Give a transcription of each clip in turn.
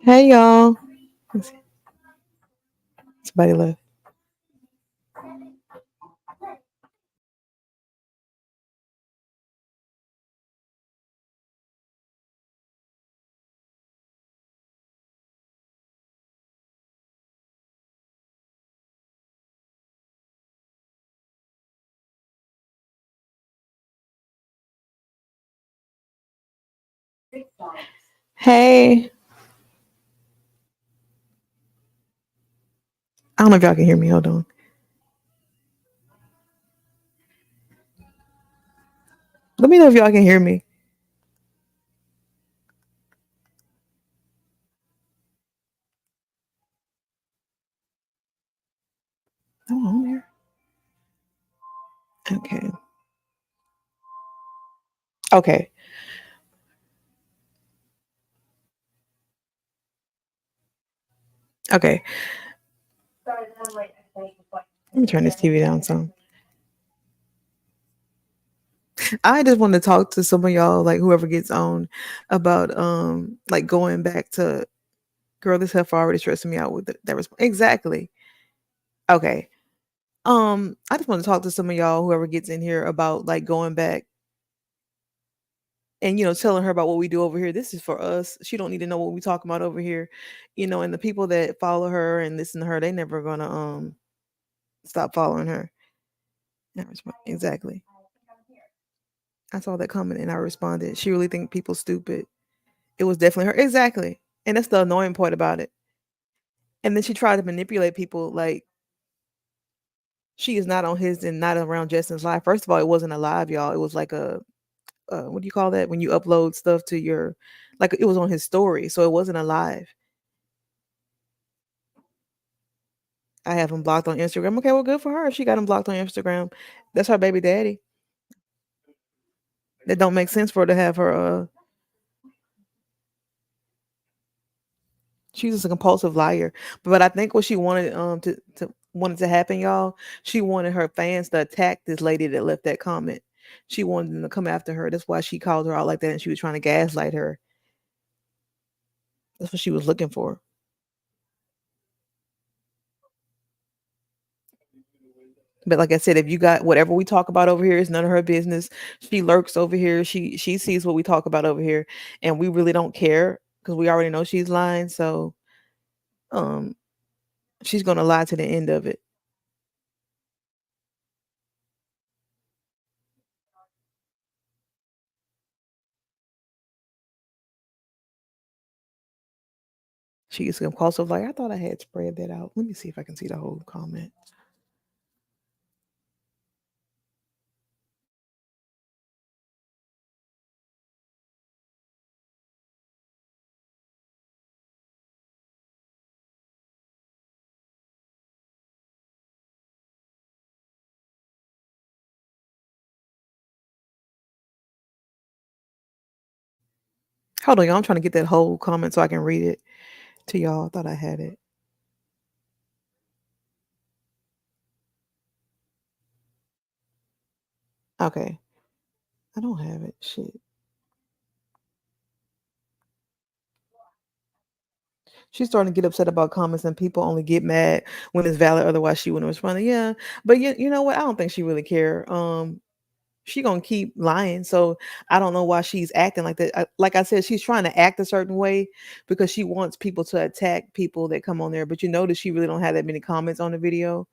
Hey y'all. Somebody left. Hey. I don't know if y'all can hear me. Hold on. Let me know if y'all can hear me. Oh, I'm here. Okay. Okay. Okay. Let me turn this TV down some. I just want to talk to some of y'all, like whoever gets on, about like going back to girl, this heifer already stressing me out with that response. Exactly. Okay. I just want to talk to some of y'all, whoever gets in here, about like going back and telling her about what we do over here. This is for us. She don't need to know what we talking about over here. And the people that follow her and listen to her, they never gonna stop following her. Exactly. I saw that comment and I responded. She really think people stupid. It was definitely her. Exactly. And that's the annoying part about it. And then she tried to manipulate people like she is not on his and not around Justin's live. First of all, it wasn't a live, y'all. It was like a what do you call that when you upload stuff to your, like, it was on his story, so it wasn't a live. I have him blocked on Instagram. Okay, well, good for her. She got him blocked on Instagram. That's her baby daddy. That don't make sense for her to have her. She's just a compulsive liar. But I think what she wanted to wanted to happen, y'all. She wanted her fans to attack this lady that left that comment. She wanted them to come after her. That's why she called her out like that, and she was trying to gaslight her. That's what she was looking for. But like I said, if you got whatever we talk about over here, it's none of her business. She lurks over here. She sees what we talk about over here, and we really don't care because we already know she's lying. So um, she's gonna lie to the end of it. She's compulsive. Like I thought I had spread that out. Let me see if I can see the whole comment. Hold on, y'all. I'm trying to get that whole comment so I can read it to y'all. I thought I had it. Okay, I don't have it. Shit. She's starting to get upset about comments, and people only get mad when it's valid. Otherwise, she wouldn't respond. Yeah, but you know what? I don't think she really care. She gonna keep lying. So I don't know why she's acting like that. Like I said, she's trying to act a certain way because she wants people to attack people that come on there. But you notice she really don't have that many comments on the video.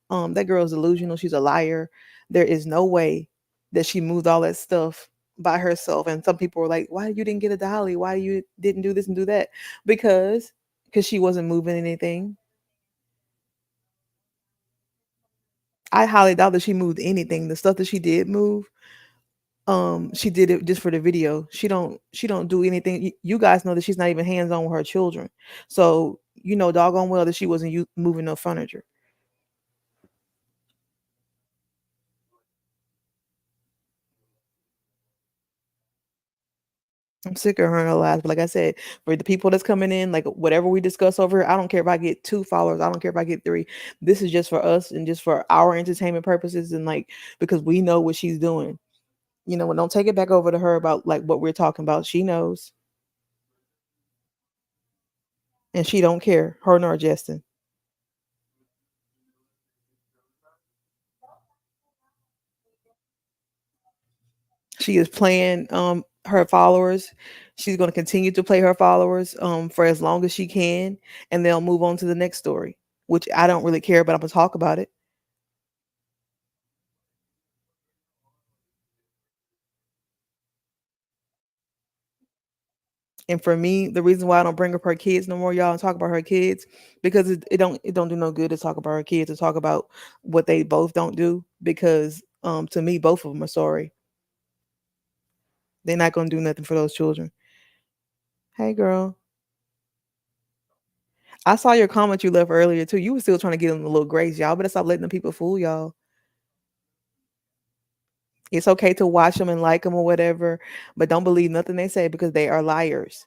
That girl's delusional. She's a liar. There is no way that she moved all that stuff by herself. And some people were like, "Why you didn't get a dolly? Why you didn't do this and do that?" Because she wasn't moving anything. I highly doubt that she moved anything. The stuff that she did move, she did it just for the video. She don't do anything. You guys know that she's not even hands on with her children, so you know doggone well that she wasn't moving no furniture. I'm sick of her and her lies. But like I said, for the people that's coming in, like whatever we discuss over here, I don't care if I get 2 followers. I don't care if I get 3. This is just for us and just for our entertainment purposes, and like because we know what she's doing. Don't take it back over to her about like what we're talking about. She knows. and she don't care. Her nor Justin. She is playing her followers. She's going to continue to play her followers for as long as she can, and they'll move on to the next story, which I don't really care, but I'm gonna talk about it. And for me, the reason why I don't bring up her kids no more, y'all, and talk about her kids, because it don't do no good to talk about her kids, to talk about what they both don't do, because to me both of them are sorry. They're not gonna do nothing for those children. Hey girl. I saw your comment you left earlier too. You were still trying to give them a little grace. Y'all better stop letting the people fool y'all. It's okay to watch them and like them or whatever, but don't believe nothing they say because they are liars.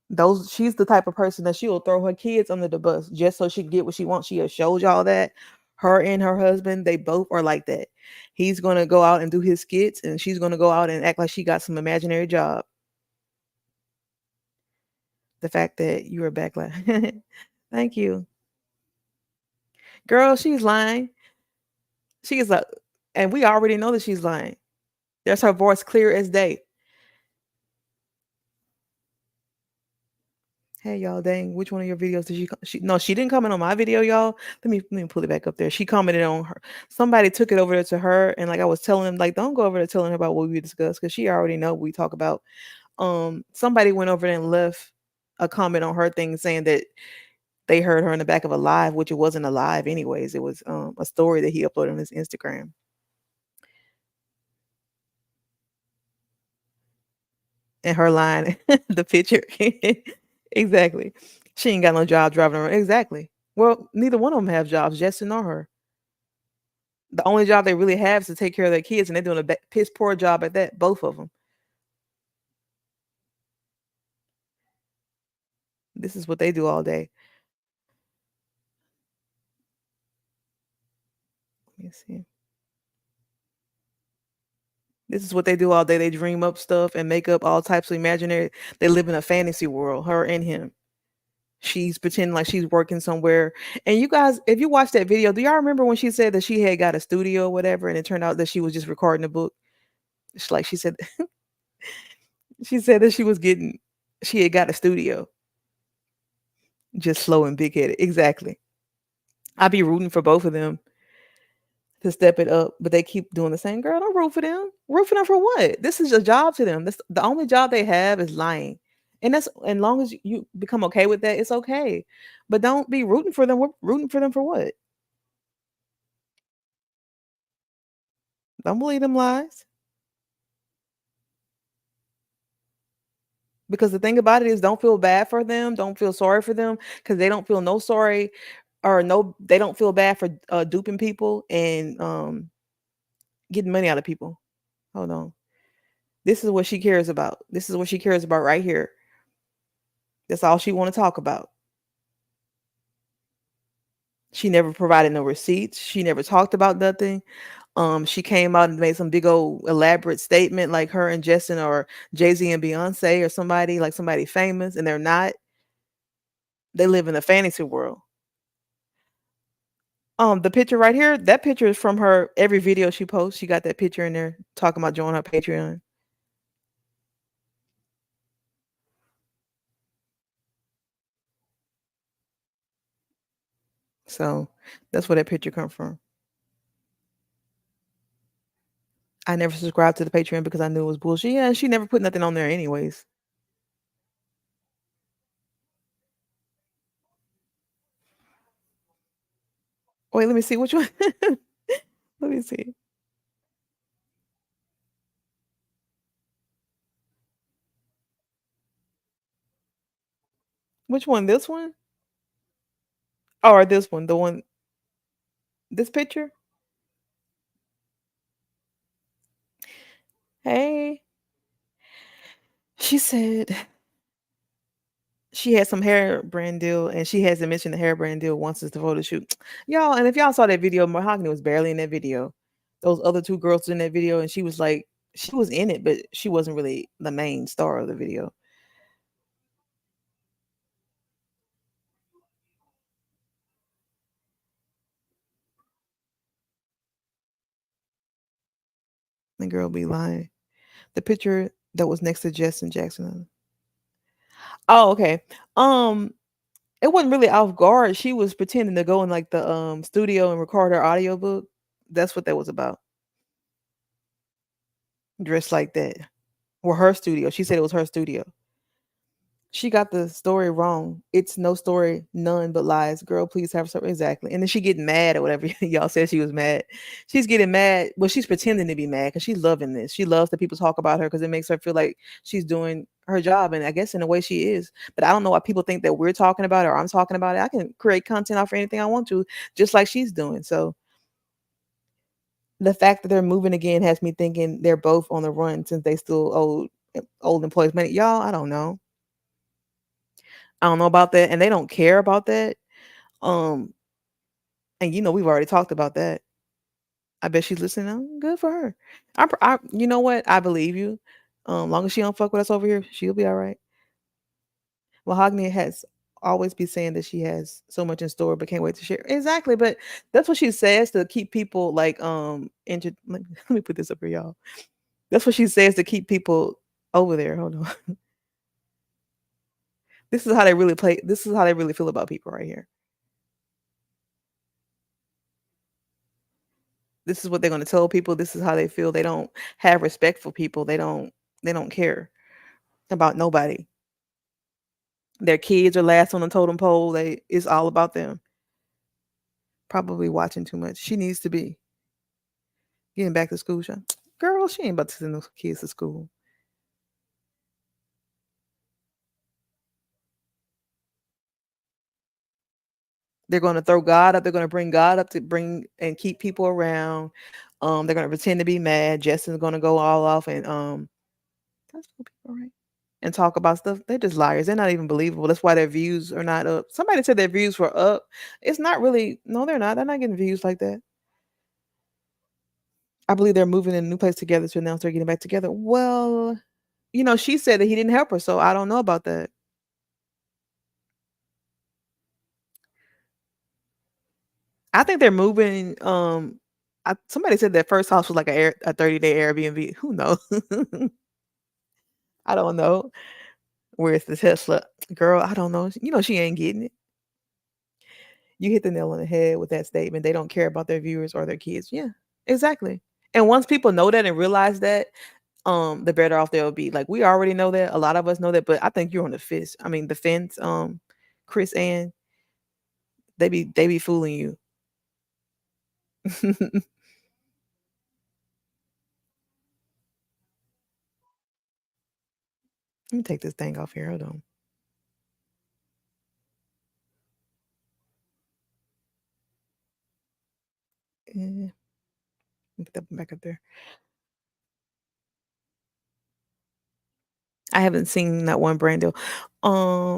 Those She's the type of person that she will throw her kids under the bus just so she can get what she wants. She has showed y'all that. Her and her husband, they both are like that. He's gonna go out and do his skits, and she's gonna go out and act like she got some imaginary job. The fact that you're a backlash. Thank you. Girl, she's lying. She is a And we already know that she's lying. There's her voice clear as day. Hey y'all, dang, which one of your videos did she no, she didn't comment on my video, y'all. Let me pull it back up there. She commented on her. Somebody took it over there to her, and like I was telling them, like, don't go over there telling her about what we discussed, because she already know what we talk about. Somebody went over there and left a comment on her thing saying that they heard her in the back of a live, which it wasn't a live anyways. It was a story that he uploaded on his Instagram. And her line, the picture. Exactly. She ain't got no job driving around. Exactly. Well, neither one of them have jobs, Justin or her. The only job they really have is to take care of their kids, and they're doing a piss poor job at that, both of them. This is what they do all day. Let me see. This is what they do all day. They dream up stuff and make up all types of imaginary. They live in a fantasy world, her and him. She's pretending like she's working somewhere. And you guys, if you watch that video, do y'all remember when she said that she had got a studio or whatever, and it turned out that she was just recording a book? It's like she said, she said that she had got a studio, just slow and big headed. Exactly. I'd be rooting for both of them to step it up, but they keep doing the same. Girl, don't root for them. Root for them for what? This is a job to them. This The only job they have is lying. And that's, as long as you become okay with that, it's okay. But don't be rooting for them. We're rooting for them for what? Don't believe them lies. Because the thing about it is, don't feel bad for them. Don't feel sorry for them, because they don't feel no sorry, or no, they don't feel bad for duping people and getting money out of people. Hold on. This is what she cares about. This is what she cares about right here. That's all she want to talk about. She never provided no receipts. She never talked about nothing. She came out and made some big old elaborate statement like her and Justin, or Jay-Z and Beyonce, or somebody, like somebody famous, and they're not. They live in a fantasy world. The picture right here, that picture is from her every video she posts. She got that picture in there talking about joining her Patreon. So that's where that picture come from. I never subscribed to the Patreon because I knew it was bullshit. Yeah, she never put nothing on there anyways. Wait, let me see which one. Let me see. Which one? This one? Or this one? The one, this picture? Hey. She said she had some hair brand deal, and she hasn't mentioned the hair brand deal once since the photo shoot. Y'all, and if y'all saw that video, Mahogany was barely in that video. Those other two girls in that video, and she was like She was in it, but she wasn't really the main star of the video. The girl be lying. The picture that was next to Justin Jackson. Oh, okay. Um, it wasn't really off guard. She was pretending to go in like the studio and record her audiobook. That's what that was about. Dressed like that. Or her studio. She said it was her studio. She got the story wrong. It's no story, none but lies. Girl, please have some exactly. And then she getting mad or whatever. Y'all said she was mad. She's getting mad. Well, she's pretending to be mad because she's loving this. She loves that people talk about her because it makes her feel like she's doing her job. And I guess in a way she is. But I don't know why people think that we're talking about it or I'm talking about it. I can create content off for anything I want to, just like she's doing. So the fact that they're moving again has me thinking they're both on the run since they still old employees. Man, y'all, I don't know. I don't know about that, and they don't care about that. Um, and we've already talked about that. I bet she's listening now. Good for her. You know what? I believe you. Long as she don't fuck with us over here, she'll be all right. Mahogany has always be saying that she has so much in store, but can't wait to share. Exactly, but that's what she says to keep people like let me put this up for y'all. That's what she says to keep people over there. Hold on. This is how they really play. This is how they really feel about people right here. This is what they're going to tell people. This is how they feel. They don't have respect for people. They don't care about nobody. Their kids are last on the totem pole. It's all about them. Probably watching too much. She needs to be getting back to school. Girl, she ain't about to send those kids to school. They're going to throw God up. They're going to bring God up to bring and keep people around. They're going to pretend to be mad. Justin's going to go all off and that's what people, right? And talk about stuff. They're just liars. They're not even believable. That's why their views are not up. Somebody said their views were up. It's not really. No, they're not. They're not getting views like that. I believe they're moving in a new place together to announce they're getting back together. Well, she said that he didn't help her, so I don't know about that. I think they're moving. Somebody said that first house was like a 30-day Airbnb. Who knows? I don't know. Where's the Tesla girl? I don't know. She ain't getting it. You hit the nail on the head with that statement. They don't care about their viewers or their kids. Yeah, exactly. And once people know that and realize that, the better off they'll be. Like we already know that. A lot of us know that, but I think you're on the fence. I mean, the fence. Chris and they be fooling you. Let me take this thing off here. Hold on. Yeah, put that back up there. I haven't seen that one brand deal.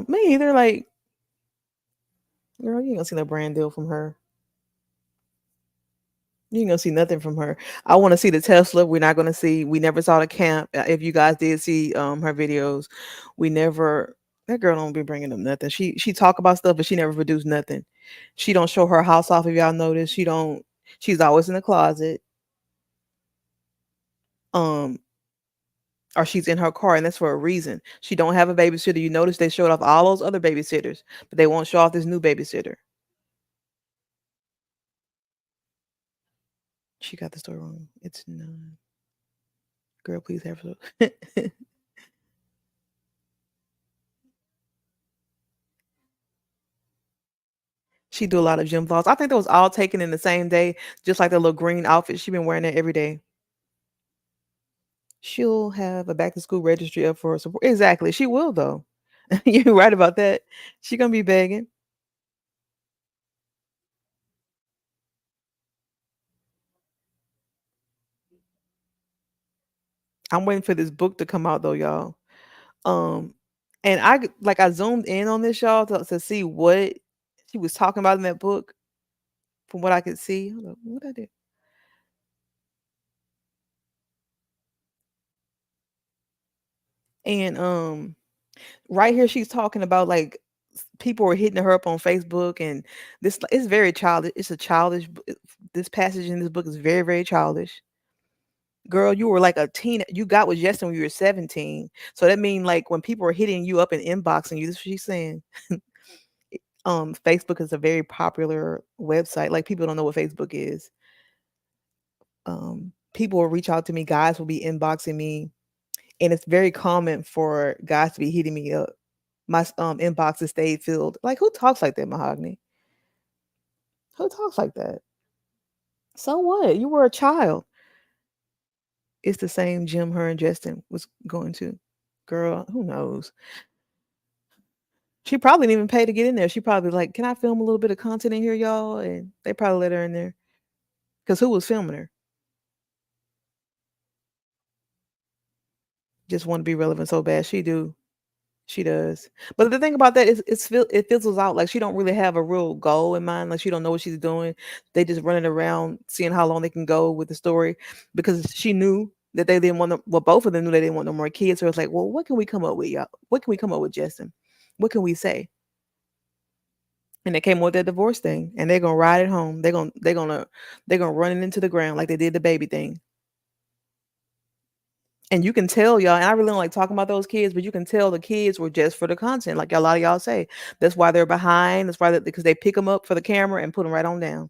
Me either. Like, girl, you ain't gonna see no brand deal from her. You ain't gonna see nothing from her. I want to see the Tesla. We're not gonna see. We never saw the camp. If you guys did see her videos, we never. That girl don't be bringing up nothing. She talk about stuff, but she never produced nothing. She don't show her house off. If y'all notice, she don't. She's always in the closet. Um, or she's in her car, and that's for a reason. She don't have a babysitter. You notice they showed off all those other babysitters, but they won't show off this new babysitter. She got the story wrong. It's none. Girl, please have some. She do a lot of gym vlogs. I think that was all taken in the same day, just like the little green outfit. She been wearing that every day. She'll have a back to school registry up for support. Exactly. She will though. You're right about that. She gonna be begging. I'm waiting for this book to come out though, y'all. Um, and I zoomed in on this, y'all, to see what she was talking about in that book. From what I could see, hold on, what I did. And right here she's talking about like people were hitting her up on Facebook, and this it's very childish. It's a childish. This passage in this book is very very childish. Girl, you were like a teen. You got with Justin when you were 17. So that means like when people are hitting you up and inboxing you, this is what she's saying. Facebook is a very popular website. Like people don't know what Facebook is. People will reach out to me. Guys will be inboxing me, and it's very common for guys to be hitting me up. My inboxes stayed filled. Like who talks like that, Mahogany? Who talks like that? So what? You were a child. It's the same gym her and Justin was going to. Girl, who knows? She probably didn't even pay to get in there. She probably like, "Can I film a little bit of content in here, y'all?" And they probably let her in there. Cause who was filming her? Just want to be relevant so bad. She do. She does. But the thing about that is it fizzles out. Like she don't really have a real goal in mind. Like she don't know what she's doing. They just running around seeing how long they can go with the story because she knew that they didn't want to, well, both of them knew they didn't want no more kids. So it's like, well, what can we come up with, y'all? What can we come up with, Justin? What can we say? And they came up with that divorce thing, and they're gonna ride it home. They're gonna run it into the ground like they did the baby thing. And you can tell y'all, and I really don't like talking about those kids, but you can tell the kids were just for the content, like a lot of y'all say. That's why they're behind. That's why because they pick them up for the camera and put them right on down.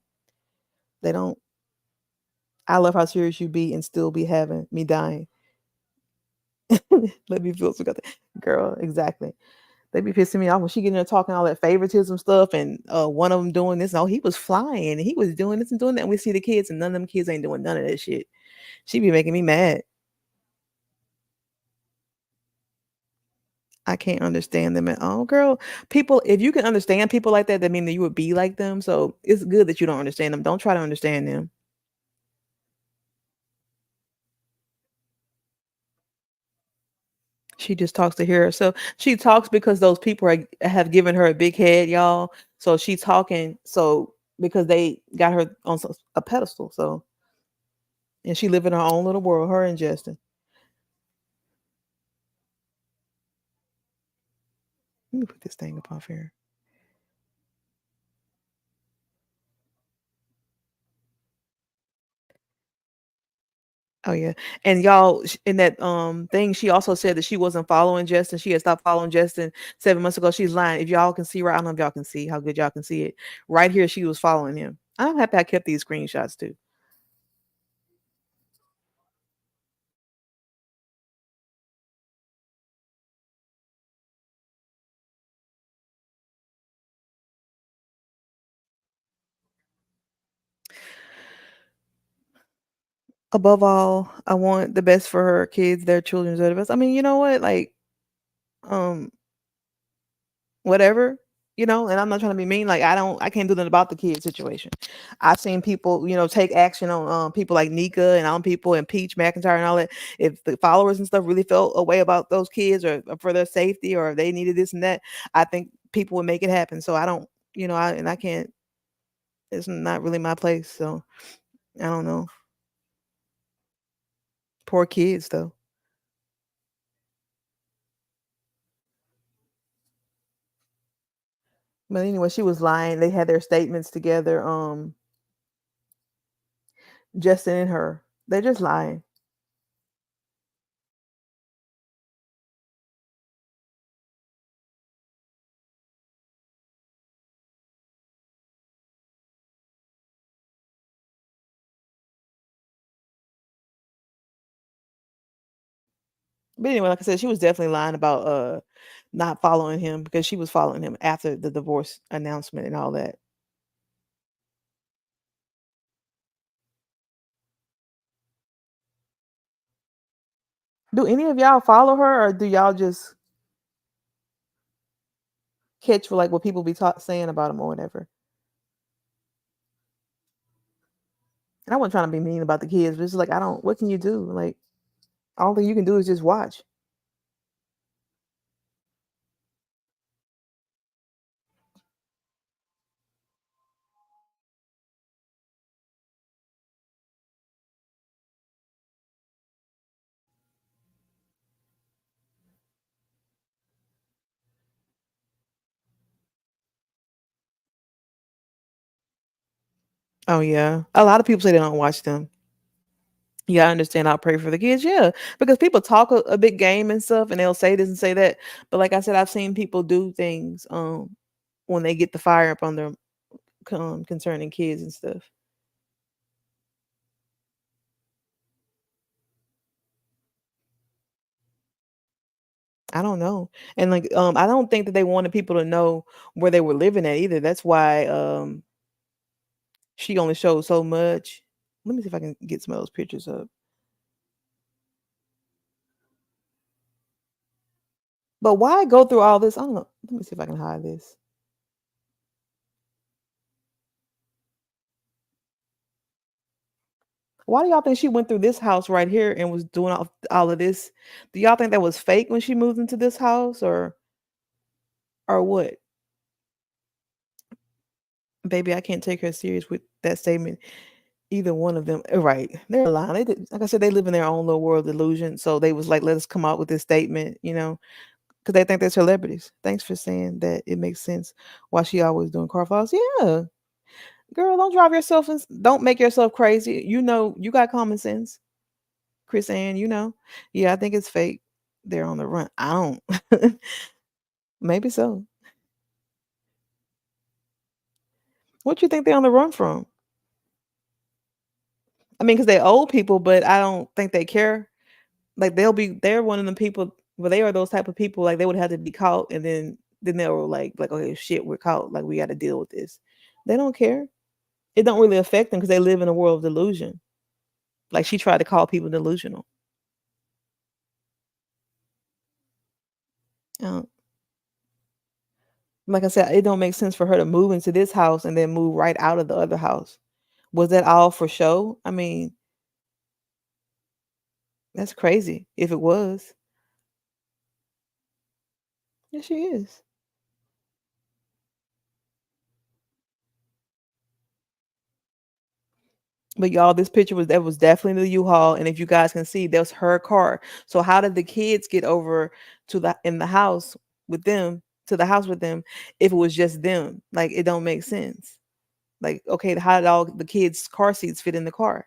They don't. I love how serious you be and still be having me dying. Let me feel so good. Girl, exactly. They be pissing me off when she get in there talking all that favoritism stuff, and one of them doing this. No, he was flying and he was doing this and doing that. And we see the kids, and none of them kids ain't doing none of that shit. She be making me mad. I can't understand them at all, girl. People, if you can understand people like that mean that you would be like them. So it's good that you don't understand them. Don't try to understand them. She just talks to hear herself. She talks because those people have given her a big head, y'all. So she's talking. So because they got her on a pedestal. So and she live in her own little world. Her and Justin. Let me put this thing up off here. Oh yeah, and y'all in that thing, she also said that she wasn't following Justin. She had stopped following Justin 7 months ago. She's lying. If y'all can see, right, I don't know if y'all can see how good y'all can see it. Right here, she was following him. I'm happy I kept these screenshots too. Above all, I want the best for her kids, their children's the best. I mean, you know what? Like, um, whatever, and I'm not trying to be mean. Like I can't do nothing about the kid situation. I've seen people, take action on people like Nika and on people and Peach McIntyre and all that. If the followers and stuff really felt a way about those kids or for their safety or if they needed this and that, I think people would make it happen. So I don't, I can't. It's not really my place. So I don't know. Poor kids though. But anyway, she was lying. They had their statements together. Justin and her. They're just lying. But anyway, like I said, she was definitely lying about not following him because she was following him after the divorce announcement and all that. Do any of y'all follow her or do y'all just catch for like what people be saying about him or whatever? And I wasn't trying to be mean about the kids, but it's like I don't what can you do? Like all thing you can do is just watch. Oh yeah, a lot of people say they don't watch them. Yeah, I understand. I'll pray for the kids. Yeah, because people talk a big game and stuff, and they'll say this and say that. But like I said, I've seen people do things when they get the fire up on them concerning kids and stuff. I don't know, and like I don't think that they wanted people to know where they were living at either. That's why she only showed so much. Let me see if I can get some of those pictures up. But why go through all this? I don't know. Let me see if I can hide this. Why do y'all think she went through this house right here and was doing all of this? Do y'all think that was fake when she moved into this house or what? Baby, I can't take her serious with that statement. Either one of them, right? They're lying. Like I said, they live in their own little world delusion. So they was like, let us come out with this statement, because they think they're celebrities. Thanks for saying that. It makes sense why she always doing car files. Yeah, girl, don't drive yourself and don't make yourself crazy. You got common sense, Chris Ann. Yeah, I think it's fake. They're on the run. I don't. Maybe so. What you think they're on the run from? I mean, because they old people, but I don't think they care. Like they're one of them people. Well, they are those type of people. Like they would have to be caught, and then they were like, okay, shit, we're caught. Like we got to deal with this. They don't care. It don't really affect them because they live in a world of delusion. Like she tried to call people delusional. Uh, like I said, it don't make sense for her to move into this house and then move right out of the other house. Was that all for show? I mean, that's crazy. If it was, yeah, she is. But y'all, this picture was definitely the U-Haul, and if you guys can see, that's her car. So how did the kids get over to the in the house with them to the house with them if it was just them? Like it don't make sense. Like okay, how did all the kids' car seats fit in the car?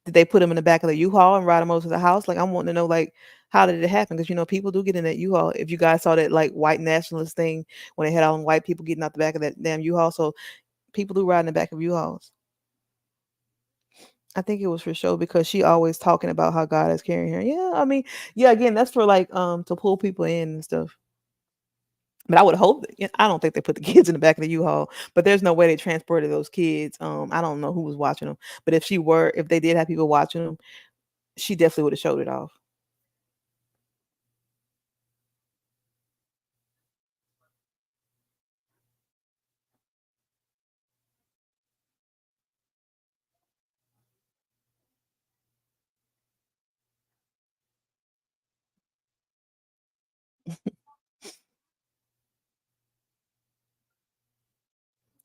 Did they put them in the back of the U-Haul and ride them over to the house? Like I'm wanting to know like how did it happen? Because people do get in that U-Haul. If you guys saw that like white nationalist thing when they had all them white people getting out the back of that damn U-Haul, so people do ride in the back of U-Hauls. I think it was for show because she always talking about how God is carrying her. Yeah, I mean, yeah, again, that's for like to pull people in and stuff. But I would hope that, I don't think they put the kids in the back of the U-Haul, but there's no way they transported those kids. I don't know who was watching them, but if they did have people watching them, she definitely would have showed it off.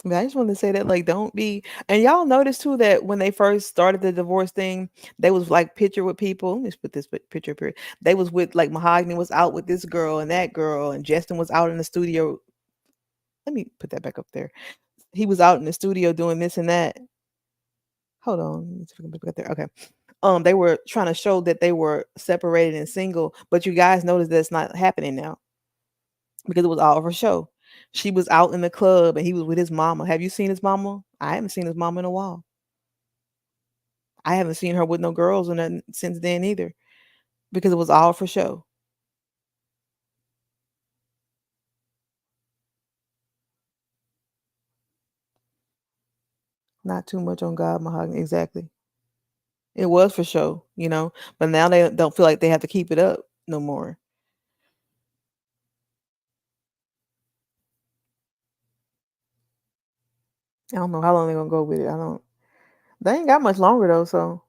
But I just wanted to say that, like, don't be, and y'all notice too that when they first started the divorce thing, they was like picture with people. Let me just put this picture up here. They was with like Mahogany was out with this girl and that girl, and Justin was out in the studio. Let me put that back up there. He was out in the studio doing this and that. Hold on, let me see if I can put it there. Okay. They were trying to show that they were separated and single, but you guys notice that's not happening now because it was all for show. She was out in the club and he was with his mama. Have you seen his mama? I haven't seen his mama in a while. I haven't seen her with no girls or nothing since then either because it was all for show. Not too much on God, Mahogany. Exactly. It was for show, but now they don't feel like they have to keep it up no more. I don't know how long they're gonna go with it. I don't. They ain't got much longer though, so.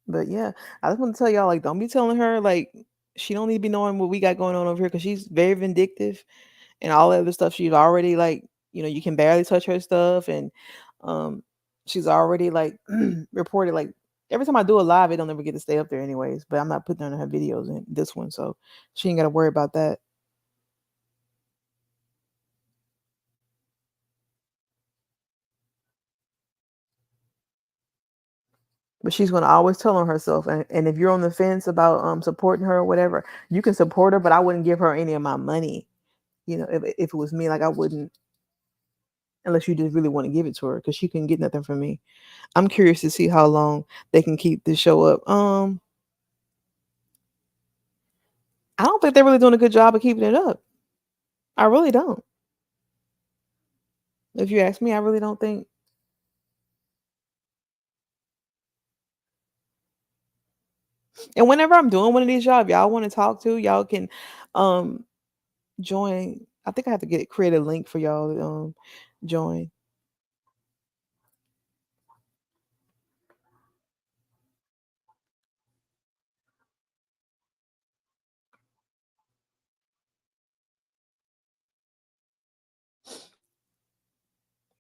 But yeah, I just want to tell y'all, like, don't be telling her like she don't need to be knowing what we got going on over here because she's very vindictive and all that other stuff. She's already like, you can barely touch her stuff, and um, she's already like reported like every time I do a live, it don't ever get to stay up there anyways. But I'm not putting her in her videos in this one, so she ain't got to worry about that. But she's gonna always tell on herself. And if you're on the fence about supporting her or whatever, you can support her, but I wouldn't give her any of my money. You know, if it was me, like I wouldn't, unless you just really want to give it to her, because she couldn't get nothing from me. I'm curious to see how long they can keep this show up. I don't think they're really doing a good job of keeping it up. I really don't. If you ask me, I really don't think. And whenever I'm doing one of these, y'all want to talk to, y'all can um join. I think I have to create a link for y'all to join.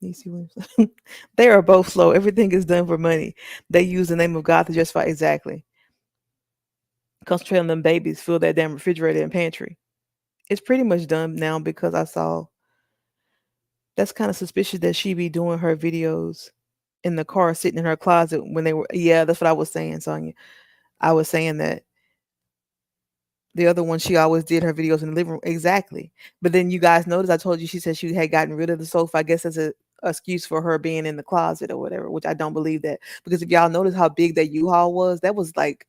Niecy Williams. They are both slow. Everything is done for money. They use the name of God to justify exactly. Concentrate on them babies. Fill that damn refrigerator and pantry. It's pretty much done now because I saw that's kind of suspicious that she be doing her videos in the car sitting in her closet when they were, yeah, that's what I was saying, Sonya. I was saying that the other one, she always did her videos in the living room. Exactly. But then you guys notice I told you she said she had gotten rid of the sofa. I guess as a excuse for her being in the closet or whatever, which I don't believe that. Because if y'all notice how big that U-Haul was, that was like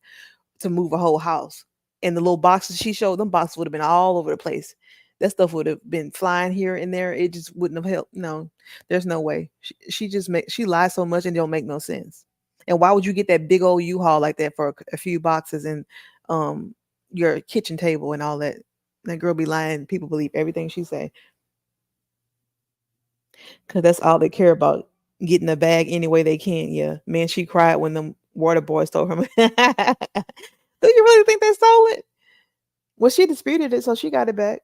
to move a whole house. And the little boxes she showed, them boxes would have been all over the place. That stuff would have been flying here and there. It just wouldn't have helped. No, there's no way. She just she lies so much and don't make no sense. And why would you get that big old U-Haul like that for a few boxes and um your kitchen table and all that? That girl be lying. People believe everything she say because that's all they care about. Getting a bag any way they can. Yeah, man, she cried when the water boys stole her. Do you really think they stole it? Well, she disputed it, so she got it back.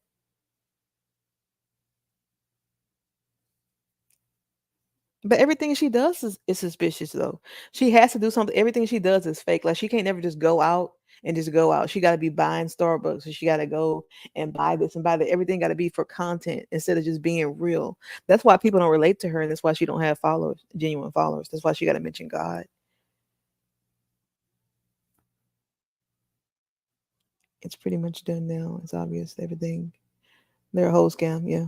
But everything she does is suspicious, though. She has to do something. Everything she does is fake. Like she can't never just go out and just go out. She got to be buying Starbucks, so she got to go and buy this and buy that. Everything got to be for content instead of just being real. That's why people don't relate to her, and that's why she don't have followers, genuine followers. That's why she got to mention God. It's pretty much done now. It's obvious. Everything. They're a whole scam. Yeah.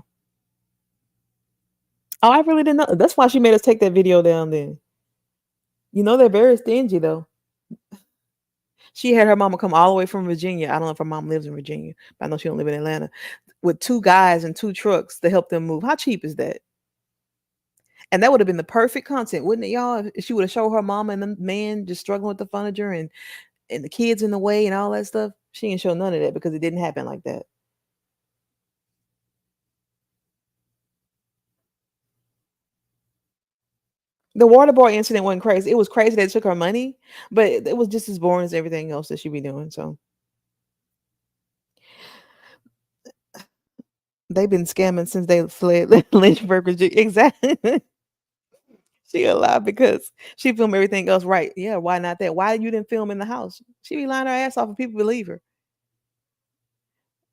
Oh, I really didn't know. That's why she made us take that video down. Then they're very stingy though. She had her mama come all the way from Virginia. I don't know if her mom lives in Virginia, but I know she don't live in Atlanta. With two guys and two trucks to help them move. How cheap is that? And that would have been the perfect content, wouldn't it, y'all? If she would have showed her mama and the man just struggling with the furniture and the kids in the way and all that stuff. She didn't show none of that because it didn't happen like that. The water boy incident wasn't crazy. It was crazy that it took her money, but it was just as boring as everything else that she be doing. So they've been scamming since they fled Lynchburg, Virginia. Exactly. She alive because she filmed everything else right. Yeah, why not that? Why you didn't film in the house? She be lying her ass off and people believe her.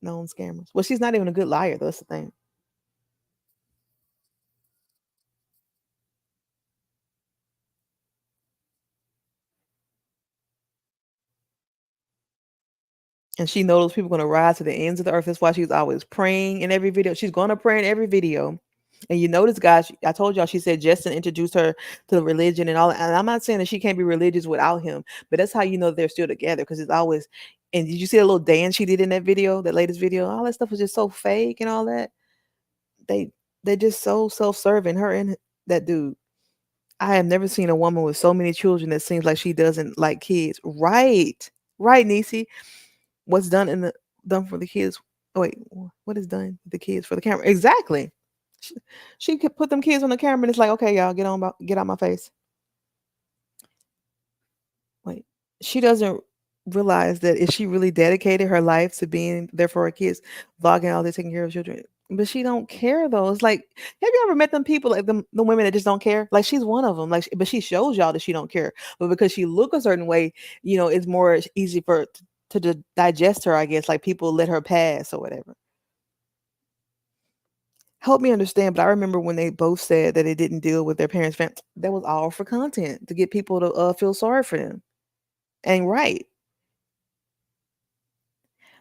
Known scammers. Well, she's not even a good liar. That's the thing. And she knows people going to rise to the ends of the earth. That's why she's always praying in every video. She's going to pray in every video. And you notice, guys, I told y'all, she said Justin introduced her to the religion and all that. And I'm not saying that she can't be religious without him, but that's how you know they're still together because it's always. And did you see the little dance she did in that video, that latest video? All that stuff was just so fake and all that. They they're just so self-serving. Her and that dude. I have never seen a woman with so many children that seems like she doesn't like kids. Right. Right, Niecy. What's done for the kids? Oh, wait, what is done with the kids for the camera? Exactly. She, she could put them kids on the camera and it's like, okay, y'all get out my face. Wait, she doesn't realize that if she really dedicated her life to being there for her kids, vlogging all this, taking care of children. But she don't care though. It's like, have you ever met them people like the women that just don't care? Like she's one of them. Like, but she shows y'all that she don't care. But because she look a certain way, it's more easy for digest her. I guess like people let her pass or whatever. Help me understand, but I remember when they both said that they didn't deal with their parents' that was all for content to get people to feel sorry for them. And right,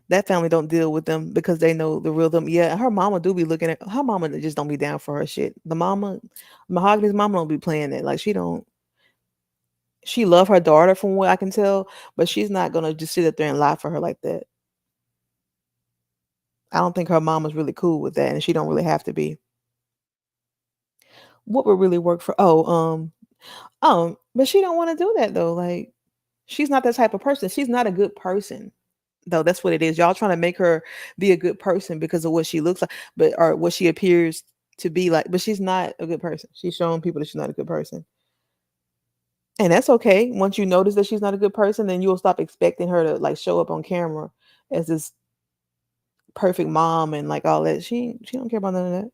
that family don't deal with them because they know the real them. Yeah, her mama do be looking at her mama that just don't be down for her shit. The mama, Mahogany's mama don't be playing it. Like she don't. She love her daughter from what I can tell, but she's not gonna just sit up there and lie for her like that. I don't think her mama's really cool with that, and she don't really have to be. What would really work for? But she don't want to do that though. Like she's not that type of person. She's not a good person. Though that's what it is. Y'all trying to make her be a good person because of what she looks like, but or what she appears to be like. But she's not a good person. She's showing people that she's not a good person. And that's okay. Once you notice that she's not a good person, then you'll stop expecting her to like show up on camera as this perfect mom and like all that. She don't care about none of that.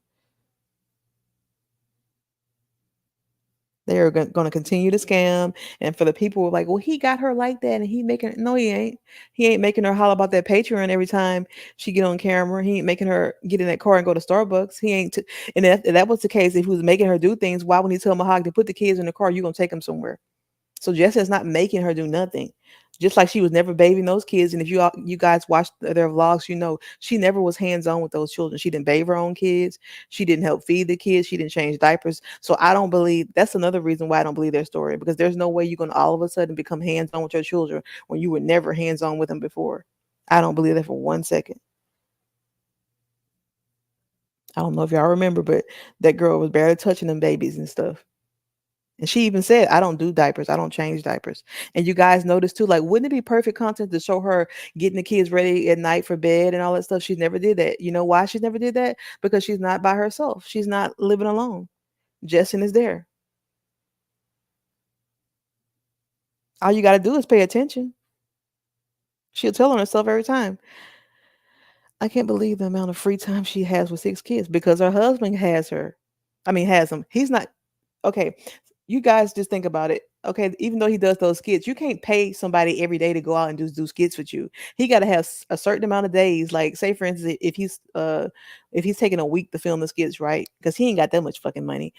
They're going to continue to scam. And for the people who are like, well, he got her like that, and he making no, he ain't. He ain't making her holler about that Patreon every time she get on camera. He ain't making her get in that car and go to Starbucks. He ain't. And if that was the case, if he was making her do things, why would he tell Mahog to put the kids in the car? You gonna take them somewhere? So Jessica's not making her do nothing. Just like she was never bathing those kids. And if you guys watch their vlogs, you know she never was hands on with those children. She didn't bathe her own kids. She didn't help feed the kids. She didn't change diapers. So I don't believe that's another reason why I don't believe their story, because there's no way you're gonna all of a sudden become hands on with your children when you were never hands on with them before. I don't believe that for 1 second. I don't know if y'all remember, but that girl was barely touching them babies and stuff. And she even said, I don't do diapers. I don't change diapers. And you guys notice too, like, wouldn't it be perfect content to show her getting the kids ready at night for bed and all that stuff? She never did that. You know why she never did that? Because she's not by herself. She's not living alone. Justin is there. All you got to do is pay attention. She'll tell on herself every time. I can't believe the amount of free time she has with 6 kids because her husband has her. I mean, has them. He's not okay. You guys just think about it. Okay, even though he does those skits, you can't pay somebody every day to go out and do skits with you. He got to have a certain amount of days. Like, say for instance, if he's taking a week to film the skits, right? Because he ain't got that much fucking money.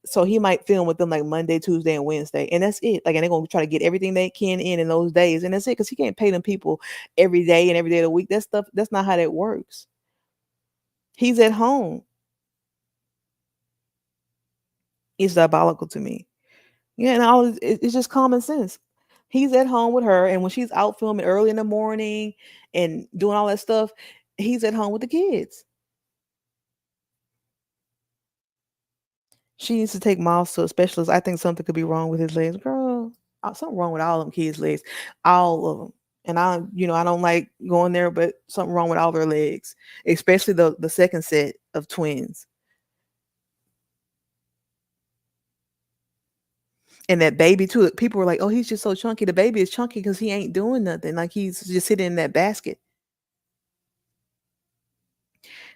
So he might film with them like Monday, Tuesday, and Wednesday, and that's it. Like, and they're gonna try to get everything they can in those days, and that's it. Because he can't pay them people every day and every day of the week. That stuff, that's not how that works. He's at home. It's diabolical to me. Yeah, and it's just common sense. He's at home with her, and when she's out filming early in the morning and doing all that stuff, he's at home with the kids. She needs to take Miles to a specialist. I think something could be wrong with his legs. Girl, something wrong with all them kids' legs. All of them. And I don't like going there, but something wrong with all their legs, especially the second set of twins. And that baby too. People were like, "Oh, he's just so chunky." The baby is chunky because he ain't doing nothing. Like he's just sitting in that basket.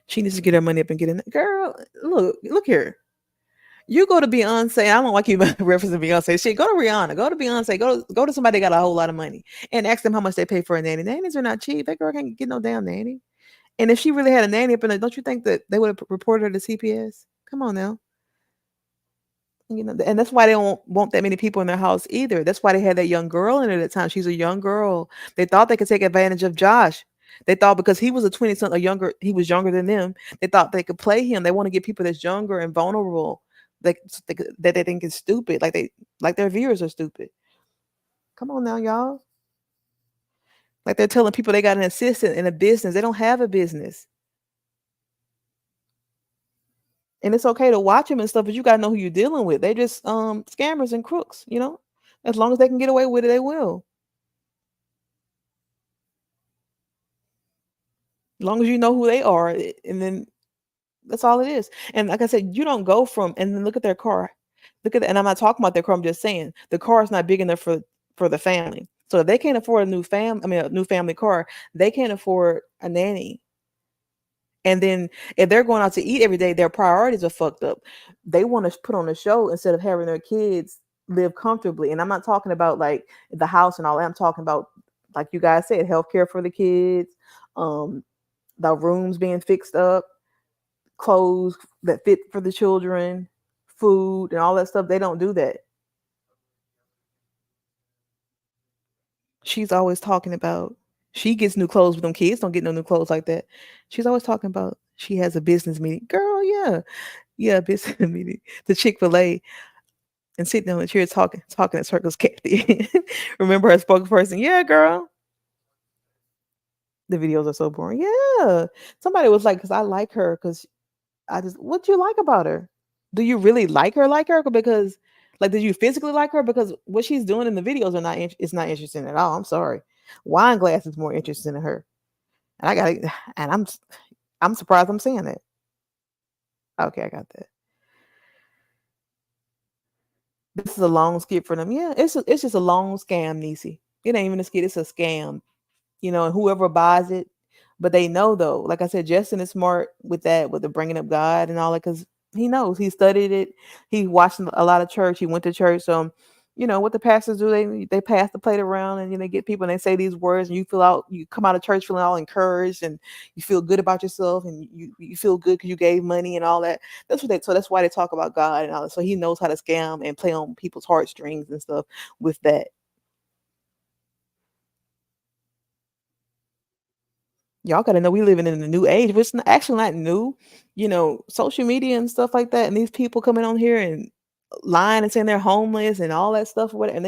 She needs to get her money up and get in. Girl, look here. You go to Beyonce. I don't like you referencing Beyonce. Shit, go to Rihanna. Go to Beyonce. Go to somebody that got a whole lot of money and ask them how much they pay for a nanny. Nannies are not cheap. That girl can't get no damn nanny. And if she really had a nanny up in there, don't you think that they would have reported her to CPS? Come on now. You know, and that's why they don't want that many people in their house either. That's why they had that young girl in it at the time. She's a young girl. They thought they could take advantage of Josh. They thought because he was a 20 something, he was younger than them. They thought they could play him. They want to get people that's younger and vulnerable, that they think is stupid, like their viewers are stupid. Come on now, y'all. Like they're telling people they got an assistant in a business. They don't have a business. And it's okay to watch them and stuff, but you gotta know who you're dealing with. They just scammers and crooks, you know. As long as they can get away with it, they will. As long as you know who they are, and then that's all it is. And like I said, you don't go from and then look at their car. And I'm not talking about their car. I'm just saying the car is not big enough for the family. So if they can't afford a new family car, they can't afford a nanny. And then if they're going out to eat every day, their priorities are fucked up. They want to put on a show instead of having their kids live comfortably. And I'm not talking about like the house and all that. I'm talking about, like you guys said, healthcare for the kids, the rooms being fixed up, clothes that fit for the children, food, and all that stuff. They don't do that. She's always talking about she gets new clothes, but them kids don't get no new clothes like that. She's always talking about she has a business meeting. Girl, yeah. Yeah, business meeting. The Chick-fil-A and sitting on the chair talking in circles, Kathy. Remember her spokesperson? Yeah, girl. The videos are so boring. Yeah. Somebody was like, because I like her, because I just, what do you like about her? Do you really like her? Because, like, did you physically like her? Because what she's doing in the videos are not, it's not interesting at all. I'm sorry. Wine glass is more interesting than her. And I got to, and I'm surprised I'm saying that. Okay, I got that. This is a long skit for them. Yeah, it's just a long scam, Niecy. It ain't even a skit, it's a scam. And whoever buys it, but they know though. Like I said, Justin is smart with that, with the bringing up God and all that, because he knows he studied it. He watched a lot of church. He went to church. So, what the pastors do, they pass the plate around and they get people and they say these words, and you come out of church feeling all encouraged and you feel good about yourself and you feel good because you gave money and all that. So that's why they talk about God and all that. So he knows how to scam and play on people's heartstrings and stuff with that. Y'all gotta know we living in a new age, which is actually not new. Social media and stuff like that, and these people coming on here and lying and saying they're homeless and all that stuff. And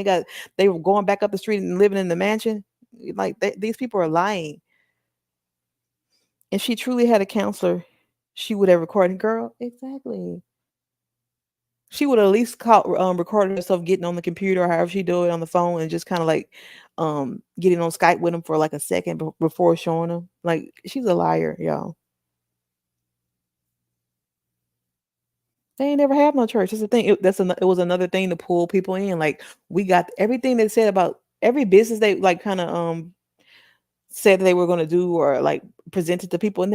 they were going back up the street and living in the mansion. Like these people are lying. If she truly had a counselor, she would have recorded. Girl, exactly. She would at least recorded herself getting on the computer or however she do it on the phone and just kind of like getting on Skype with him for like a second before showing him. Like she's a liar, y'all. They ain't never have no church. That's the thing. It was another thing to pull people in. Like we got everything they said about every business they like kind of said they were going to do or like presented to people.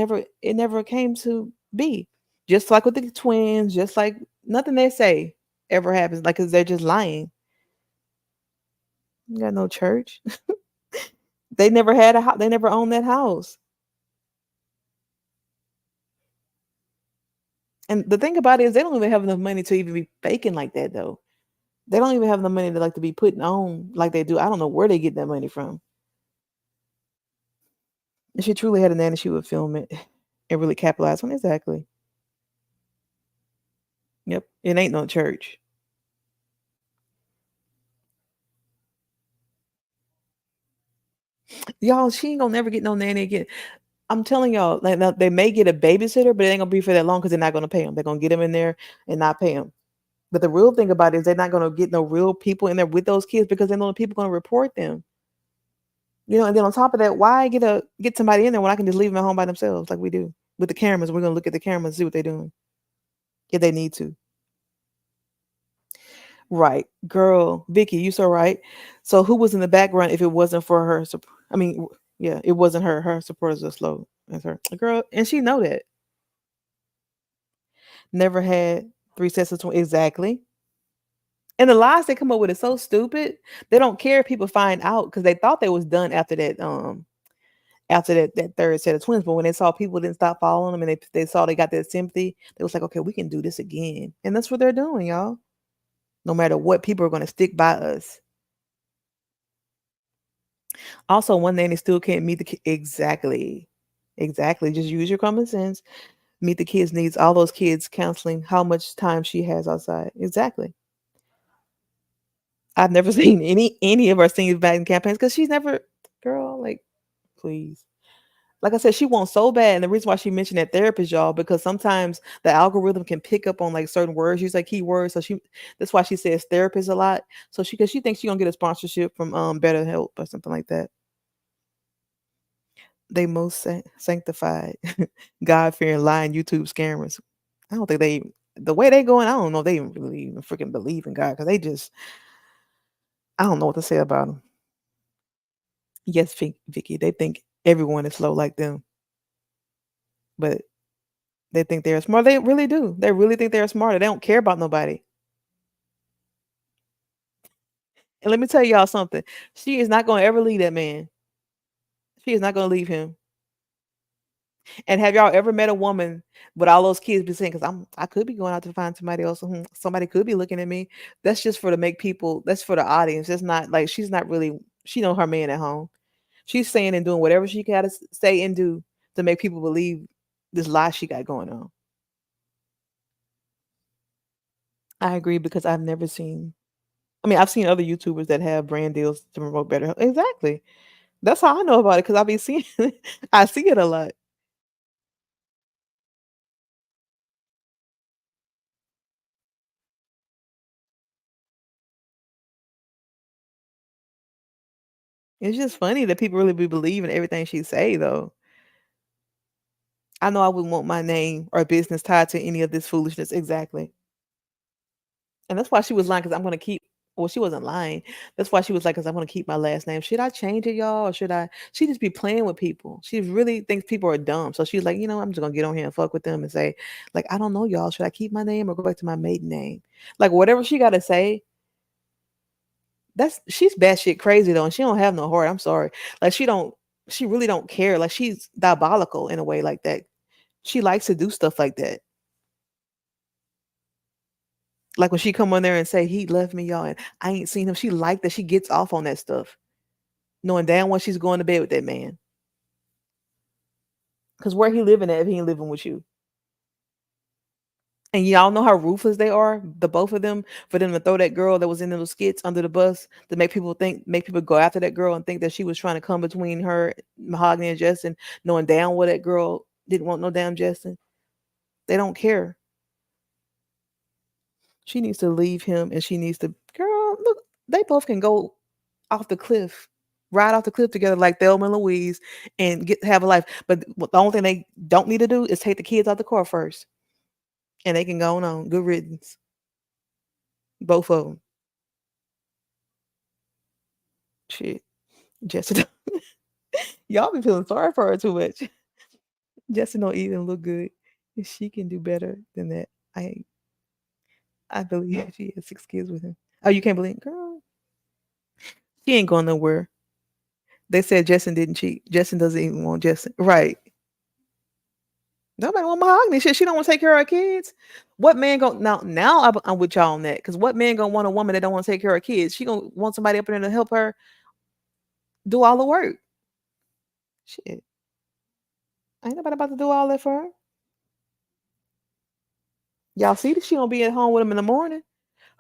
It never came to be. Just like with the twins, just like nothing they say ever happens. Like, cause they're just lying. You got no church. They never had a house. They never owned that house. And the thing about it is they don't even have enough money to even be faking like that though. They don't even have the money to like to be putting on like they do. I don't know where they get that money from. If she truly had a nanny, she would film it and really capitalize on it. Exactly. Yep. It ain't no church. Y'all, she ain't gonna never get no nanny again. I'm telling y'all, like now, they may get a babysitter, but it ain't gonna be for that long because they're not gonna pay them. They're gonna get them in there and not pay them. But the real thing about it is they're not gonna get no real people in there with those kids because they know the people gonna report them. And then on top of that, why get somebody in there when I can just leave them at home by themselves like we do with the cameras? We're gonna look at the cameras and see what they're doing if they need to. Right. Girl, Vicky, you so right. So who was in the background if it wasn't for her I mean, yeah, it wasn't her. Her supporters are slow as her. Girl, and she know that. Never had three sets of twins. Exactly. And the lies they come up with is so stupid. They don't care if people find out because they thought they was done after that third set of twins. But when they saw people didn't stop following them and they saw they got that sympathy, they was like, okay, we can do this again. And that's what they're doing, y'all. No matter what, people are gonna stick by us. Also, one nanny still can't meet the kid. Exactly. Exactly. Just use your common sense. Meet the kids' needs. All those kids counseling, how much time she has outside. Exactly. I've never seen any of our senior back campaigns because she's never, girl, like, please. Like I said, she wants so bad. And the reason why she mentioned that therapist, y'all, because sometimes the algorithm can pick up on like certain words, use like keywords. So that's why she says therapist a lot. So because she thinks she's gonna get a sponsorship from Better Help or something like that. They most sanctified, God fearing, lying YouTube scammers. I don't think the way they going. I don't know if they really even freaking believe in God because they just, I don't know what to say about them. Yes, Vicky, they think everyone is slow like them, but they think they're smart. They really do. They really think they're smarter. They don't care about nobody. And let me tell y'all something. She is not going to ever leave that man. She is not going to leave him. And have y'all ever met a woman with all those kids be saying, "Cause I could be going out to find somebody else. Somebody could be looking at me." That's just for to make people. That's for the audience. It's not like she's not really. She know her man at home. She's saying and doing whatever she got to say and do to make people believe this lie she got going on. I agree because I've never seen. I mean, I've seen other YouTubers that have brand deals to promote better health. Exactly. That's how I know about it because I be seeing. I see it a lot. It's just funny that people really be believing everything she say, though. I know I wouldn't want my name or business tied to any of this foolishness. Exactly. And that's why she was lying because I'm going to keep. Well, she wasn't lying. That's why she was like, because I'm going to keep my last name. Should I change it, y'all? Or should I? She just be playing with people. She really thinks people are dumb. So she's like, I'm just going to get on here and fuck with them and say, like, I don't know, y'all. Should I keep my name or go back to my maiden name? Like, whatever she got to say, she's batshit crazy though, and she don't have no heart. I'm sorry. Like she really don't care. Like she's diabolical in a way like that. She likes to do stuff like that. Like when she come on there and say he left me, y'all, and I ain't seen him. She like that. She gets off on that stuff, knowing damn well she's going to bed with that man. Cause where he living at if he ain't living with you? And y'all know how ruthless they are, the both of them, for them to throw that girl that was in those skits under the bus to make people go after that girl and think that she was trying to come between her, Mahogany and Justin, knowing damn well that girl didn't want no damn Justin. They don't care. She needs to leave him and she needs to, girl, look, they both can go off the cliff, ride off the cliff together like Thelma and Louise and get have a life. But the only thing they don't need to do is take the kids out the car first and they can go on. Good riddance. Both of them. Shit. Jessica, y'all be feeling sorry for her too much. Jessica don't even look good. She can do better than that. I I believe she has 6 kids with him. Oh, you can't believe, girl. She ain't going nowhere. They said Justin didn't cheat. Justin doesn't even want Justin. Right. Nobody want Mahogany. Shit, she don't want to take care of her kids. What man go now? Now I'm with y'all on that because what man gonna want a woman that don't want to take care of her kids? She gonna want somebody up in there to help her do all the work. Shit, ain't nobody about to do all that for her. Y'all see that she gonna be at home with him in the morning.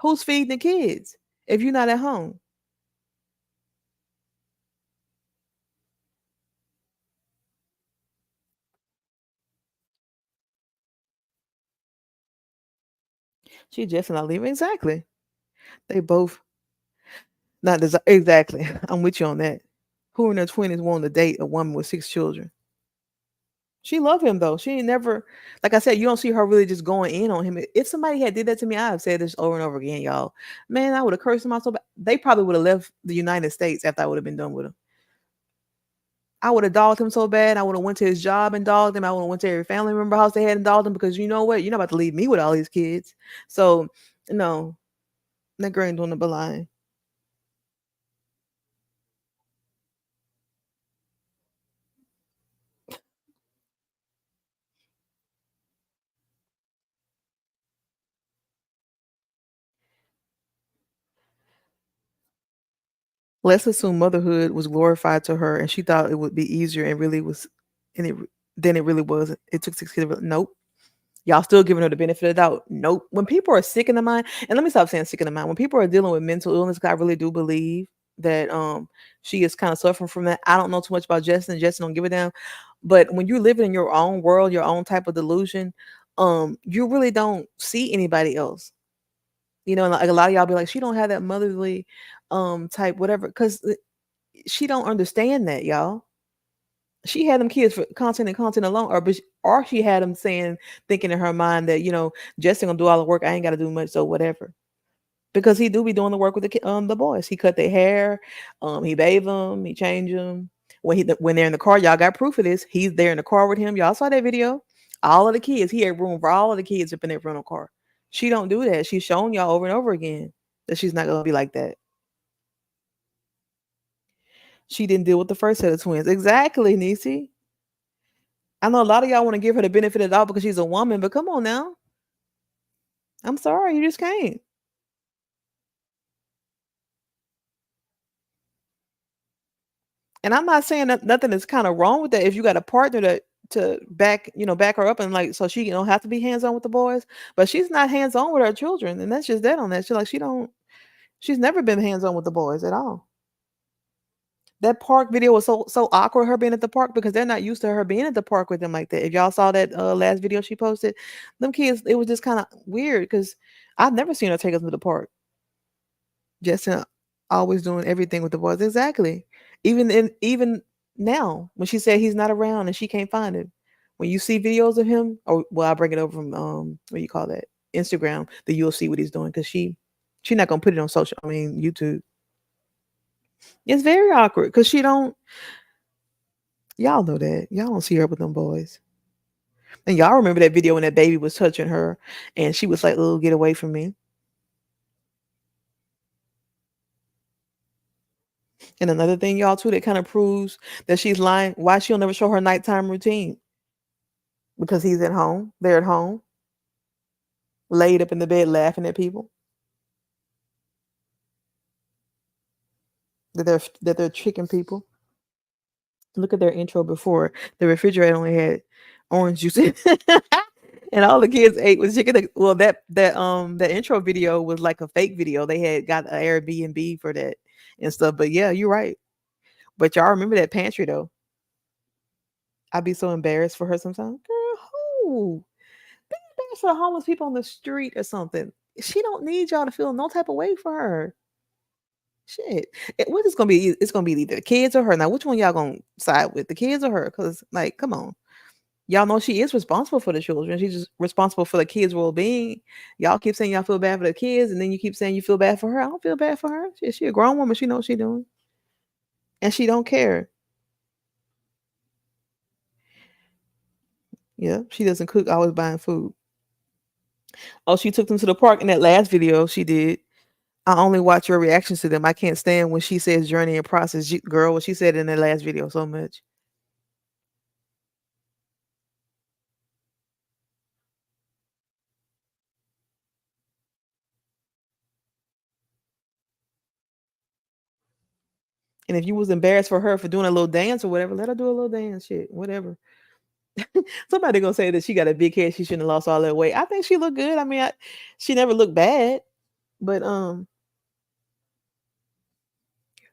Who's feeding the kids if you're not at home? She just not leaving. Exactly. They both not exactly. I'm with you on that. Who in their 20s want to date a woman with 6 children? She love him though. She ain't never, like I said, you don't see her really just going in on him. If somebody had did that to me, I've said this over and over again, y'all. Man, I would have cursed them out so bad. They probably would have left the United States after I would have been done with him. I would have dogged him so bad. I would have went to his job and dogged him. I would have went to every family member house they had and dogged him because you know what? You're not about to leave me with all these kids. So no, that girl ain't doing the lying. Let's assume motherhood was glorified to her and she thought it would be easier and really was and it than it really was. It took 6 kids. Nope. Y'all still giving her the benefit of the doubt. Nope. When people are sick in the mind, and let me stop saying sick in the mind. When people are dealing with mental illness, 'cause I really do believe that she is kind of suffering from that. I don't know too much about Justin. Justin don't give a damn. But when you're living in your own world, your own type of delusion, you really don't see anybody else. Like a lot of y'all be like, she don't have that motherly type, whatever, because she don't understand that, y'all. She had them kids for content and content alone, or she had them saying, thinking in her mind that Justin gonna do all the work. I ain't got to do much, so whatever. Because he do be doing the work with the boys. He cut their hair, he bathe them, he change them. When they're in the car, y'all got proof of this. He's there in the car with him. Y'all saw that video. All of the kids, he had room for all of the kids up in that rental car. She don't do that. She's shown y'all over and over again that she's not gonna be like that. She didn't deal with the first set of twins. Exactly, Niecy. I know a lot of y'all want to give her the benefit of the doubt because she's a woman, but come on now. I'm sorry, you just can't. And I'm not saying that nothing is kind of wrong with that if you got a partner to back, back her up and like so she don't have to be hands on with the boys. But she's not hands on with her children, and that's just that on that. She's never been hands on with the boys at all. That park video was so awkward, her being at the park, because they're not used to her being at the park with them like that. If y'all saw that last video she posted, them kids, it was just kind of weird because I've never seen her take us to the park. Jessica always doing everything with the boys. Exactly. Even now, when she said he's not around and she can't find him. When you see videos of him, or well, I bring it over from what do you call that? Instagram, that you'll see what he's doing because she's not gonna put it on YouTube. It's very awkward because she don't y'all know that. Y'all don't see her with them boys. And y'all remember that video when that baby was touching her and she was like, "Oh, get away from me." And another thing, y'all, too, that kind of proves that she's lying, why she'll never show her nighttime routine. Because he's at home. They're at home, laid up in the bed laughing at people. That they're tricking people. Look at their intro before. The refrigerator only had orange juice in it. And all the kids ate was chicken. Well, that intro video was like a fake video. They had got an Airbnb for that and stuff. But yeah, you're right. But y'all remember that pantry though. I'd be so embarrassed for her sometimes. Girl, who? Be embarrassed for the homeless people on the street or something. She don't need y'all to feel no type of way for her. Shit. What is gonna be? It's gonna be either the kids or her. Now, which one y'all gonna side with? The kids or her? Because, like, come on. Y'all know she is responsible for the children. She's just responsible for the kids' well-being. Y'all keep saying y'all feel bad for the kids, and then you keep saying you feel bad for her. I don't feel bad for her. She a grown woman. She knows what she doing, and she don't care. Yeah, she doesn't cook. Always buying food. Oh, she took them to the park in that last video she did. I only watch your reactions to them. I can't stand when she says journey and process. Girl, what she said in that last video so much. And if you was embarrassed for her for doing a little dance or whatever, let her do a little dance, shit, whatever. Somebody gonna say that she got a big head. She shouldn't have lost all that weight. I think she looked good. I mean, she never looked bad. But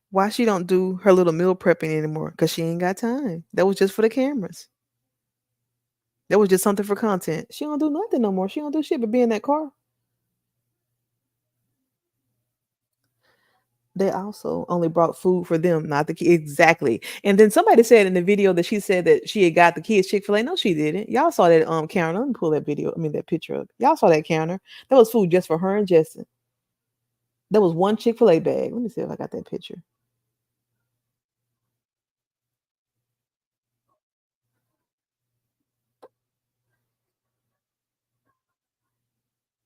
why she don't do her little meal prepping anymore? Because she ain't got time. That was just for the cameras. That was just something for content. She don't do nothing no more. She don't do shit but be in that car. They also only brought food for them, not the kids. Exactly. And then somebody said in the video that she said that she had got the kids Chick-fil-A. No, she didn't. Y'all saw that counter. Let me pull that video. I mean that picture up. Y'all saw that counter. That was food just for her and Justin. There was one Chick-fil-A bag. Let me see if I got that picture.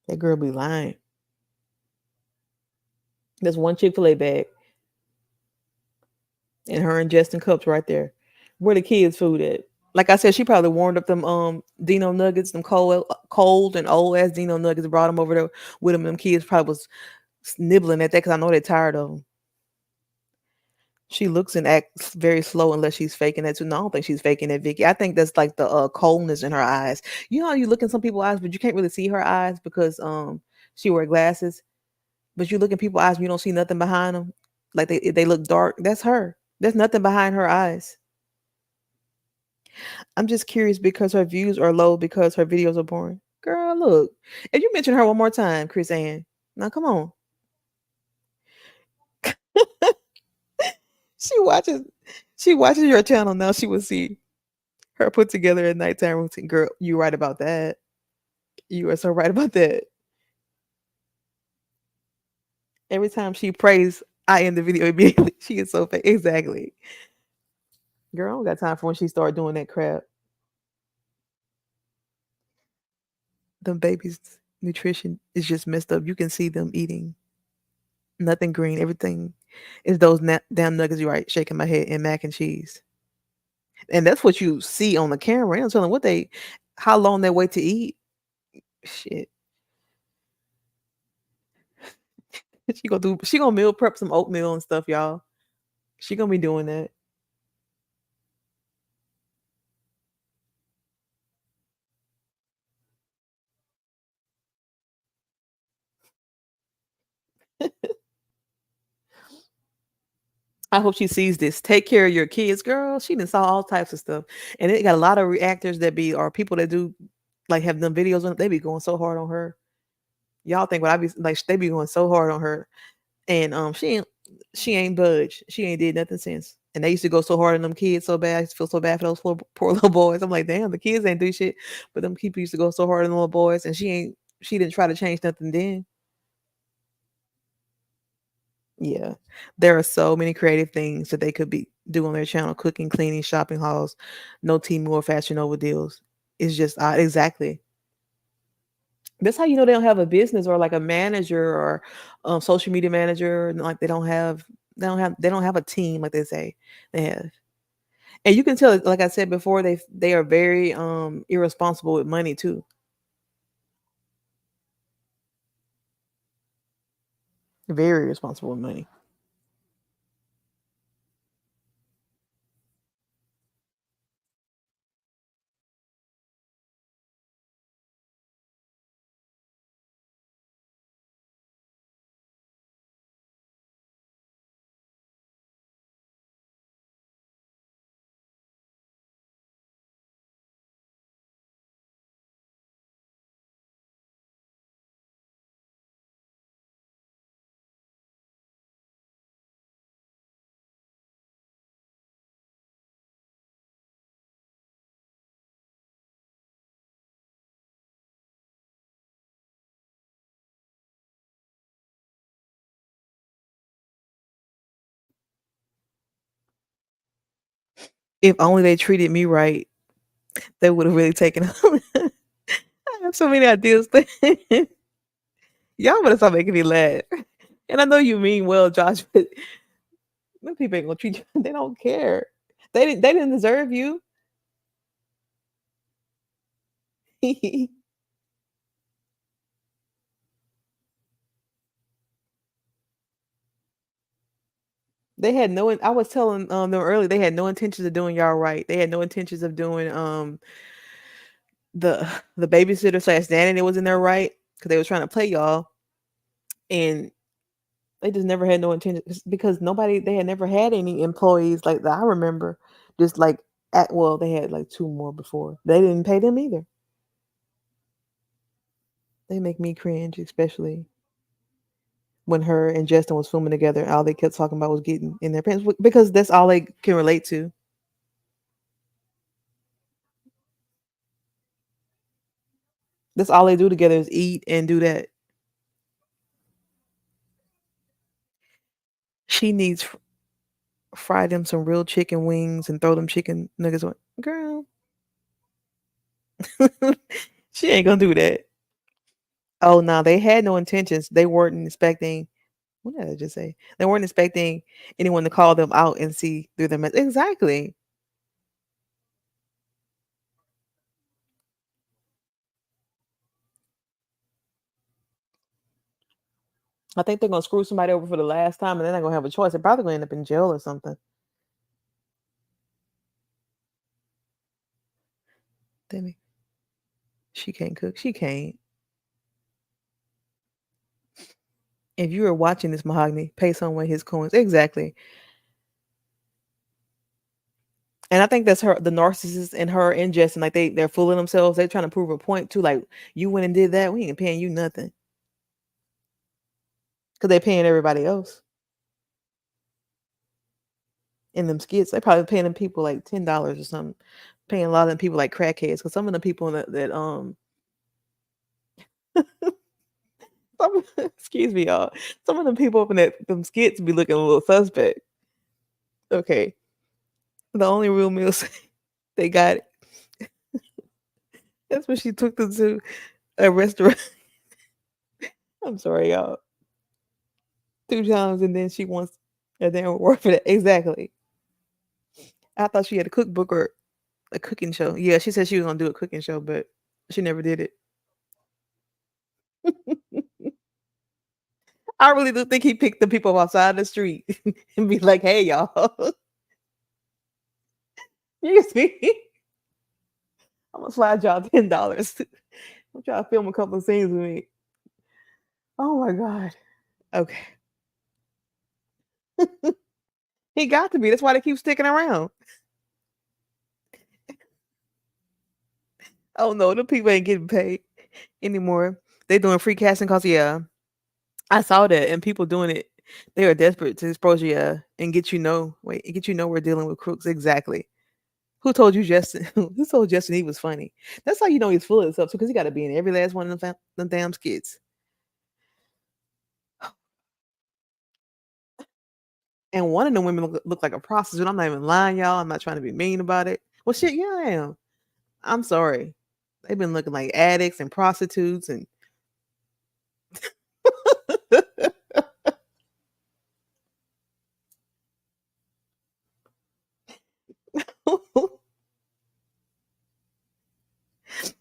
That girl be lying. There's one Chick-fil-A bag. And her and Justin cups right there. Where the kids' food at? Like I said, she probably warmed up them Dino nuggets, them cold and old ass Dino nuggets, brought them over there with them. Them kids probably was nibbling at that because I know they're tired of them. She looks and acts very slow unless she's faking that too. No, I don't think she's faking it, Vicky. I think that's like the coldness in her eyes. You know how you look in some people's eyes, but you can't really see her eyes because she wear glasses. But you look in people's eyes and you don't see nothing behind them. Like they look dark. That's her. There's nothing behind her eyes. I'm just curious because her views are low because her videos are boring. Girl, look. If you mention her one more time, Chris Ann. Now come on. She watches she watches your channel now. She will see her put together a nighttime routine. Girl, you right about that. You are so right about that. Every time she prays, I end the video immediately. She is so fake. Exactly. Girl, I don't got time for when she start doing that crap. Them babies' nutrition is just messed up. You can see them eating nothing green. Everything is those damn nuggets. You right? Shaking my head and mac and cheese. And that's what you see on the camera. I'm telling what they, how long they wait to eat. Shit, she gonna meal prep some oatmeal and stuff, y'all. She gonna be doing that. I hope she sees this. Take care of your kids, girl. She done saw all types of stuff, and it got a lot of reactors that be or people that do like have them videos on it. They be going so hard on her. Y'all think what I be like? They be going so hard on her, and she ain't budged. She ain't did nothing since. And they used to go so hard on them kids so bad. I used to feel so bad for those poor little boys. I'm like, damn, the kids ain't do shit, but them people used to go so hard on the little boys, and she didn't try to change nothing then. Yeah. There are so many creative things that they could be do on their channel, cooking, cleaning, shopping hauls, no Temu or Fashion Nova deals. It's just exactly. That's how you know they don't have a business or like a manager or social media manager. And like they don't have a team like they say they have. And you can tell, like I said before, they are very irresponsible with money too. Very irresponsible with money. If only they treated me right, they would have really taken. I have so many ideas. Y'all better stop making me laugh. And I know you mean well, Josh, but them people ain't gonna treat you. They don't care. They didn't deserve you. They had no. I was telling them earlier. They had no intentions of doing y'all right. They had no intentions of doing the the babysitter slash nanny that was in there right because they was trying to play y'all, and they just never had no intention because nobody. They had never had any employees like that. I remember just like at well, they had like two more before. They didn't pay them either. They make me cringe, especially when her and Justin was filming together. All they kept talking about was getting in their pants because that's all they can relate to. That's all they do together is eat and do that. She needs fry them some real chicken wings and throw them chicken nuggets on. Girl, she ain't gonna do that. Oh no, they had no intentions. They weren't expecting. What did I just say? They weren't expecting anyone to call them out and see through them. Exactly. I think they're gonna screw somebody over for the last time, and they're not gonna have a choice. They're probably gonna end up in jail or something. Demi, she can't cook. She can't. If you are watching this mahogany, pay someone his coins. Exactly. And I think that's her, the narcissist and her and Justin, like they're fooling themselves. They're trying to prove a point too. Like you went and did that, we ain't paying you nothing because they're paying everybody else in them skits. They probably paying them people like $10 or something. Paying a lot of them people like crackheads because some of the people that excuse me y'all, some of them people up in that them skits be looking a little suspect. Okay, the only real meals they got. That's when she took them to a restaurant. I'm sorry, y'all. 2 times, and then she wants a damn reward for that. Exactly. I thought she had a cookbook or a cooking show. Yeah, she said she was gonna do a cooking show, but she never did it. I really do think he picked the people outside the street and be like, "Hey, y'all, you can see, I'm gonna slide y'all $10. I'm trying to film a couple of scenes with me." Oh my god. Okay, he got to be. That's why they keep sticking around. Oh no, the people ain't getting paid anymore. They doing free casting calls. Yeah, I saw that, and people doing it. They are desperate to expose you, yeah, and get you know. Wait, and get you know we're dealing with crooks. Exactly. Who told you Justin? Who told Justin he was funny? That's how you know he's full of himself too, because he got to be in every last one of them damn skits. And one of the women look like a prostitute. I'm not even lying, y'all. I'm not trying to be mean about it. Well, shit, yeah, I am. I'm sorry. They've been looking like addicts and prostitutes and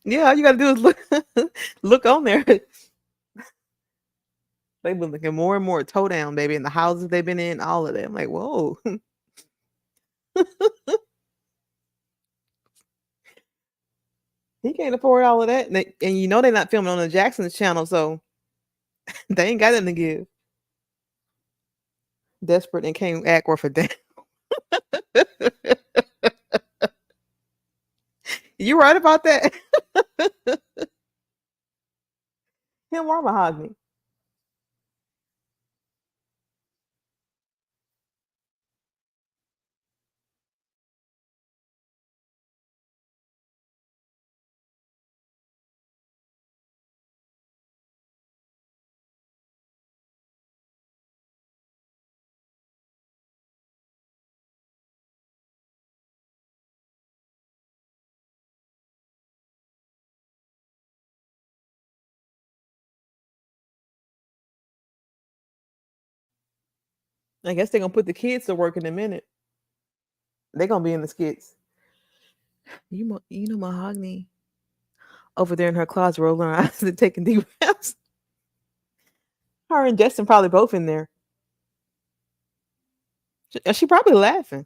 yeah, all you gotta do is look look on there. They've been looking more and more toe down, baby, in the houses they've been in, all of them. Like, whoa. He can't afford all of that. And you know they're not filming on the Jackson's channel, so they ain't got nothing to give. Desperate and can't act worth a damn. You right about that. Him or Mahogany. I guess they're gonna put the kids to work in a minute. They're gonna be in the skits. You know Mahogany over there in her closet rolling her eyes and taking deep breaths. Her and Justin probably both in there. She probably laughing.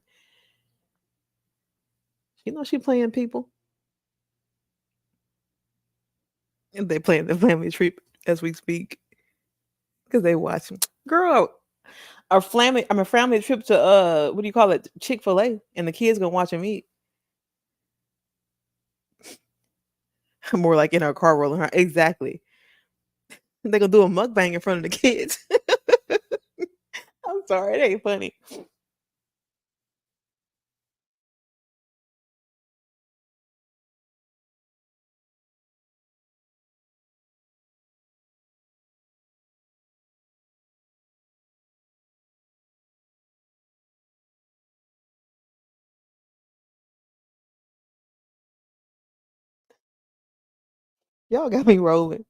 You know she playing people. And they playing the family tree as we speak. Because they watching. Girl, I'm a family trip to what do you call it? Chick-fil-A. And the kids gonna watch them eat. More like in her car rolling her. Exactly. They gonna do a mukbang in front of the kids. I'm sorry, it ain't funny. Y'all got me rolling.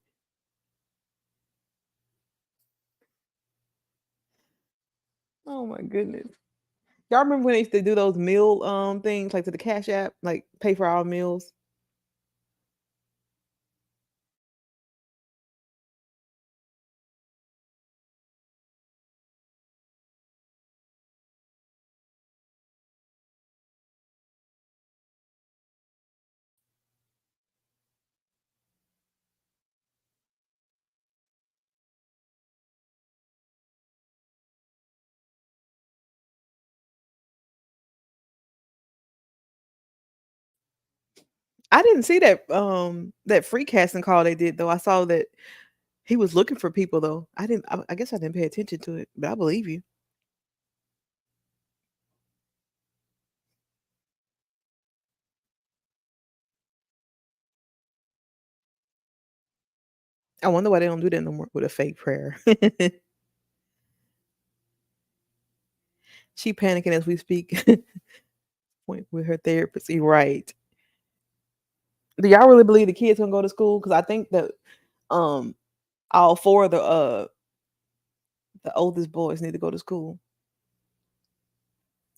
Oh my goodness. Y'all remember when they used to do those meal things like to the Cash App, like pay for our meals? I didn't see that free casting call they did though. I saw that he was looking for people though. I guess I didn't pay attention to it, but I believe you. I wonder why they don't do that no more with a fake prayer. She panicking as we speak. Point with her therapist. You right. Do y'all really believe the kids gonna go to school? Because I think that um all four of the oldest boys need to go to school.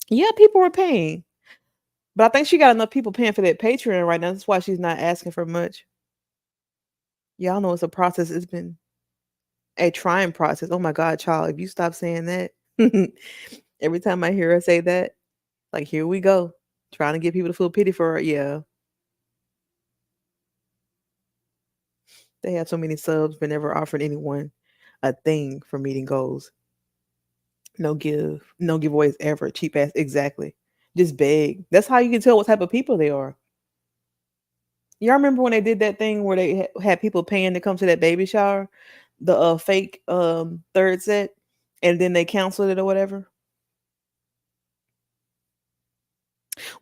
Yeah, people were paying. But I think she got enough people paying for that Patreon right now. That's why she's not asking for much. Y'all know it's a process. It's been a trying process. Oh my God, child, if you stop saying that, every time I hear her say that, like, here we go. Trying to get people to feel pity for her. Yeah, they have so many subs, but never offered anyone a thing for meeting goals. No giveaways ever. Cheap ass, exactly. Just beg. That's how you can tell what type of people they are. Y'all remember when they did that thing where they had people paying to come to that baby shower, the fake third set, and then they canceled it or whatever?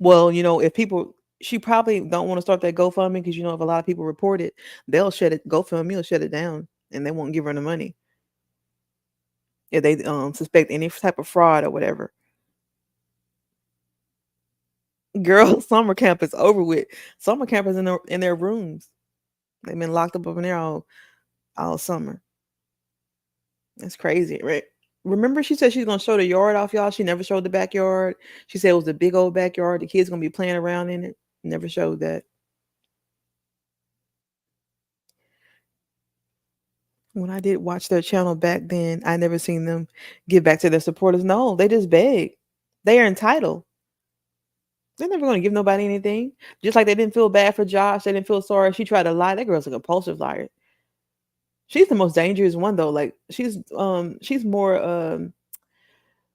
Well, if people, she probably don't want to start that GoFundMe because if a lot of people report it, they'll shut it. GoFundMe will shut it down, and they won't give her the money if they suspect any type of fraud or whatever. Girl, summer camp is over with. Summer camp is in their rooms. They've been locked up in there all summer. That's crazy, right? Remember, she said she's gonna show the yard off, y'all. She never showed the backyard. She said it was a big old backyard. The kids gonna be playing around in it. Never showed that. When I did watch their channel back then, I never seen them give back to their supporters. No, they just beg. They are entitled. They're never gonna give nobody anything. Just like they didn't feel bad for Josh. They didn't feel sorry. She tried to lie. That girl's a compulsive liar. She's the most dangerous one though. Like she's more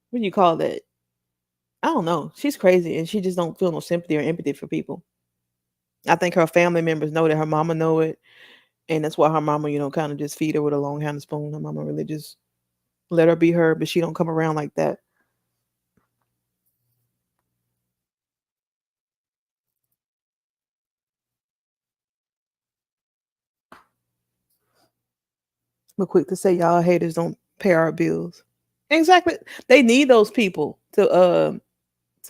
what do you call that? I don't know. She's crazy and she just don't feel no sympathy or empathy for people. I think her family members know that her mama know it, and that's why her mama, kind of just feed her with a long handed spoon. Her mama really just let her be her, but she don't come around like that. But quick to say y'all haters don't pay our bills. Exactly. They need those people to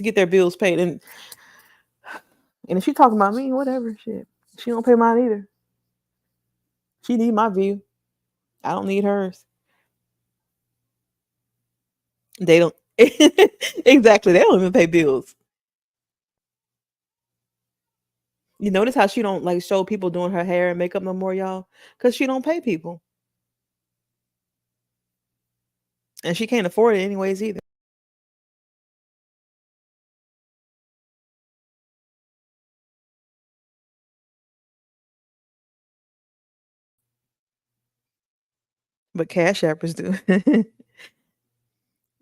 get their bills paid. And if she talking about me, whatever, shit. She don't pay mine either. She need my view. I don't need hers. They don't exactly. They don't even pay bills. You notice how she don't like show people doing her hair and makeup no more, y'all? Because she don't pay people. And she can't afford it anyways either. But cash appers do.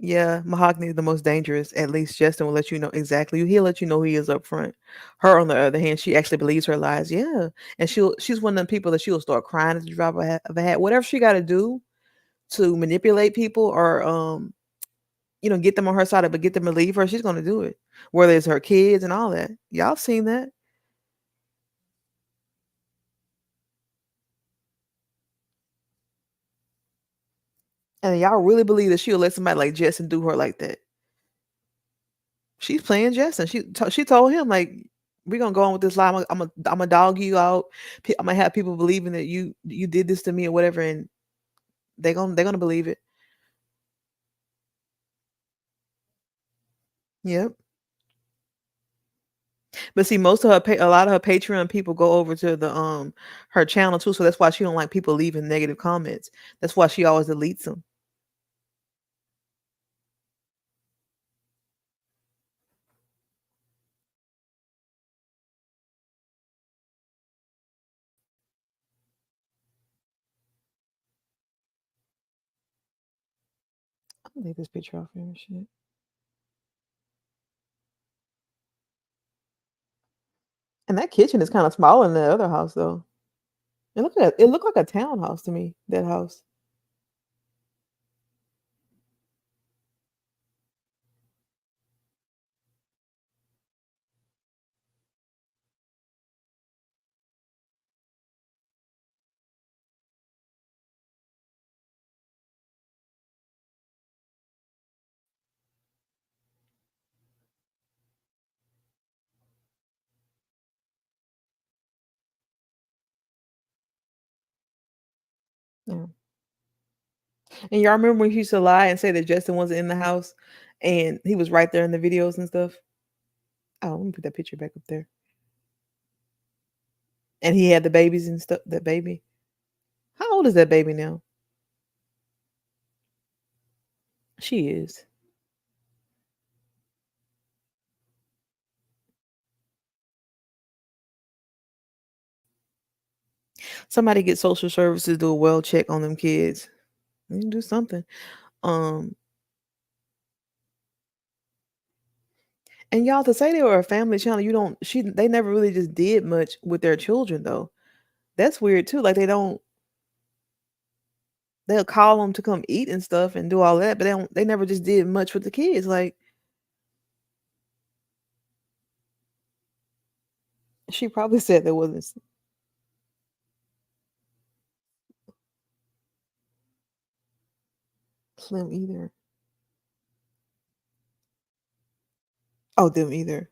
Yeah, Mahogany is the most dangerous. At least Justin will let you know exactly. He'll let you know who he is up front. Her, on the other hand, she actually believes her lies. Yeah, and she's one of the people that she'll start crying at the drop of a hat. Whatever she got to do to manipulate people or get them on her side, but get them to leave her, she's gonna do it. Whether it's her kids and all that. Y'all seen that. And y'all really believe that she'll let somebody like Justin do her like that. She's playing Justin. She told him like, "We're gonna go on with this lie. I'm a dog you out. I'm gonna have people believing that you did this to me or whatever, and they're gonna believe it." Yep. But see, most of a lot of her Patreon people go over to the her channel too, so that's why she don't like people leaving negative comments. That's why she always deletes them. I'm gonna take this picture off here and shit. And that kitchen is kind of smaller than the other house though. It looked like a townhouse to me. That house. Yeah. And y'all remember when he used to lie and say that Justin wasn't in the house and he was right there in the videos and stuff? Oh, let me put that picture back up there. And he had the babies and stuff. That baby. How old is that baby now? She is. Somebody get social services do a well check on them kids. You can do something. Um, and y'all to say they were a family channel, you don't. They never really just did much with their children though. That's weird too. Like they don't. They'll call them to come eat and stuff and do all that, but they don't. They never just did much with the kids. Like she probably said there wasn't Slim either. Oh, them either.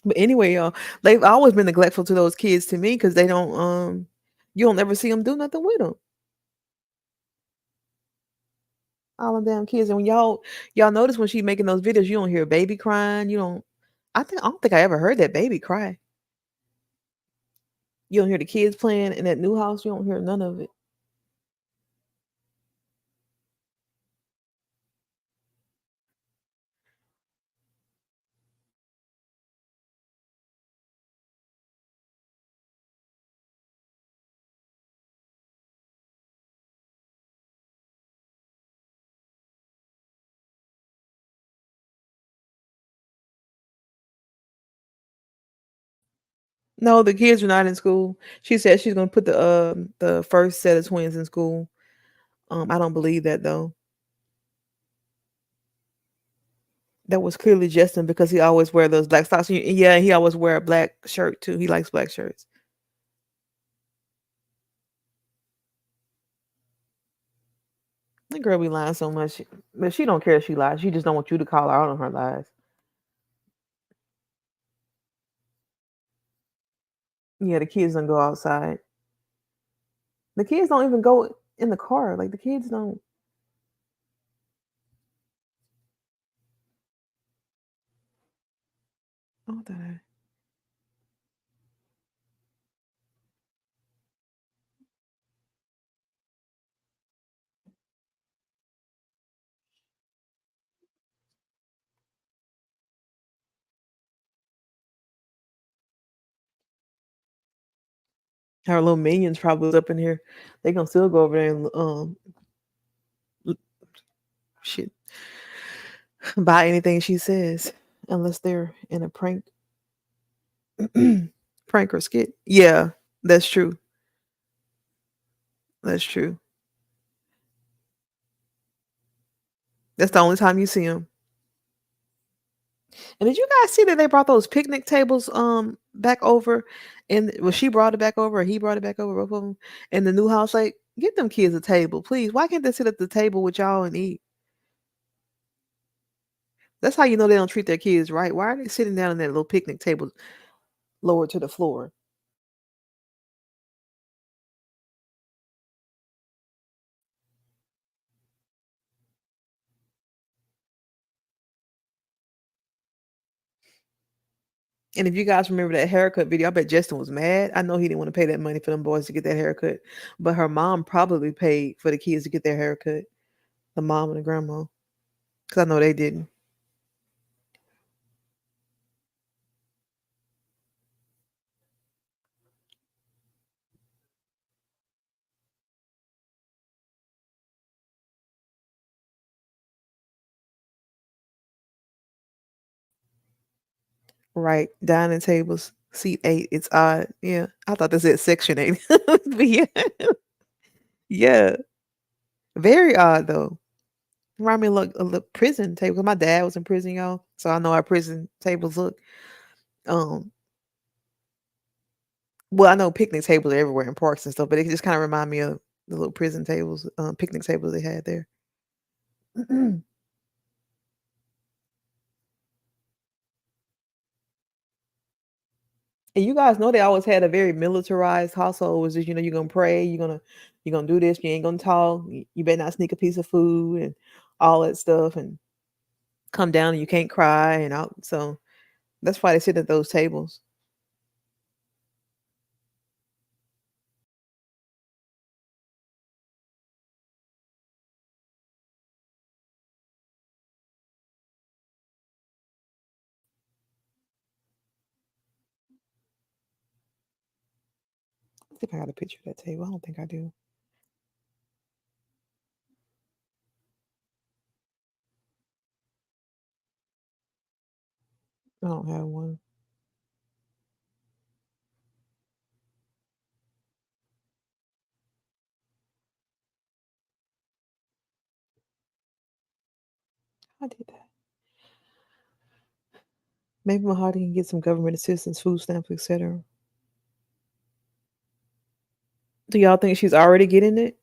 But anyway, y'all, they've always been neglectful to those kids to me because they don't. You don't ever see them do nothing with them. All them damn kids. And when y'all notice when she making those videos, you don't hear a baby crying. You don't. I don't think I ever heard that baby cry. You don't hear the kids playing in that new house. You don't hear none of it. No, the kids are not in school. She said she's gonna put the first set of twins in school. I don't believe that though. That was clearly Justin because he always wear those black socks. Yeah, he always wear a black shirt too. He likes black shirts. That girl be lying so much, but she don't care if she lies. She just don't want you to call her out on her lies. Yeah, the kids don't go outside. The kids don't even go in the car. Like the kids don't. Oh, the her little minions probably was up in here. They gonna still go over there and l- shit buy anything she says, unless they're in a prank prank or skit. Yeah, that's true. That's true. That's the only time you see them. And did you guys see that they brought those picnic tables back over? And well, she brought it back over, or he brought it back over, both of them, in the new house. Like, get them kids a table, please. Why can't they sit at the table with y'all and eat? That's how you know they don't treat their kids right. Why are they sitting down in that little picnic table lowered to the floor? And if you guys remember that haircut video, I bet Justin was mad. I know he didn't want to pay that money for them boys to get that haircut, but her mom probably paid for the kids to get their haircut. The mom and the grandma, because I know they didn't. Right, dining tables, seat 8, it's odd. Yeah, I thought this said section 8. But yeah, yeah, very odd though. Remind me of look a look prison table. 'Cause my dad was in prison, y'all, so I know how prison tables look. Um, well, I know picnic tables are everywhere in parks and stuff, but it just kinda remind me of the little prison tables, picnic tables they had there. And you guys know they always had a very militarized household. Was just, you're gonna pray, you're gonna You're gonna do this, you ain't gonna talk, you better not sneak a piece of food and all that stuff and come down and you can't cry and out. So that's why they sit at those tables. I think I got a picture of that table. I don't think I do. I don't have one. I did that. Maybe Mahadi can get some government assistance, food stamps, etc. Do y'all think she's already getting it?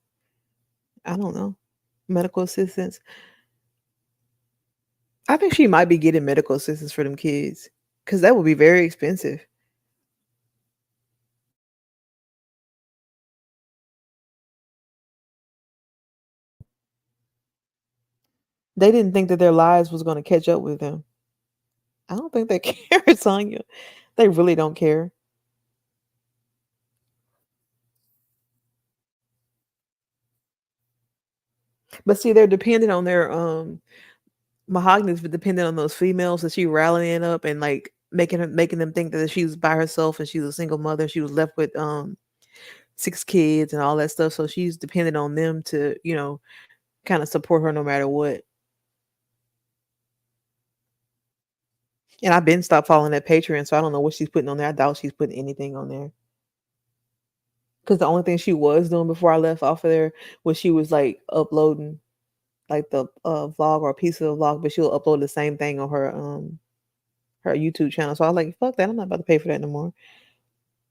I don't know. Medical assistance. I think she might be getting medical assistance for them kids because that would be very expensive. They didn't think that their lives was going to catch up with them. I don't think they care, Sonya. They really don't care. But see, they're dependent on their Mahogany's dependent on those females that she rallying up and like making them think that she was by herself and she's a single mother. She was left with 6 kids and all that stuff. So she's dependent on them to, kind of support her no matter what. And I've been stopped following that Patreon, so I don't know what she's putting on there. I doubt she's putting anything on there. Because the only thing she was doing before I left off of there was she was like uploading like the vlog or a piece of the vlog, but she'll upload the same thing on her YouTube channel. So I was like, fuck that, I'm not about to pay for that no more.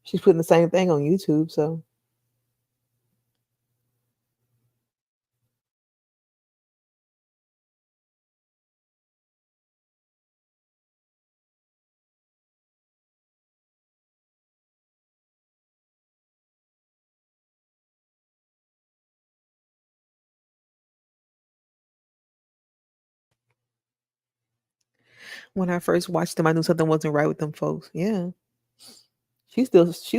She's putting the same thing on YouTube, so when I first watched them, I knew something wasn't right with them folks. Yeah. She's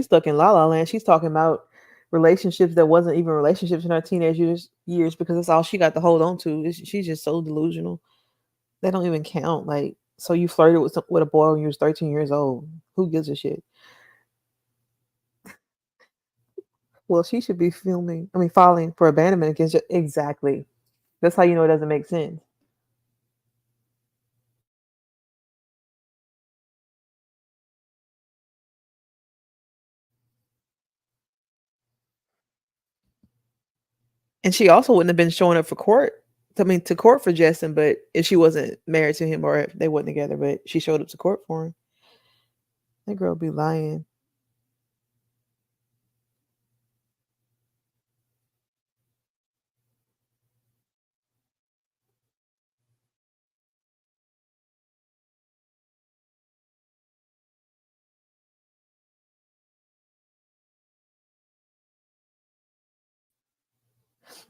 stuck in La La Land. She's talking about relationships that wasn't even relationships in her teenage years because that's all she got to hold on to. She's just so delusional. They don't even count. Like, so you flirted with a boy when you was 13 years old. Who gives a shit? Well, she should be filing for abandonment against you. Exactly. That's how you know it doesn't make sense. And she also wouldn't have been showing up for court. To court for Justin, but if she wasn't married to him or if they weren't together, but she showed up to court for him. That girl be lying.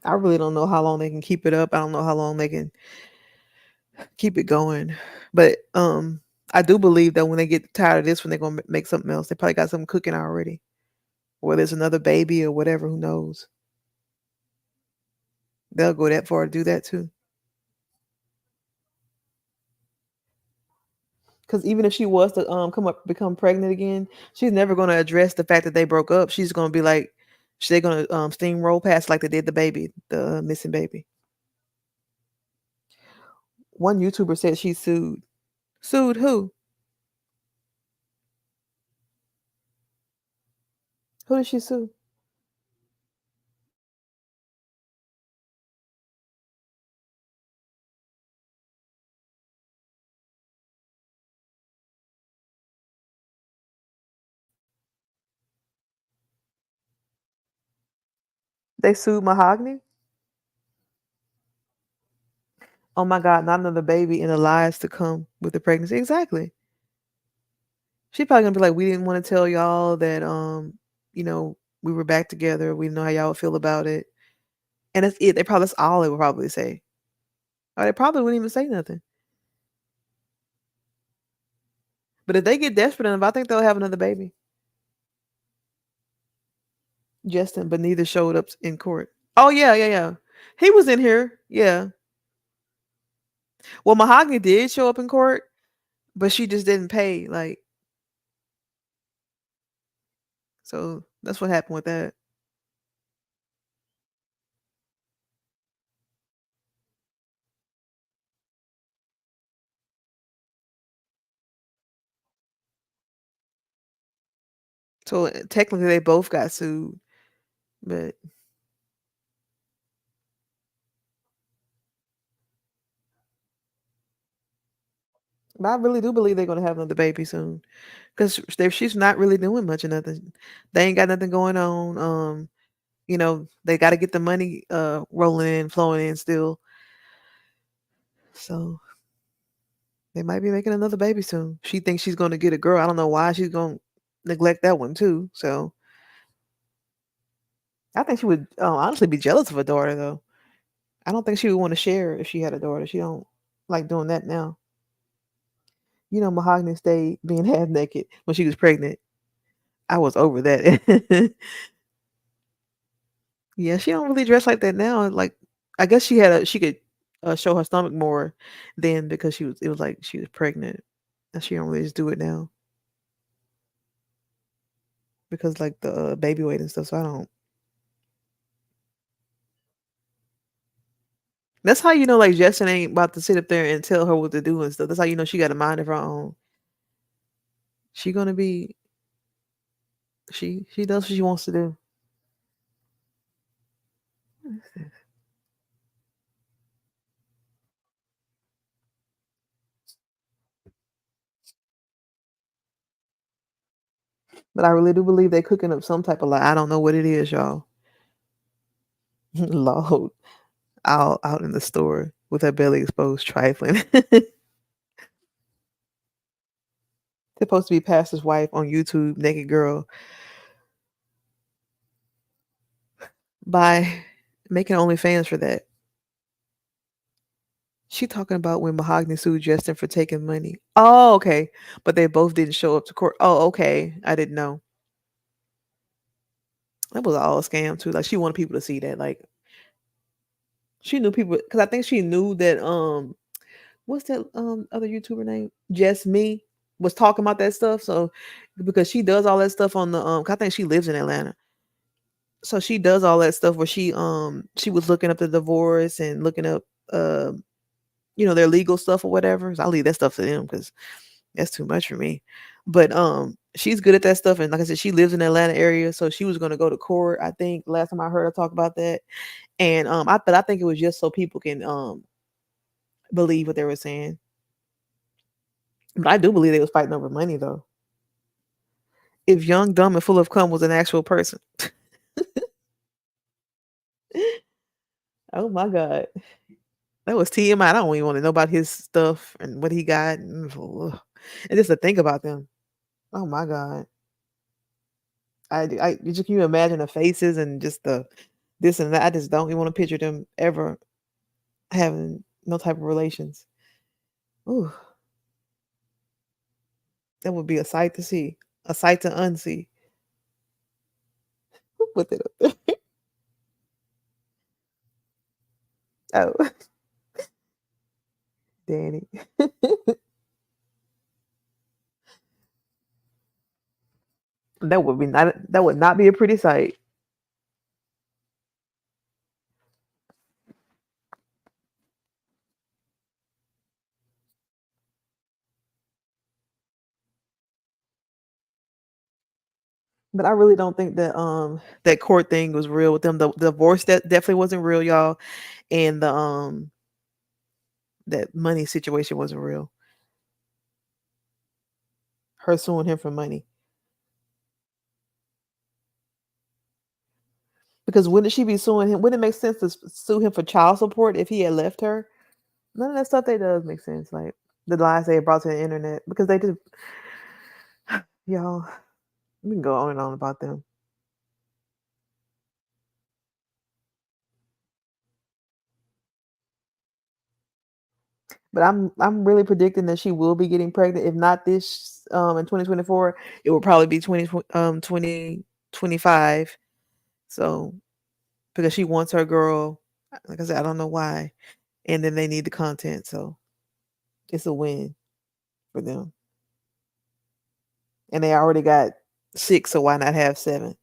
I really don't know how long they can keep it up. I don't know how long they can keep it going. But I do believe that when they get tired of this, when they're gonna make something else, they probably got something cooking already. Whether it's another baby or whatever, who knows? They'll go that far to do that too. Because even if she was to become pregnant again, she's never gonna address the fact that they broke up. She's gonna be like, they're gonna steamroll past like they did the baby, the missing baby. One YouTuber said she sued. Sued who? Who did she sue? They sued Mahogany. Oh my God, not another baby and the lies to come with the pregnancy. Exactly. She probably gonna be like, we didn't want to tell y'all that, you know, We were back together. We know how y'all feel about it. And that's it. That's all they would probably say. Or they probably wouldn't even say nothing. But if they get desperate enough, I think they'll have another baby. Justin, but neither showed up in court. Oh yeah, yeah, yeah. He was in here. Yeah. Well, Mahogany did show up in court, but she just didn't pay. Like, so that's what happened with that. So technically, they both got sued, but I really do believe they're gonna have another baby soon, because she's not really doing much of nothing. They ain't got nothing going on. They got to get the money rolling in, flowing in still. So they might be making another baby soon. She thinks she's going to get a girl. I don't know why she's going to neglect that one too. So I think she would honestly be jealous of a daughter though. I don't think she would want to share if she had a daughter. She don't like doing that now. Mahogany stayed being half naked when she was pregnant. I was over that. Yeah, she don't really dress like that now. Like, I guess she could show her stomach more then because it was like she was pregnant. And she don't really just do it now because like the baby weight and stuff. So I don't. That's how you know like Justin ain't about to sit up there and tell her what to do and stuff. That's how you know she got a mind of her own. She gonna be she does what she wants to do. But I really do believe they cooking up some type of lie. I don't know what it is, y'all. Lord, out in the store with her belly exposed, trifling. Supposed to be pastor's wife on YouTube, naked girl, by making OnlyFans for that. She talking about when Mahogany sued Justin for taking money. Oh, okay. But they both didn't show up to court. Oh, okay. I didn't know. That was all a scam too. Like she wanted people to see that. Like she knew people because I think she knew that what's that other YouTuber name? Just Me was talking about that stuff. So because she does all that stuff on the 'cause I think she lives in Atlanta. So she does all that stuff where she was looking up the divorce and looking up their legal stuff or whatever. So I leave that stuff to them because that's too much for me. But she's good at that stuff, and like I said, she lives in the Atlanta area, so she was going to go to court. I think last time I heard her talk about that, and I think it was just so people can believe what they were saying. But I do believe they was fighting over money though. If Young, Dumb, and Full of Cum was an actual person, oh my god, that was TMI. I don't even want to know about his stuff and what he got, and just to think about them. Oh my god. Just can you imagine the faces and just the this and that? I just don't even want to picture them ever having no type of relations. Ooh, that would be a sight to see, a sight to unsee. Who put that up there? Oh, Danny. That would not be a pretty sight. But I really don't think that that court thing was real with them. The divorce that definitely wasn't real, y'all, and the that money situation wasn't real. Her suing him for money. Because wouldn't she be suing him? Wouldn't it make sense to sue him for child support if he had left her? None of that stuff they does make sense. Like the lies they brought to the internet because they just, y'all, we can go on and on about them. But I'm really predicting that she will be getting pregnant. If not this in 2024, it will probably be 2025. So because she wants her girl, like I said, I don't know why. And then they need the content, so it's a win for them. And they already got 6, so why not have 7?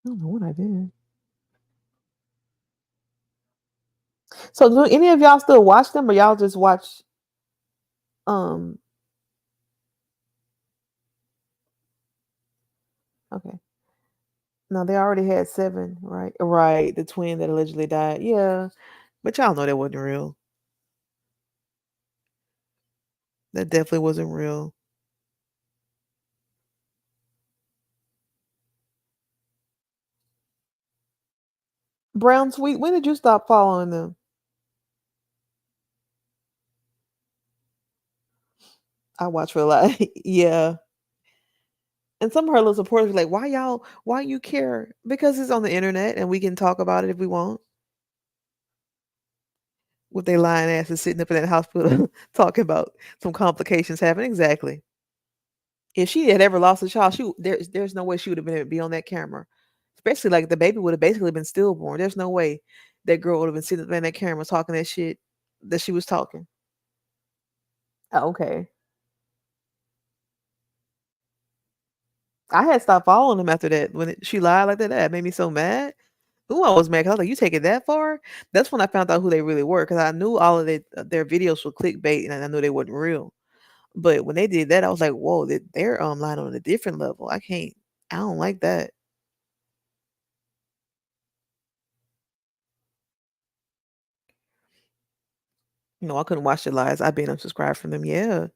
I don't know what I did. So do any of y'all still watch them or y'all just watch um okay. No, they already had 7, right? Right, the twin that allegedly died. Yeah. But y'all know that wasn't real. That definitely wasn't real. Brown Sweet, when did you stop following them? I watch for a lot. Yeah. And some of her little supporters were like, why you care? Because it's on the internet and we can talk about it if we want. With their lying asses sitting up in that hospital talking about some complications happening. Exactly. If she had ever lost a child, there's no way she would have been able to be on that camera. Especially like the baby would have basically been stillborn. There's no way that girl would have been sitting up in that camera talking that shit that she was talking. Oh, okay. I had stopped following him after that when she lied like that. That made me so mad. Ooh, I was mad 'cause I was like, "You take it that far?" That's when I found out who they really were because I knew all of their videos were clickbait and I knew they wasn't real. But when they did that, I was like, "Whoa, they're lying on a different level. I can't. I don't like that." No, I couldn't watch the lies. I've been unsubscribed from them. Yeah,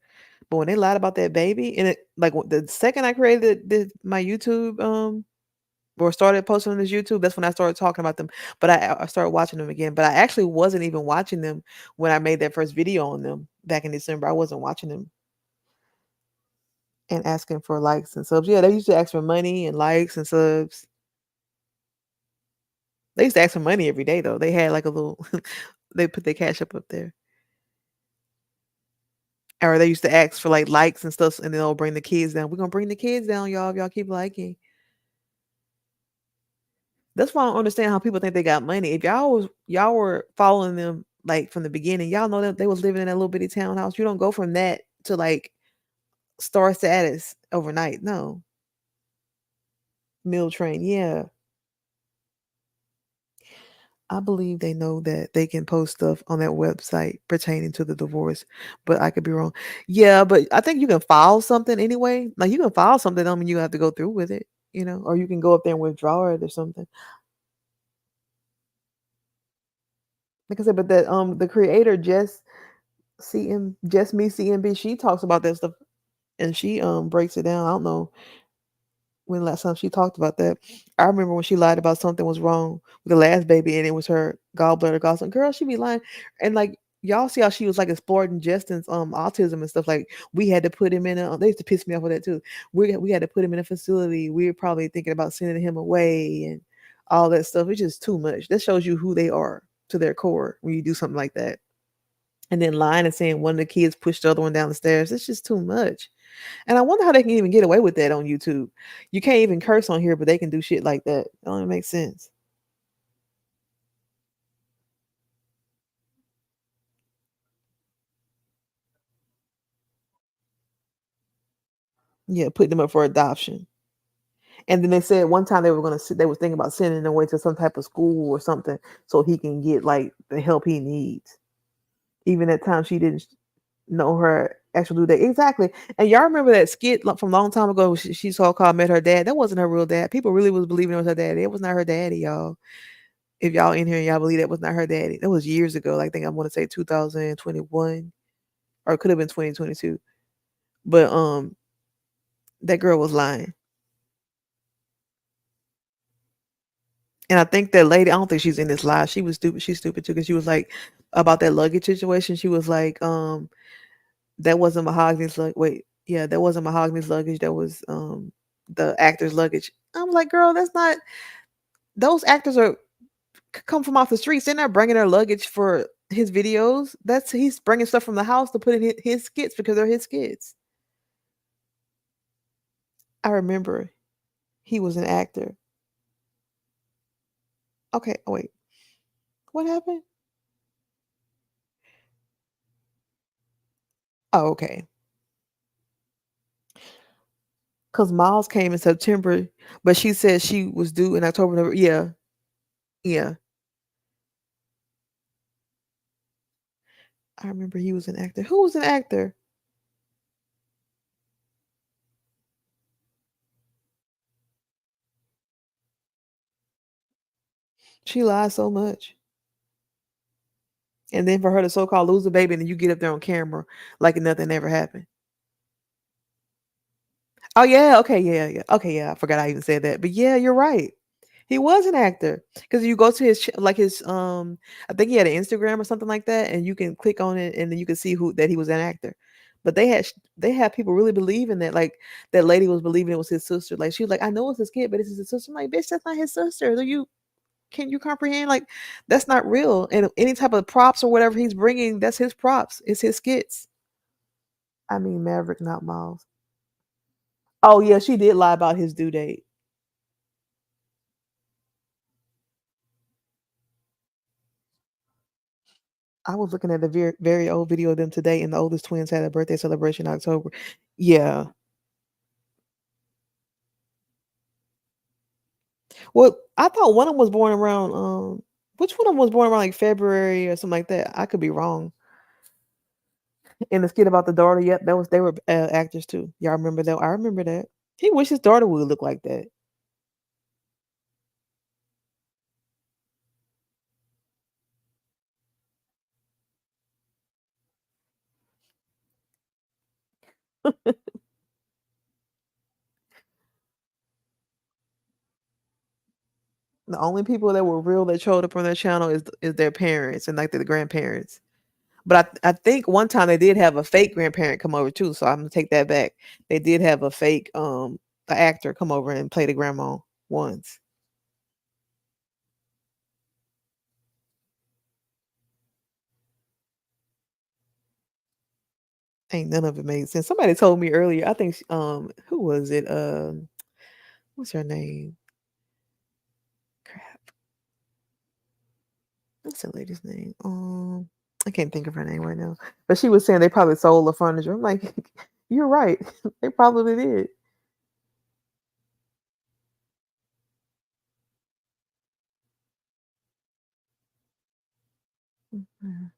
but when they lied about that baby, and it like the second I created my YouTube or started posting on this YouTube, that's when I started talking about them. But I started watching them again. But I actually wasn't even watching them when I made that first video on them back in December. I wasn't watching them and asking for likes and subs. Yeah, they used to ask for money and likes and subs. They used to ask for money every day though. They had like a little they put their cash up there. Or they used to ask for like likes and stuff and then they'll bring the kids down. We're gonna bring the kids down, y'all, if y'all keep liking. That's why I don't understand how people think they got money. If y'all were following them like from the beginning, y'all know that they was living in that little bitty townhouse. You don't go from that to like star status overnight. No. Meal train, yeah. I believe they know that they can post stuff on that website pertaining to the divorce, but I could be wrong. Yeah, but I think you can file something anyway. Like you can file something, I mean you have to go through with it, or you can go up there and withdraw it or something. Like I said, but that the creator just me CMB, she talks about that stuff and she breaks it down. I don't know when last time she talked about that. I remember when she lied about something was wrong with the last baby and it was her gallbladder gallstone. Girl, she be lying. And like y'all see how she was like exploring Justin's autism and stuff. Like we had to put him in a they used to piss me off with that too. We had to put him in a facility. We were probably thinking about sending him away and all that stuff. It's just too much. That shows you who they are to their core when you do something like that. And then lying and saying one of the kids pushed the other one down the stairs. It's just too much. And I wonder how they can even get away with that on YouTube. You can't even curse on here, but they can do shit like that. It don't even make sense. Yeah, put them up for adoption. And then they said one time they was thinking about sending him away to some type of school or something so he can get like the help he needs. Even that time she didn't know her actual due date. Exactly. And y'all remember that skit from a long time ago she so called met her dad. That wasn't her real dad. People really was believing it was her daddy. It was not her daddy, y'all. If y'all in here and y'all believe that was not her daddy. That was years ago. Like, I think I want to say 2021 or it could have been 2022. But that girl was lying. And I think that lady, I don't think she's in this lie. She was stupid. She's stupid too, because she was like about that luggage situation. She was like, that wasn't Mahogany's luggage. Wait, yeah, that wasn't Mahogany's luggage. That was the actor's luggage. I'm like, girl, that's not. Those actors are come from off the streets. They're not bringing their luggage for his videos. That's he's bringing stuff from the house to put in his skits because they're his skits. I remember he was an actor. Okay, oh, wait, what happened? Oh, okay. Because Miles came in September, but she said she was due in October. November. Yeah, yeah. I remember he was an actor. Who was an actor? She lies so much. And then for her to so-called lose a baby and then you get up there on camera like nothing ever happened. Oh, yeah, okay, yeah, yeah. Okay, yeah, I forgot I even said that. But yeah, you're right. He was an actor because you go to his like his I think he had an Instagram or something like that, and you can click on it and then you can see who that he was an actor. But they had people really believing that, like that lady was believing it was his sister. Like she was like, I know it's his kid, but this is his sister. I'm like, bitch, that's not his sister. Do you can you comprehend? Like that's not real. And any type of props or whatever he's bringing, that's his props. It's his skits. I mean, Maverick, not Miles. Oh yeah, she did lie about his due date. I was looking at a very old video of them today, and the oldest twins had a birthday celebration in October. Yeah. Well, I thought one of them was born around which one of them was born around like February or something like that. I could be wrong. And the skit about the daughter, yep, that was they were actors too. Y'all remember that? I remember that. He wished his daughter would look like that. The only people that were real that showed up on their channel is their parents and like the grandparents. But I think one time they did have a fake grandparent come over too, so I'm gonna take that back. They did have a fake a actor come over and play the grandma once. Ain't none of it made sense. Somebody told me earlier. I think who was it? What's her name? Crap. What's that lady's name? I can't think of her name right now. But she was saying they probably sold the furniture. I'm like, you're right. They probably did. Mhm.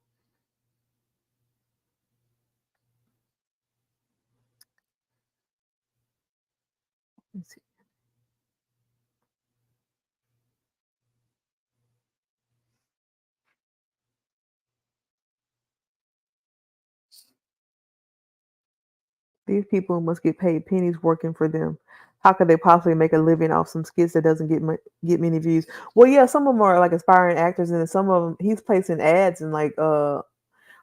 Let's see. These people must get paid pennies working for them. How could they possibly make a living off some skits that doesn't get many views? Well, yeah, some of them are like aspiring actors, and then some of them he's placing ads and like on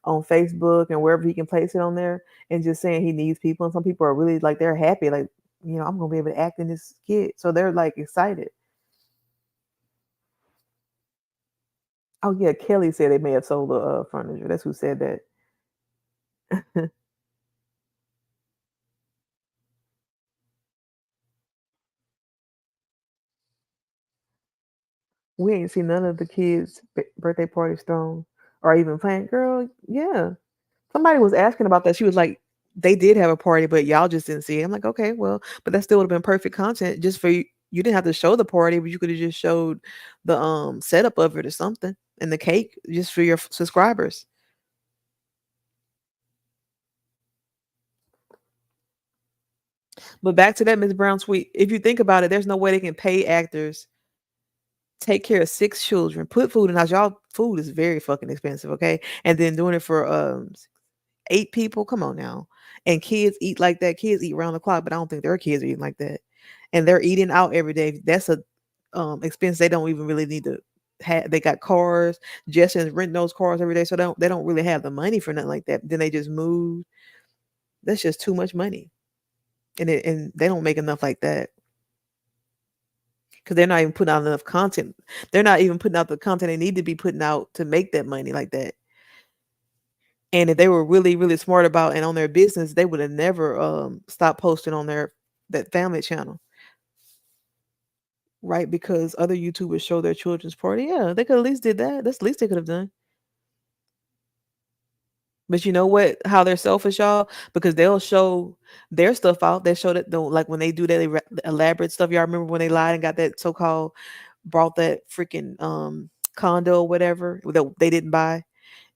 Facebook and wherever he can place it on there, and just saying he needs people. And some people are really like they're happy, like I'm gonna be able to act in this skit, so they're like excited. Oh yeah, Kelly said they may have sold the furniture. That's who said that. We ain't seen none of the kids' birthday parties thrown or even planned. Girl, yeah. Somebody was asking about that. She was like, "They did have a party, but y'all just didn't see it." I'm like, "Okay, well, but that still would have been perfect content just for you. You didn't have to show the party, but you could have just showed the setup of it or something and the cake just for your subscribers." But back to that Miss Brown tweet. If you think about it, there's no way they can pay actors, take care of 6 children, put food in the house. Y'all food is very fucking expensive, okay? And then doing it for 8 people. Come on now. And kids eat like that. Kids eat round the clock, but I don't think their kids are eating like that. And they're eating out every day. That's a expense they don't even really need to have. They got cars. Justin's renting those cars every day, so they don't really have the money for nothing like that. Then they just move. That's just too much money, and they don't make enough like that because they're not even putting out enough content. They're not even putting out the content they need to be putting out to make that money like that. And if they were really, really smart about and on their business, they would have never stopped posting on their that family channel, right? Because other YouTubers show their children's party. Yeah, they could at least did that. That's the least they could have done. But you know what? How they're selfish, y'all, because they'll show their stuff out. They show that though, like when they do that elaborate stuff. Y'all remember when they lied and got that so called brought that freaking condo or whatever that they didn't buy,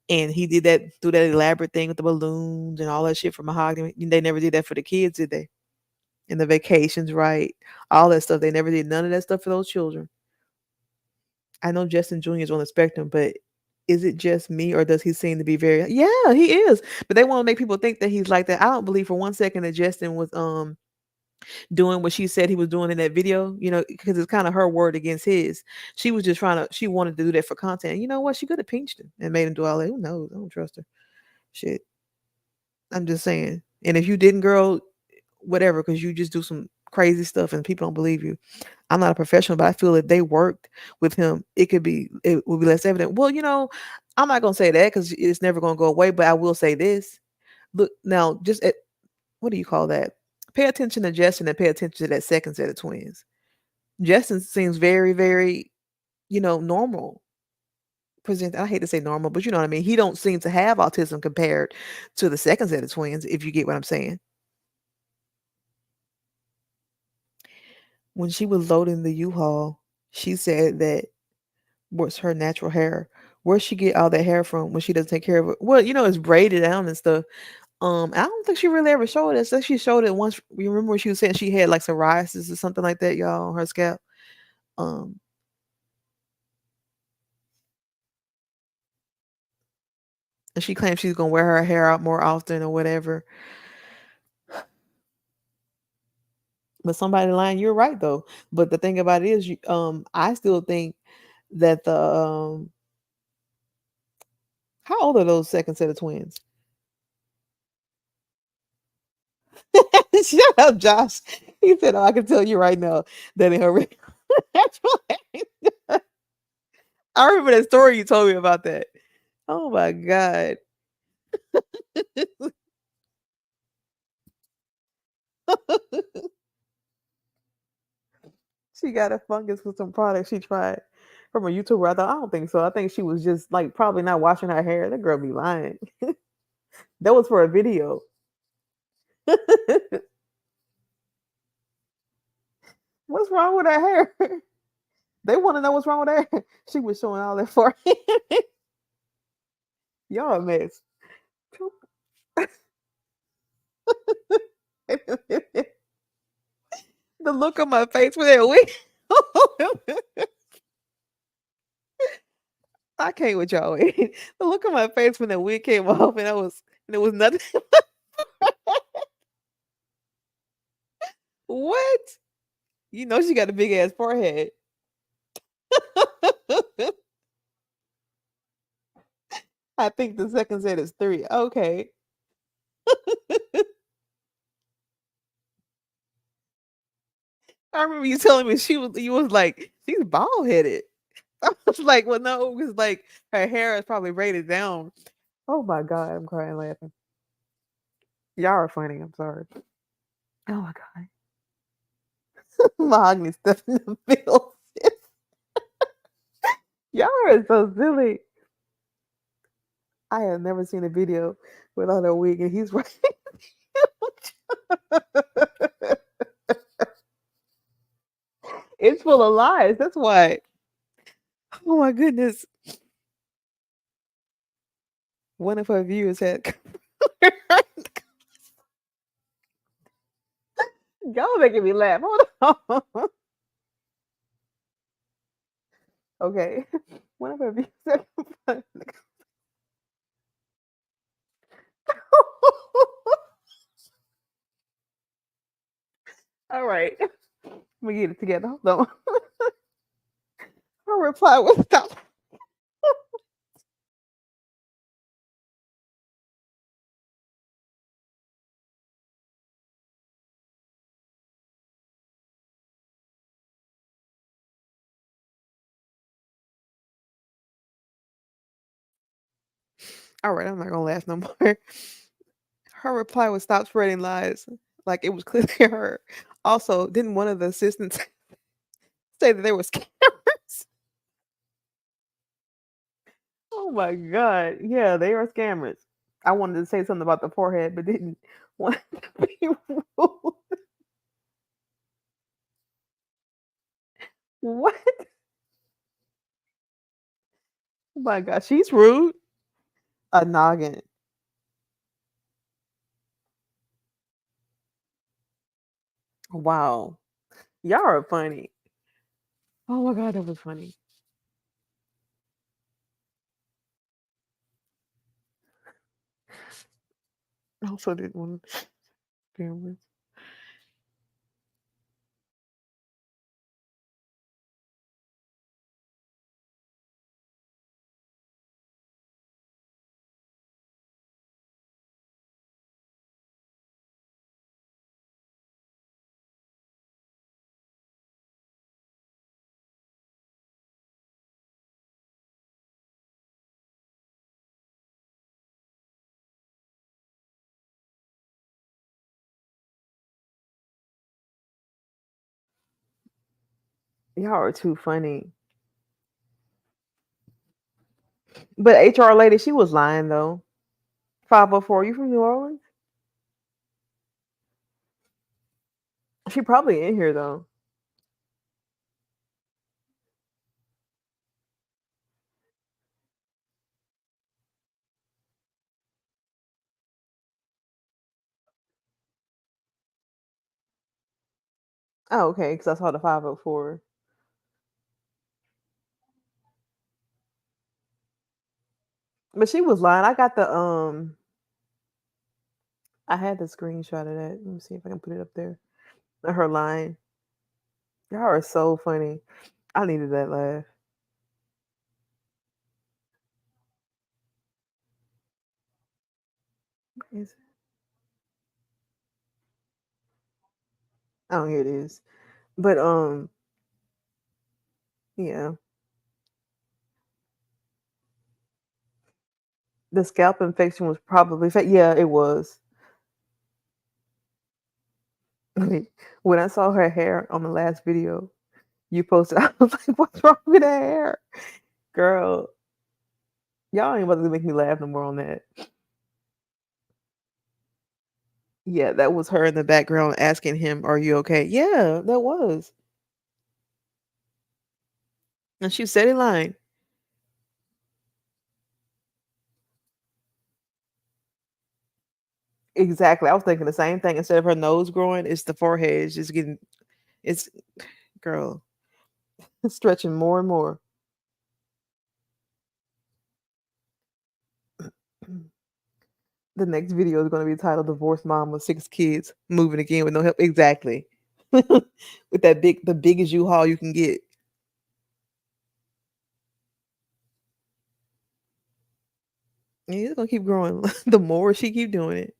and he did that through that elaborate thing with the balloons and all that shit from mahogany. They never did that for the kids, did they? And the vacations, right? All that stuff. They never did none of that stuff for those children. I know Justin Jr. is on the spectrum, but is it just me or does he seem to be very yeah, he is. But they want to make people think that he's like that. I don't believe for one second that Justin was doing what she said he was doing in that video, because it's kind of her word against his. She was just she wanted to do that for content. You know what? She could have pinched him and made him do all that. Who knows? I don't trust her. Shit. I'm just saying. And if you didn't, girl, whatever, because you just do some crazy stuff and people don't believe you. I'm not a professional, but I feel if they worked with him, it would be less evident. Well, I'm not gonna say that because it's never gonna go away. But I will say this: look now, what do you call that? Pay attention to Justin and pay attention to that second set of twins. Justin seems very, very, normal. Present. I hate to say normal, but you know what I mean. He don't seem to have autism compared to the second set of twins. If you get what I'm saying. When she was loading the U-Haul, she said that what's her natural hair. Where she get all that hair from when she doesn't take care of it? Well, it's braided down and stuff. I don't think she really ever showed it. So she showed it once. You remember when she was saying she had like psoriasis or something like that, y'all, on her scalp. Um, and she claims she's gonna wear her hair out more often or whatever. But somebody lying, you're right though. But the thing about it is, I still think that how old are those second set of twins? Shut up, Josh. He said, "Oh, I can tell you right now that in her natural hair." I remember that story you told me about that. Oh my god. She got a fungus with some product she tried from a YouTuber. I don't think so. I think she was just like probably not washing her hair. That girl be lying. That was for a video. What's wrong with her hair? They want to know what's wrong with her hair. She was showing all that for y'all a mess. The look on my face with that wig. I can't with y'all. The look on my face when that wig came off, and it was nothing. What? She got a big ass forehead. I think the second set is 3. Okay. I remember you telling me you was like, she's bald headed. I was like, well, no, it was like her hair is probably braided down. Oh my god, I'm crying laughing. Y'all are funny. I'm sorry. Oh my god, mahogany stuff in the field. Y'all are so silly. I have never seen a video without a wig, and he's right. It's full of lies. That's why. Oh my goodness. One of her viewers had. Y'all making me laugh. Hold on. Okay. One of her viewers had. All right. Let me get it together. Hold on. Her reply was stop. All right, I'm not gonna last no more. Her reply was stop spreading lies. Like it was clearly her. Also, didn't one of the assistants say that there was cameras? Oh my god. Yeah, they are scammers. I wanted to say something about the forehead, but didn't want to be rude. What? Oh my god, she's rude. A noggin. Wow. Y'all are funny. Oh my god, that was funny. I also didn't want to scammers. Y'all are too funny. But HR lady, she was lying though. 504, you from New Orleans? She probably in here though. Oh, okay, because I saw the 504. But she was lying. I had the screenshot of that. Let me see if I can put it up there. Of her lying. Y'all are so funny. I needed that laugh. Is it? Oh, here it is. But yeah. The scalp infection was probably yeah, it was. When I saw her hair on the last video you posted, I was like, what's wrong with her hair? Girl, y'all ain't about to make me laugh no more on that. Yeah, that was her in the background asking him, "Are you okay?" Yeah, that was. And she said it lying. Exactly. I was thinking the same thing. Instead of her nose growing, it's the forehead. It's just getting it's girl, it's stretching more and more. The next video is gonna be titled Divorced Mom with 6 kids, moving again with no help. Exactly. With that the biggest U-Haul you can get. Yeah, it's gonna keep growing. The more she keep doing it.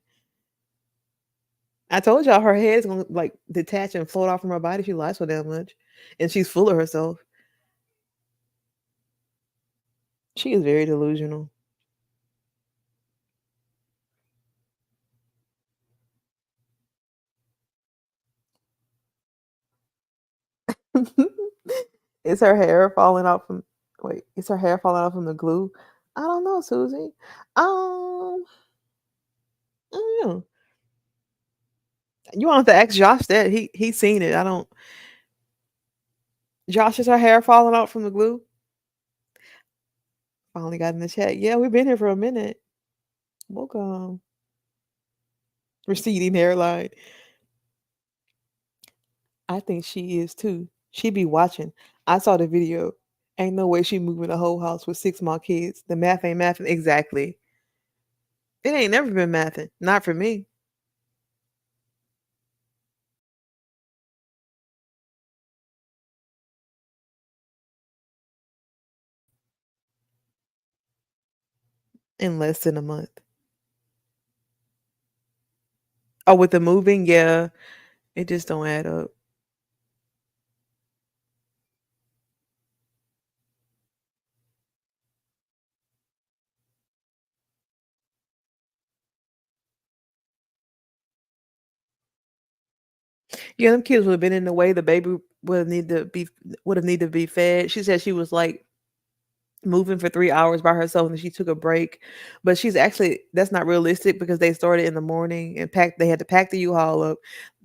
I told y'all her head's gonna like detach and float off from her body. She lies so damn much, and she's full of herself. She is very delusional. Is her hair falling out from? Wait, is her hair falling out from the glue? I don't know, Susie. I don't know. You want to ask Josh that he's seen it. I don't. Josh, is her hair falling out from the glue? Finally got in the chat. Yeah, we've been here for a minute. Welcome. Receding hairline. I think she is too. She be watching. I saw the video. Ain't no way she moving the whole house with 6 small kids. The math ain't mathing. Exactly. It ain't never been mathing. Not for me. in less than a month. Oh, with the moving, yeah, it just don't add up. Yeah, them kids would have been in the way. The baby would have needed to be fed. She said she was like moving for 3 hours by herself and she took a break. But she's actually that's not realistic because they started in the morning and they had to pack the U-Haul up.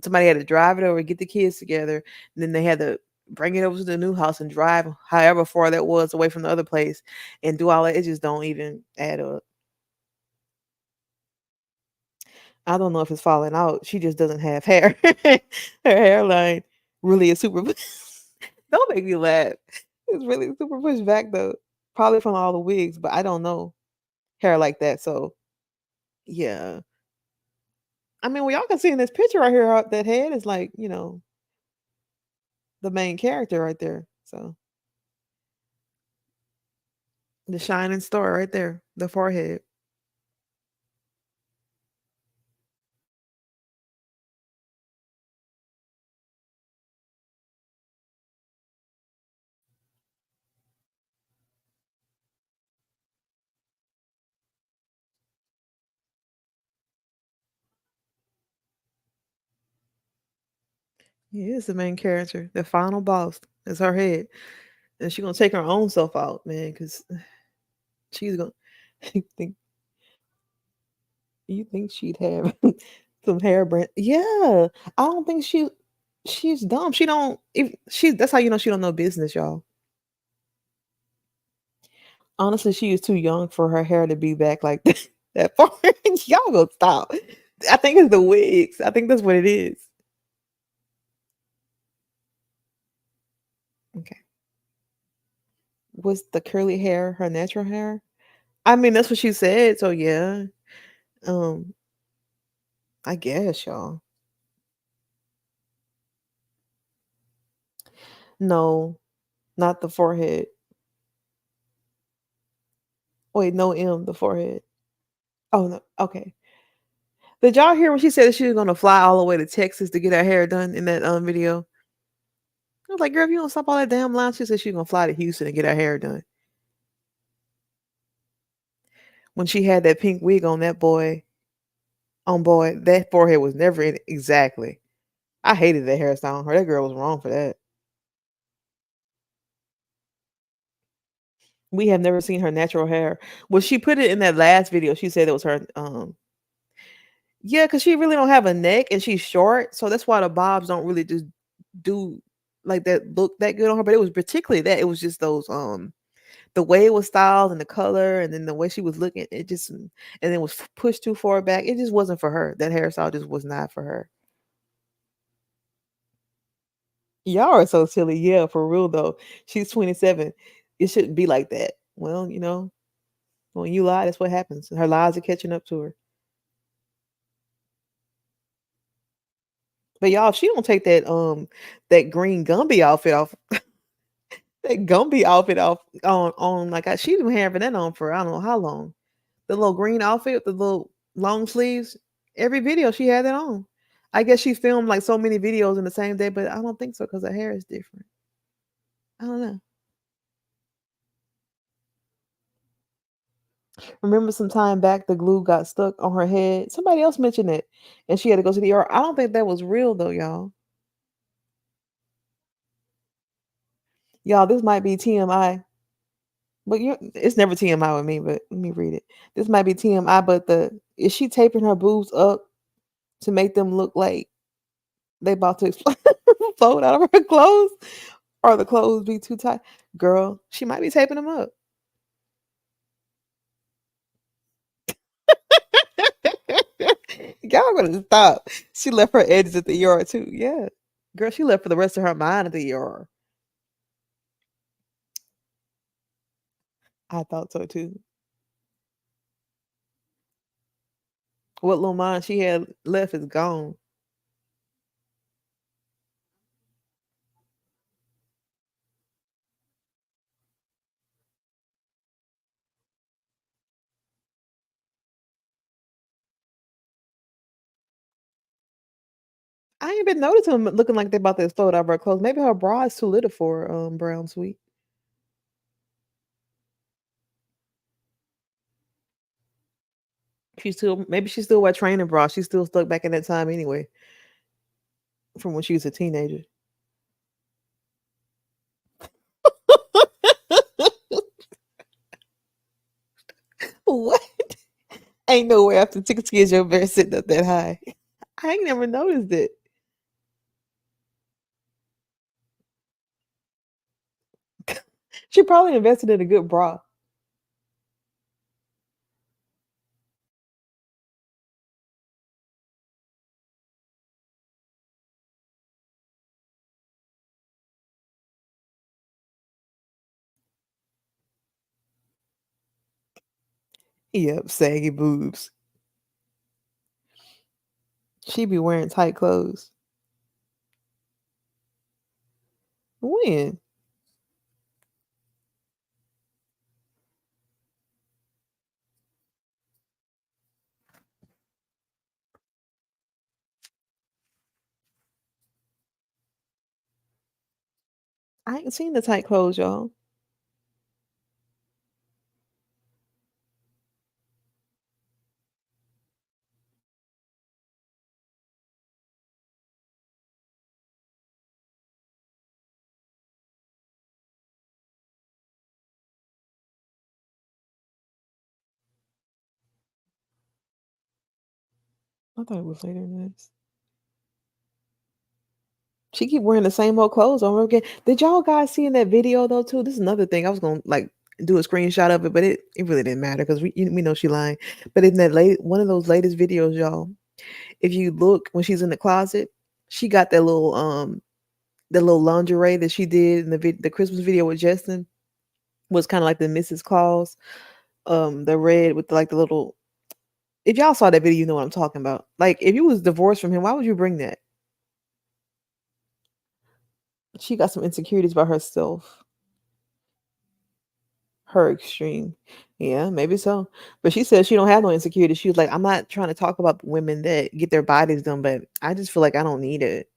Somebody had to drive it over, get the kids together, and then they had to bring it over to the new house and drive however far that was away from the other place and do all that. It just don't even add up. I don't know if it's falling out. She just doesn't have hair. Her hairline really is super. Don't make me laugh. It's really super pushed back though. Probably from all the wigs, but I don't know hair like that. So yeah, I mean, we all can see in this picture right here that head is like the main character right there. So the shining star right there, the forehead. Yeah, it's the main character. The final boss is her head, and she's gonna take her own self out, man, because she's gonna. You think you think she'd have some hair brand? Yeah, I don't think she's dumb. She don't. If she, that's how you know she don't know business, y'all. Honestly, she is too young for her hair to be back like that far. Y'all go stop. I think it's the wigs. I think that's what it is. Okay. Was the curly hair her natural hair? I mean, that's what she said. So yeah. Um, I guess y'all. No, not the forehead. Wait, no M, the forehead. Oh no. Okay. Did y'all hear when she said that she was gonna fly all the way to Texas to get her hair done in that video? I was like, girl, if you don't stop all that damn line, she said she was gonna fly to Houston and get her hair done. When she had that pink wig on boy, that forehead was never in it. Exactly. I hated that hairstyle on her. That girl was wrong for that. We have never seen her natural hair. Well, she put it in that last video. She said it was her. Yeah, because she really don't have a neck and she's short, so that's why the bobs don't really just do like that look that good on her. But it was particularly that it was just those the way it was styled and the color and then the way she was looking. It just and it was pushed too far back. It just wasn't for her. That hairstyle just was not for her. Y'all are so silly. Yeah, for real though. She's 27. It shouldn't be like that. Well, when you lie, that's what happens. Her lies are catching up to her. But y'all, if she don't take that green Gumby outfit off, that Gumby outfit off on like she been having that on for I don't know how long. The little green outfit with the little long sleeves. Every video she had that on. I guess she filmed like so many videos in the same day, but I don't think so because her hair is different. I don't know. Remember some time back the glue got stuck on her head? Somebody else mentioned it. And she had to go to the ER. I don't think that was real though, y'all. Y'all, this might be TMI. But it's never TMI with me, but let me read it. This might be TMI, but is she taping her boobs up to make them look like they about to explode float out of her clothes? Or the clothes be too tight? Girl, she might be taping them up. Y'all gonna stop. She left her edges at the yard too. Yeah. Girl, she left for the rest of her mind at the yard. I thought so too. What little mind she had left is gone. I ain't been noticing them looking like they about to explode out of her clothes. Maybe her bra is too little for her, brown sweet. She still maybe she still wear training bra. She's still stuck back in that time anyway, from when she was a teenager. What? Ain't no way after 6 years your bear sitting up that high. I ain't never noticed it. She probably invested in a good bra. Yep, saggy boobs. She be wearing tight clothes. When? I ain't seen the tight clothes, y'all. I thought it was later than this. She keep wearing the same old clothes over again. Did y'all guys see in that video though too? This is another thing. I was gonna like do a screenshot of it, but it really didn't matter because we know she lying. But in that late one of those latest videos, y'all, if you look when she's in the closet, she got that little lingerie that she did in the Christmas video with Justin was kind of like the Mrs. Claus, the red with like the little. If y'all saw that video, you know what I'm talking about. Like if you was divorced from him, why would you bring that? She got some insecurities about herself. Her extreme. Yeah, maybe so. But she said she don't have no insecurity. She was like, I'm not trying to talk about women that get their bodies done, but I just feel like I don't need it.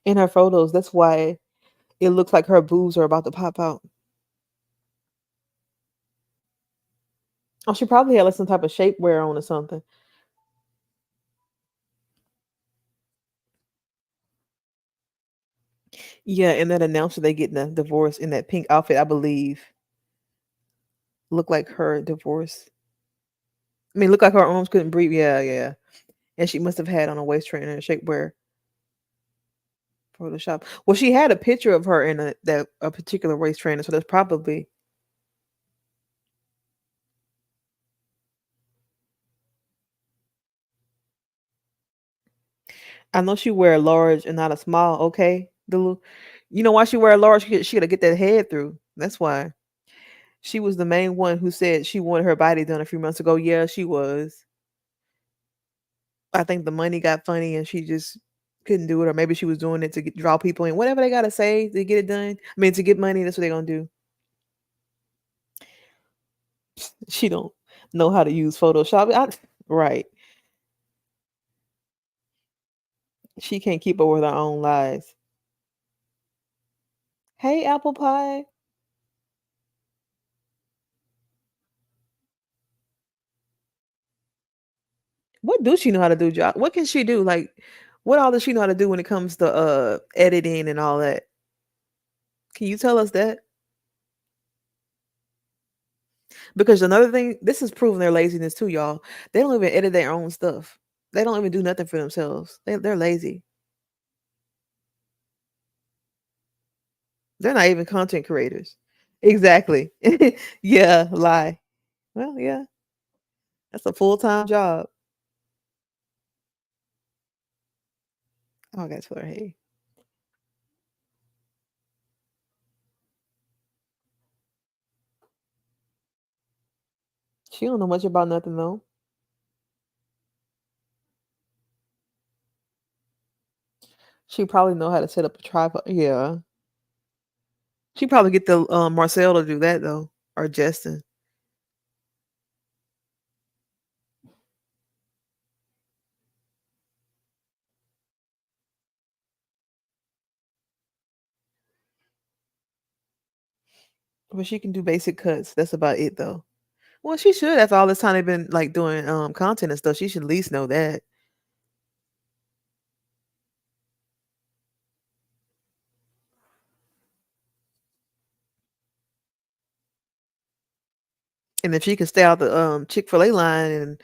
In her photos, that's why it looks like her boobs are about to pop out. Oh, she probably had like some type of shapewear on or something. Yeah, and that announcer they getting a divorce in that pink outfit, I believe, looked like her divorce. I mean, looked like her arms couldn't breathe. Yeah, yeah. And she must have had on a waist trainer and shapewear Photoshop. Well, she had a picture of her in a particular waist trainer, so that's probably. I know she wear a large and not a small. Okay, you know why she wear a large? She gotta get that head through. That's why she was the main one who said she wanted her body done a few months ago. Yeah, she was. I think the money got funny and she just couldn't do it, or maybe she was doing it to draw people in. Whatever they gotta say to get it done. I mean, to get money, that's what they're gonna do. She don't know how to use Photoshop. Right. She can't keep up with her own lies. Hey, apple pie. What do she know how to do, job? What can she do? Like, what all does she know how to do when it comes to editing and all that? Can you tell us that? Because another thing, this is proving their laziness too, y'all. They don't even edit their own stuff. They don't even do nothing for themselves. They're lazy. They're not even content creators. Exactly. Yeah, lie. Well, yeah, that's a full-time job. Oh, that's for her. Hey, she don't know much about nothing though. She probably know how to set up a tripod. Yeah, she probably get the Marcel to do that though, or Justin. But she can do basic cuts. That's about it, though. Well, she should. After all this time they've been like doing content and stuff, she should at least know that. And if she could stay out the Chick-fil-A line and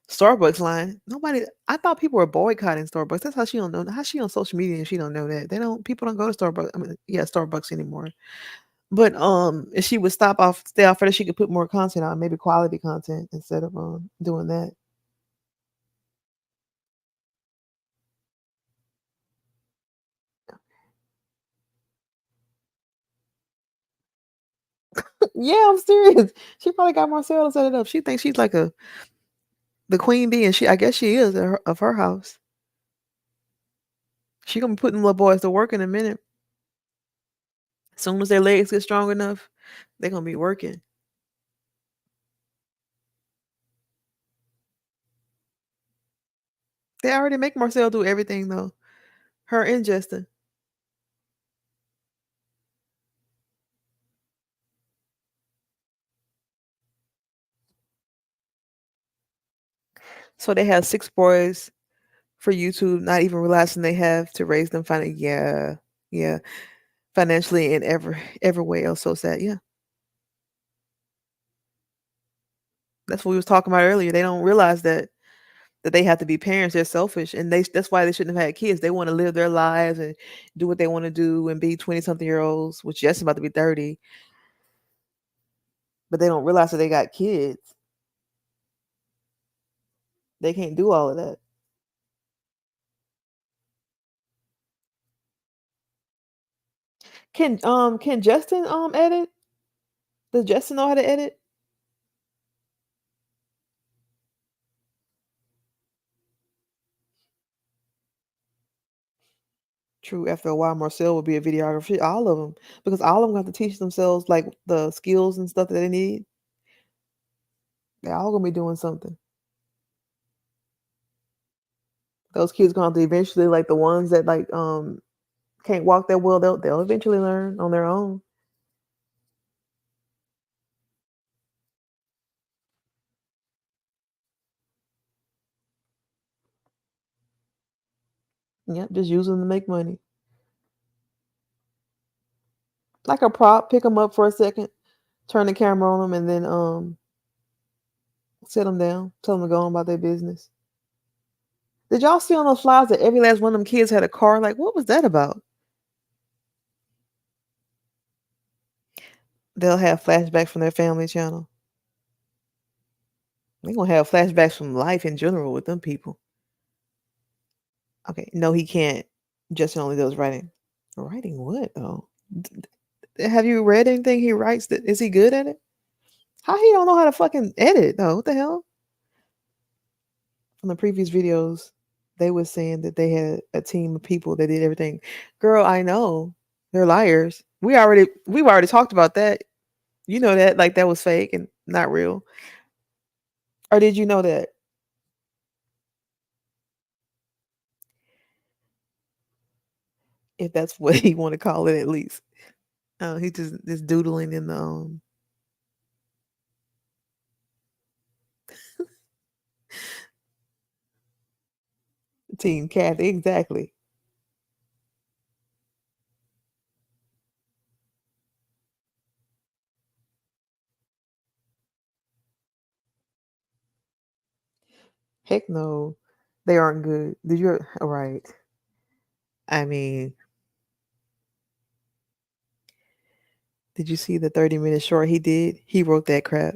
Starbucks line, nobody. I thought people were boycotting Starbucks. That's how she don't know. How she on social media and she don't know that they don't. People don't go to Starbucks. I mean, yeah, Starbucks anymore. But if she would stay off for that, she could put more content out, maybe quality content instead of doing that. Yeah, I'm serious. She probably got Marcel to set it up. She thinks she's like the queen bee, and I guess she is of her house. She gonna be putting little boys to work in a minute. As soon as their legs get strong enough, they're gonna be working. They already make Marcel do everything though. Her and Justin. So they have 6 boys for YouTube, not even realizing they have to raise them yeah, financially and every way else. So sad. Yeah, that's what we was talking about earlier. They don't realize that they have to be parents. They're selfish, and that's why they shouldn't have had kids. They want to live their lives and do what they want to do and be 20-something-year-olds, which Justin's about to be 30, but they don't realize that they got kids. They can't do all of that. Can Justin edit? Does Justin know how to edit? True. After a while, Marcel will be a videographer. All of them, because all of them have to teach themselves like the skills and stuff that they need. They're all gonna be doing something. Those kids gonna have to eventually, like the ones that like can't walk that well. They'll eventually learn on their own. Yep, just use them to make money. Like a prop, pick them up for a second, turn the camera on them, and then sit them down, tell them to go on about their business. Did y'all see on those flyers that every last one of them kids had a car? Like, what was that about? They'll have flashbacks from their family channel. They're gonna have flashbacks from life in general with them people. Okay, no, he can't. Justin only does writing. Writing what though? Have you read anything he writes? That is he good at it? How he don't know how to fucking edit though? What the hell? From the previous videos, they were saying that they had a team of people that did everything. Girl, I know. They're liars. We've already talked about that. You know that like that was fake and not real. Or did you know that? If that's what he want to call it at least. He just is doodling in the team Kathy. Exactly. Heck no. They aren't good. Did you right. I mean, did you see the 30-minute short he did? He wrote that crap.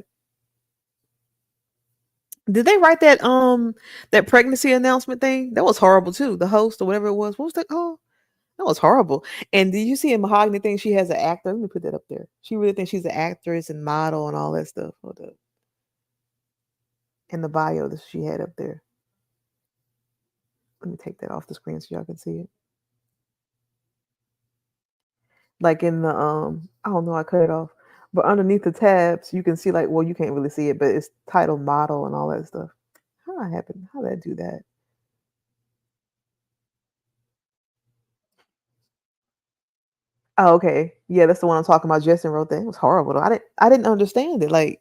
Did they write that pregnancy announcement thing? That was horrible too. The host or whatever it was. What was that called? That was horrible. And did you see in Mahogany thing she has an actor? Let me put that up there. She really thinks she's an actress and model and all that stuff. Hold up. In the bio that she had up there. Let me take that off the screen so y'all can see it. Like in the I don't know, I cut it off. But underneath the tabs, you can see like well, you can't really see it, but it's titled model and all that stuff. How that happen? How did I do that? Oh, okay. Yeah, that's the one I'm talking about. Justin wrote that. It was horrible though. I didn't understand it. Like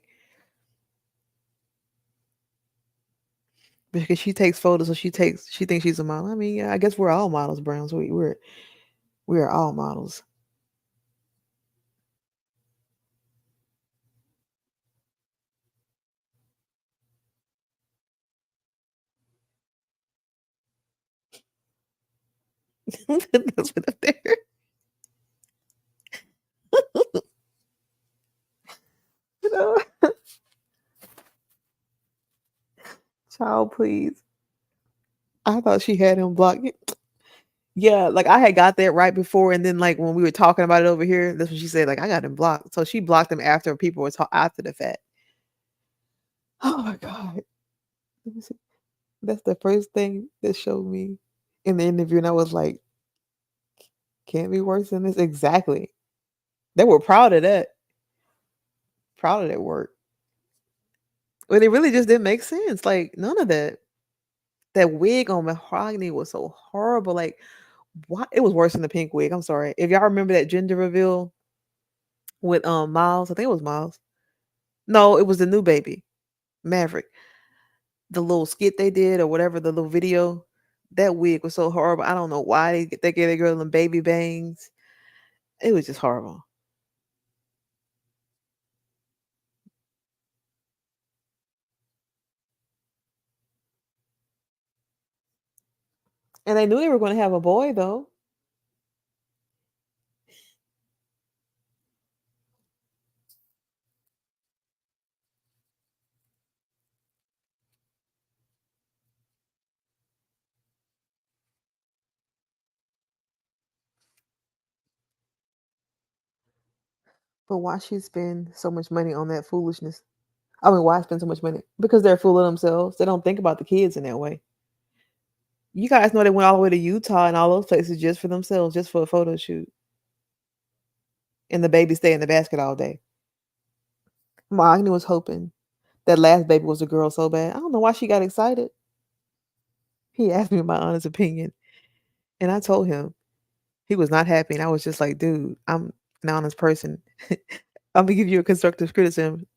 because she takes photos, so she thinks she's a model. I mean, yeah, I guess we're all models, Brown. So we are all models. That's what up there. You know? Child, please. I thought she had him blocked. Yeah, like I had got that right before, and then like when we were talking about it over here, that's when she said like I got him blocked. So she blocked him after people were after the fact. Oh my god. Let me see. That's the first thing that showed me in the interview, and I was like, can't be worse than this. Exactly. They were proud of that. Proud of that work. But it really just didn't make sense. Like none of that. That wig on Mahogany was so horrible. Like what? It was worse than the pink wig. I'm sorry. If y'all remember that gender reveal with Miles, I think it was Miles. No, it was the new baby, Maverick. The little skit they did or whatever, the little video. That wig was so horrible. I don't know why they gave that girl them baby bangs. It was just horrible. And they knew they were going to have a boy though. But why she spend so much money on that foolishness? I mean, why spend so much money? Because they're full of themselves. They don't think about the kids in that way. You guys know they went all the way to Utah and all those places just for themselves, just for a photo shoot. And the baby stay in the basket all day. Magni was hoping that last baby was a girl so bad. I don't know why she got excited. He asked me my honest opinion, and I told him he was not happy. And I was just like, dude, I'm an honest person. I'm gonna give you a constructive criticism.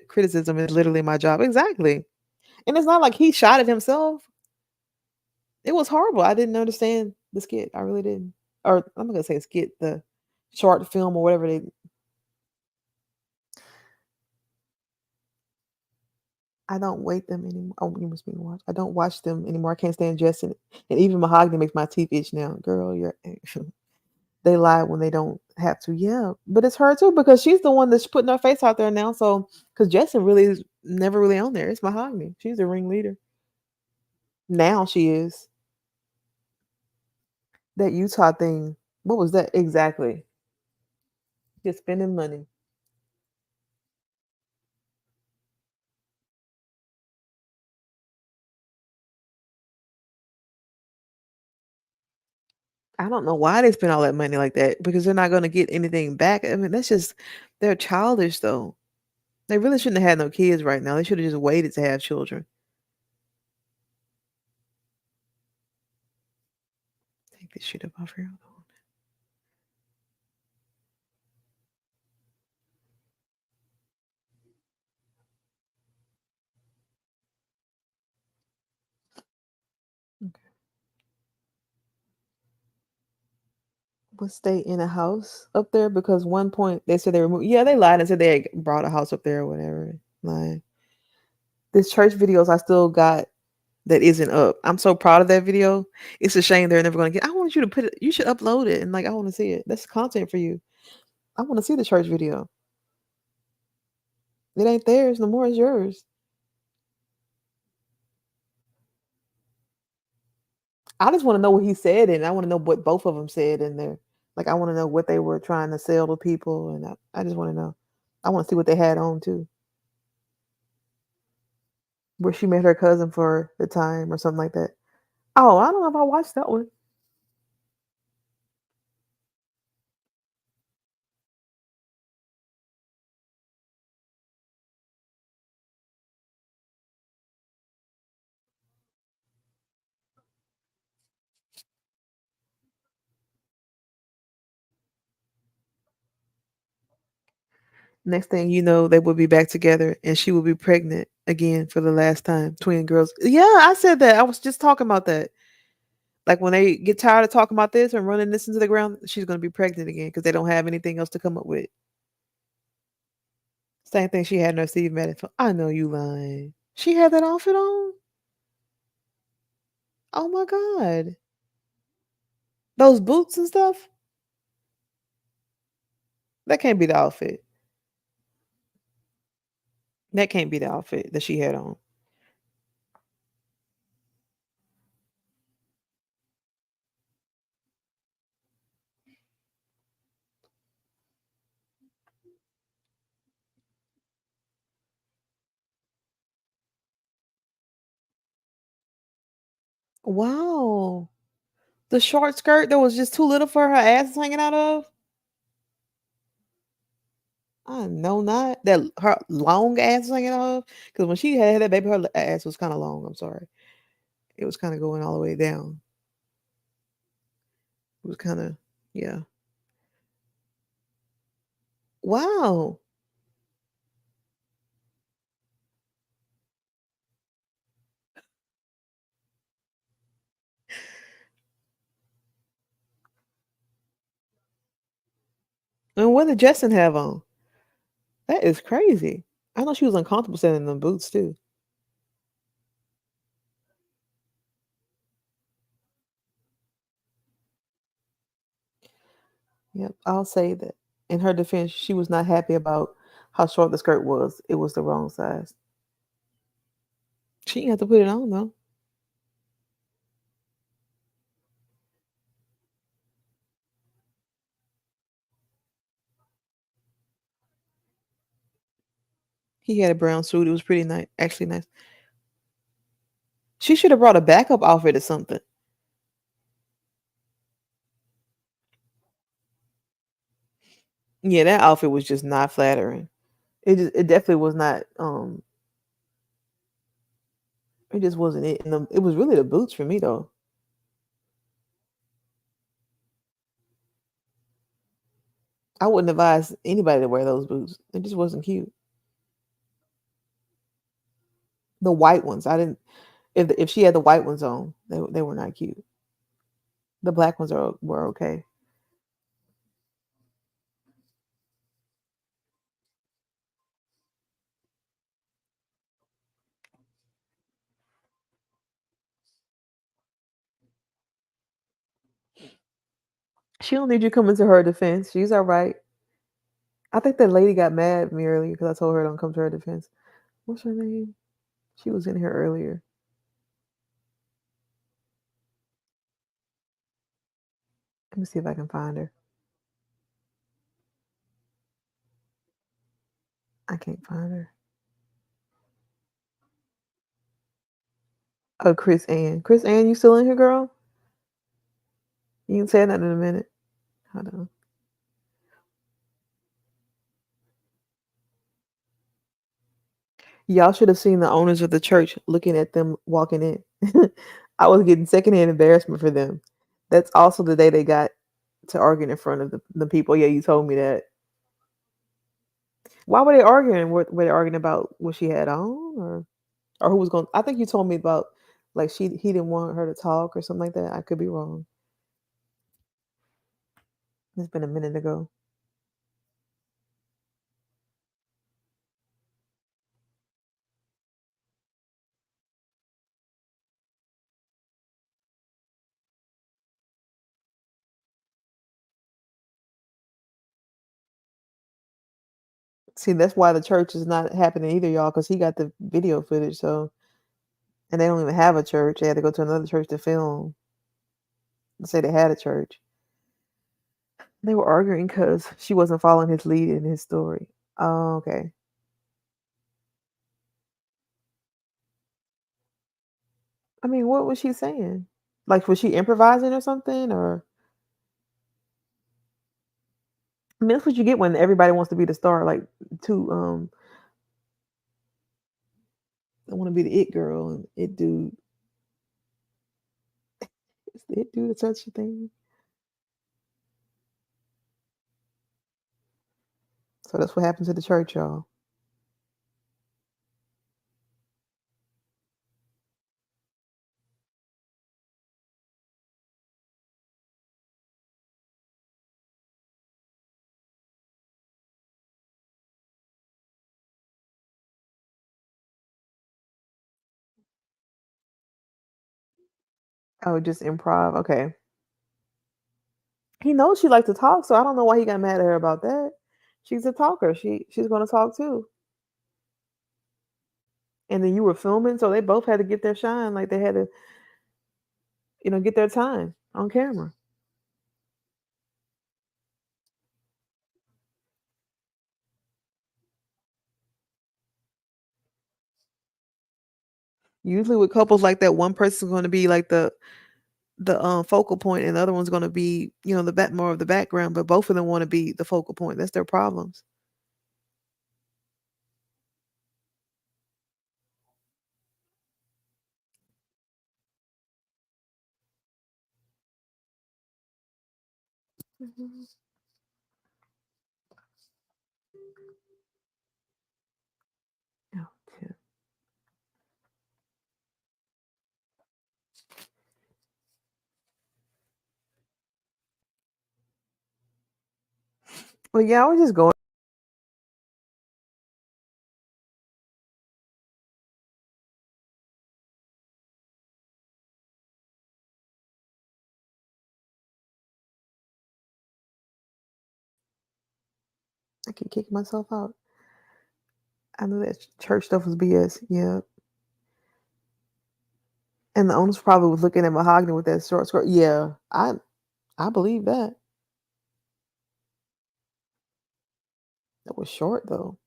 Criticism is literally my job. Exactly. And it's not like he shot at himself. It was horrible. I didn't understand the skit. I really didn't. Or I'm not gonna say skit, the short film or whatever they. I don't wait them anymore. Oh, you must be watch. I don't watch them anymore. I can't stand Justin. And even Mahogany makes my teeth itch now. Girl, you're they lie when they don't have to. Yeah. But it's her too, because she's the one that's putting her face out there now. So because Justin really is never really on there. It's Mahogany. She's the ringleader. Now she is. That Utah thing. What was that exactly? Just spending money. I don't know why they spend all that money like that because they're not gonna get anything back. I mean, that's just they're childish though. They really shouldn't have had no kids right now. They should have just waited to have children. Take this shit up off here. Okay. But stay in a house up there because one point they said they were moving. Yeah, they lied and said they had brought a house up there or whatever. Lying. This church videos I still got that isn't up. I'm so proud of that video. It's a shame they're never gonna get. I want you to put it. You should upload it and like I want to see it. That's content for you. I want to see the church video. It ain't theirs no more. It's yours. I just want to know what he said, and I want to know what both of them said in there. Like, I want to know what they were trying to sell to people, and I just want to know. I want to see what they had on too, where she met her cousin for the time or something like that. Oh, I don't know if I watched that one. Next thing you know, they would be back together and she would be pregnant again for the last time. Twin girls. Yeah, I said that. I was just talking about that. Like when they get tired of talking about this and running this into the ground, she's going to be pregnant again because they don't have anything else to come up with. Same thing she had in her Steve Madden. I know you lying. She had that outfit on? Oh my God. Those boots and stuff? That can't be the outfit. That can't be the outfit that she had on. Wow. The short skirt that was just too little for her ass hanging out of? I know not. That her long ass hanging out of? Because when she had that baby, her ass was kind of long. I'm sorry. It was kind of going all the way down. It was kind of, yeah. Wow. And what did Justin have on? That is crazy. I know she was uncomfortable sitting in them boots too. Yep, I'll say that. In her defense, she was not happy about how short the skirt was. It was the wrong size. She didn't have to put it on though. He had a brown suit. It was pretty nice, actually nice. She should have brought a backup outfit or something. Yeah, that outfit was just not flattering. It definitely was not. It just wasn't it. And it was really the boots for me though. I wouldn't advise anybody to wear those boots. It just wasn't cute. The white ones, I didn't. If she had the white ones on, they were not cute. The black ones were okay. She don't need you coming to her defense. She's all right. I think that lady got mad at me earlier because I told her don't come to her defense. What's her name? She was in here earlier. Let me see if I can find her. I can't find her. Oh, Chris Ann. Chris Ann, you still in here, girl? You can say that in a minute. Hold on. Y'all should have seen the owners of the church looking at them walking in. I was getting secondhand embarrassment for them. That's also the day they got to arguing in front of the people. Yeah, you told me that. Why were they arguing? Were they arguing about what she had on, or who was going? I think you told me about like he didn't want her to talk or something like that. I could be wrong. It's been a minute ago. See, that's why the church is not happening either, y'all, because he got the video footage. So, and they don't even have a church. They had to go to another church to film and say they had a church. They were arguing because she wasn't following his lead in his story. Oh, okay. I mean, what was she saying? Like, was she improvising or something? Or I mean, that's what you get when everybody wants to be the star. Like, to I want to be the it girl and it dude. It's the it dude such a thing. So So that's what happened to the church, y'all. Oh, just improv. Okay. He knows she likes to talk, so I don't know why he got mad at her about that. She's a talker. She's gonna talk too. And then you were filming, so they both had to get their shine. Like they had to, get their time on camera. Usually with couples like that, one person's gonna be like the focal point and the other one's gonna be, the back more of the background, but both of them want to be the focal point. That's their problems. Mhm. Okay. Well, yeah, I was just going. I keep kicking myself out. I knew that church stuff was BS. Yeah, and the owners probably was looking at mahogany with that short skirt. Yeah, I believe that. That was short though.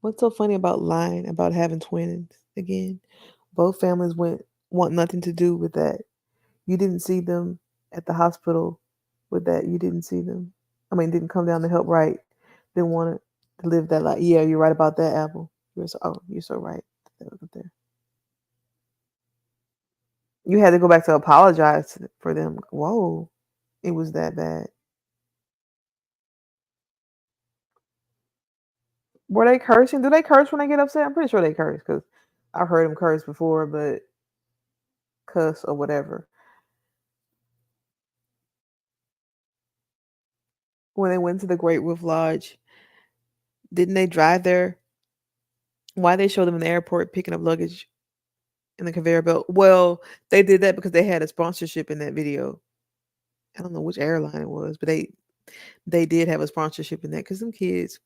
What's so funny about lying about having twins again? Both families want nothing to do with that. You didn't see them at the hospital with that. You didn't see them. I mean, didn't come down to help right. Didn't want to live that life. Yeah, you're right about that, Apple. You're so right. That was up there. You had to go back to apologize for them. Whoa, it was that bad. Were they cursing? Do they curse when they get upset? I'm pretty sure they curse because I've heard them curse before, but cuss or whatever. When they went to the Great Wolf Lodge, didn't they drive there? Why they show them in the airport picking up luggage in the conveyor belt? Well, they did that because they had a sponsorship in that video. I don't know which airline it was, but they did have a sponsorship in that because them kids,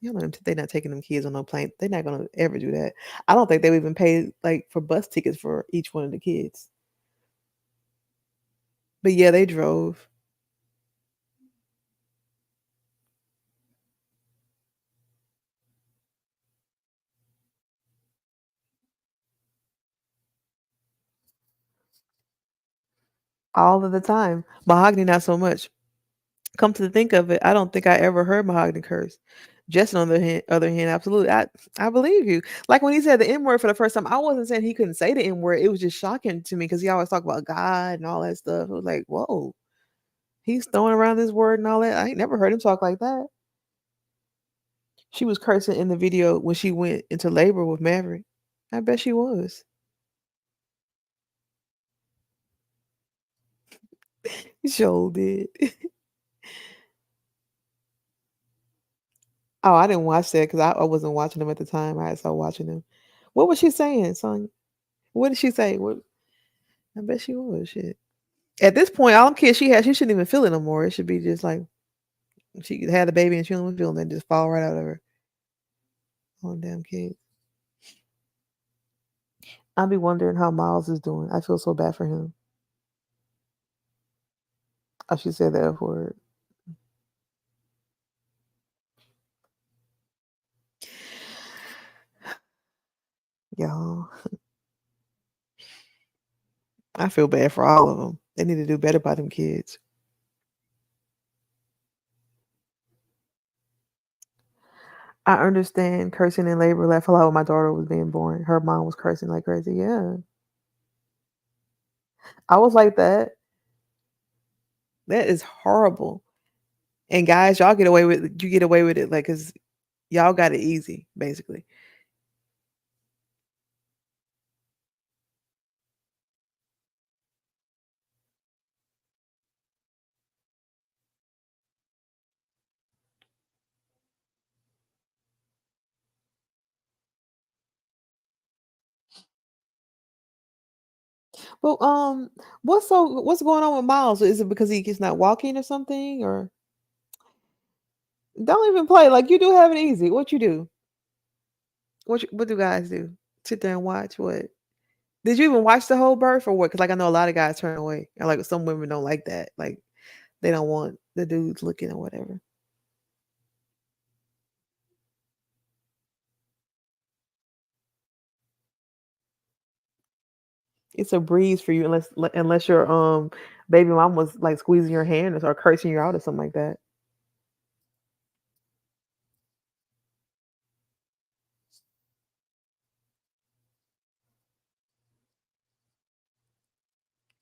they're not taking them kids on no plane. They're not gonna ever do that. I don't think they would even pay like for bus tickets for each one of the kids. But yeah, they drove all of the time. Mahogany, not so much. Come to think of it, I don't think I ever heard Mahogany curse. Justin, on the other hand, absolutely, I believe you. Like when he said the N word for the first time, I wasn't saying he couldn't say the N word. It was just shocking to me because he always talk about God and all that stuff. It was like, whoa, he's throwing around this word and all that. I ain't never heard him talk like that. She was cursing in the video when she went into labor with Maverick. I bet she was. She sure did. Oh, I didn't watch that because I wasn't watching them at the time. I started watching them. What was she saying, son? What did she say? What? I bet she was. Shit. At this point, all them kids she had, she shouldn't even feel it no more. It should be just like she had a baby and she don't even feel it and just fall right out of her. Oh, damn kid. I'll be wondering how Miles is doing. I feel so bad for him. Oh, she said the F word. Y'all, I feel bad for all of them. They need to do better by them kids. I understand cursing in labor. Laugh a lot when my daughter was being born. Her mom was cursing like crazy. Yeah. I was like that. That is horrible. And guys, y'all get away with you get away with it like cuz y'all got it easy basically. Well, what's going on with Miles? Is it because he's not walking or something or don't even play like you do have it easy. What you do? What do guys do? Sit there and watch what? Did you even watch the whole birth or what? Because like I know a lot of guys turn away, or like some women don't like that. Like they don't want the dudes looking or whatever. It's a breeze for you unless your baby mom was like squeezing your hand or cursing you out or something like that.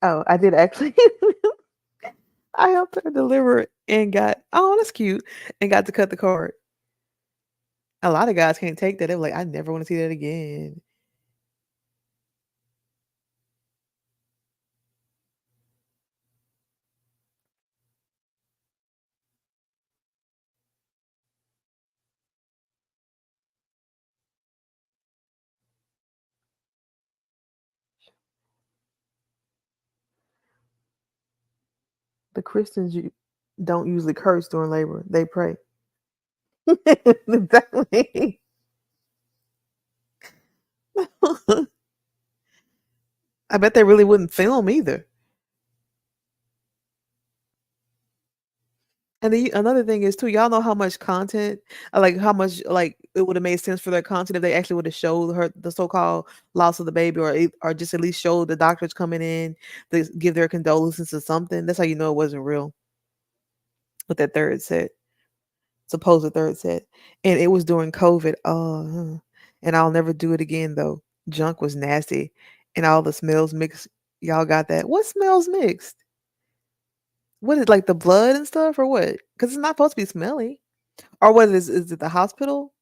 Oh, I did actually. I helped her deliver and got that's cute and got to cut the card. A lot of guys can't take that. They're like, I never want to see that again. The Christians don't usually curse during labor. They pray. Exactly. I bet they really wouldn't film either. And then another thing is too, y'all know how much content, like how much like it would have made sense for their content if they actually would have showed her the so-called loss of the baby, or just at least showed the doctors coming in to give their condolences or something. That's how you know it wasn't real with that third set, supposed third set, and it was during COVID. Oh, and I'll never do it again though. Junk was nasty, and all the smells mixed. Y'all got that? What smells mixed? What is like the blood and stuff, or what? Because it's not supposed to be smelly. Or what is it the hospital?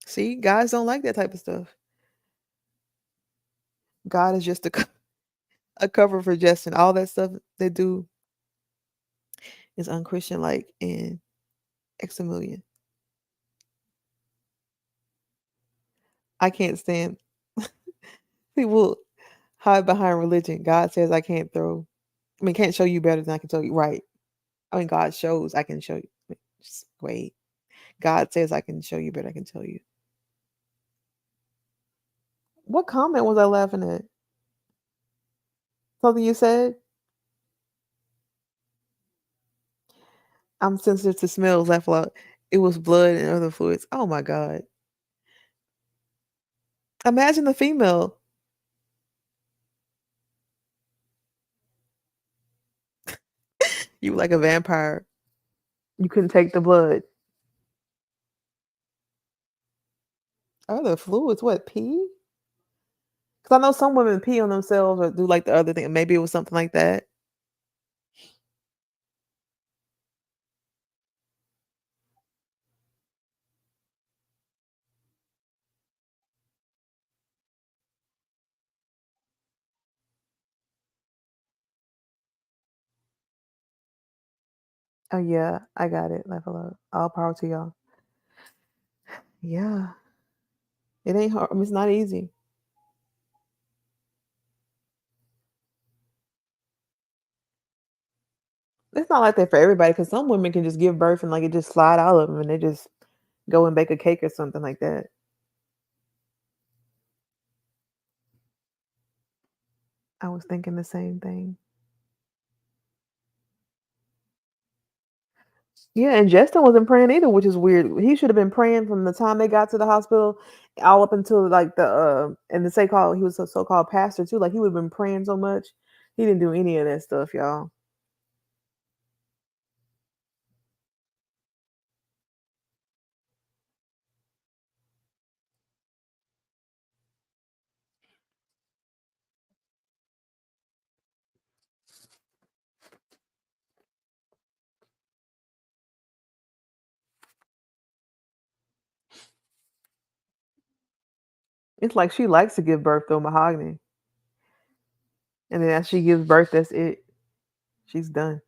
See, guys don't like that type of stuff. God is just a cover for Justin. All that stuff they do is unchristian like and examillion. I can't stand people hide behind religion. God says I can't throw. I mean, can't show you better than I can tell you. Right. I mean, God shows I can show you. Just wait. God says I can show you better. I can tell you. What comment was I laughing at? Something you said? I'm sensitive to smells. Laugh out. It was blood and other fluids. Oh my God. Imagine the female. You were like a vampire. You couldn't take the blood. Other fluids? What, pee? Because I know some women pee on themselves or do like the other thing. Maybe it was something like that. Oh yeah, I got it. Level up. All power to y'all. Yeah, it ain't hard. I mean, it's not easy. It's not like that for everybody because some women can just give birth and like it just slide out of them and they just go and bake a cake or something like that. I was thinking the same thing. Yeah, and Justin wasn't praying either, which is weird. He should have been praying from the time they got to the hospital all up until like and the say called he was a so-called pastor too. Like he would have been praying so much. He didn't do any of that stuff, y'all. It's like she likes to give birth though, mahogany, and then as she gives birth, that's it. She's done.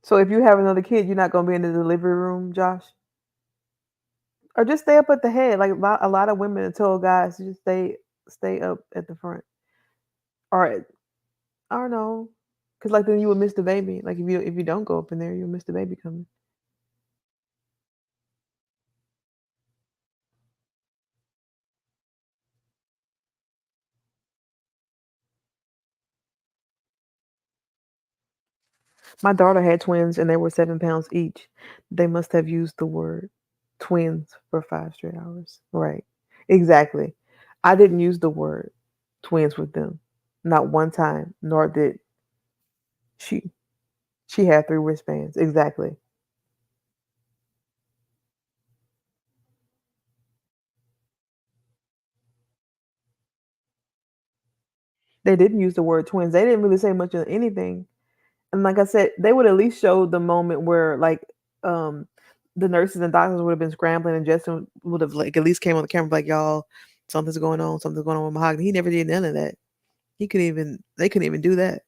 So if you have another kid, you're not gonna be in the delivery room, Josh, or just stay up at the head. Like a lot of women have told guys to just stay up at the front, or I don't know, because like then you would miss the baby. Like if you don't go up in there, you'll miss the baby coming. My daughter had twins, and they were 7 pounds each. They must have used the word twins for 5 straight hours. Right? Exactly. I didn't use the word twins with them, not one time. Nor did she. She had 3 wristbands. Exactly. They didn't use the word twins. They didn't really say much of anything. And like I said, they would at least show the moment where like um the nurses and doctors would have been scrambling and Justin would have like at least came on the camera like y'all, something's going on with Mahogany. He never did none of that. He couldn't even they couldn't even do that.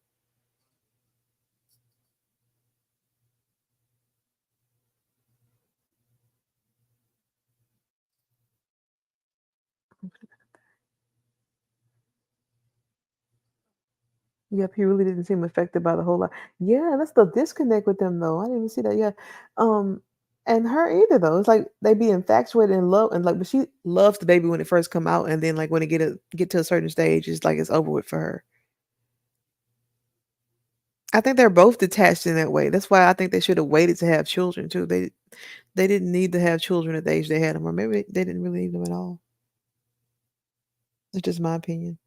Yep, he really didn't seem affected by the whole lot. Yeah, that's the disconnect with them though. I didn't even see that. Yeah. Um and her either though. It's like they be infatuated and love and like but she loves the baby when it first come out and then like when it get to a certain stage, it's like it's over with for her. I think they're both detached in that way. That's why I think they should have waited to have children too. They didn't need to have children at the age they had them, or maybe they didn't really need them at all. It's just my opinion.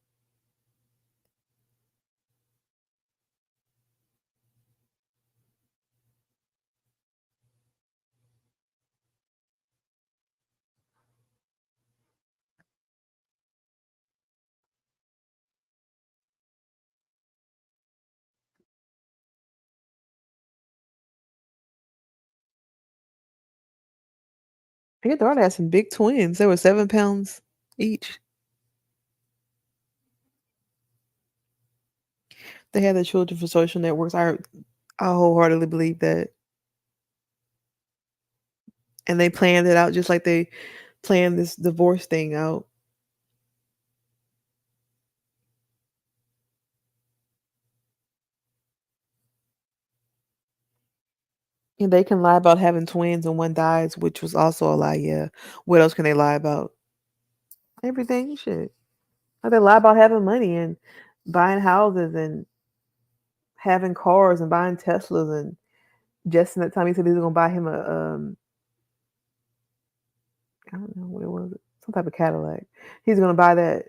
Your daughter had some big twins. They were 7 pounds each. They had their children for social networks. I wholeheartedly believe that, and they planned it out just like they planned this divorce thing out. And they can lie about having twins and one dies, which was also a lie. Yeah. What else can they lie about? Everything. Shit. Like they lie about having money and buying houses and having cars and buying Teslas and just in that time he said he was gonna buy him a I don't know what it was, some type of Cadillac. He's gonna buy that.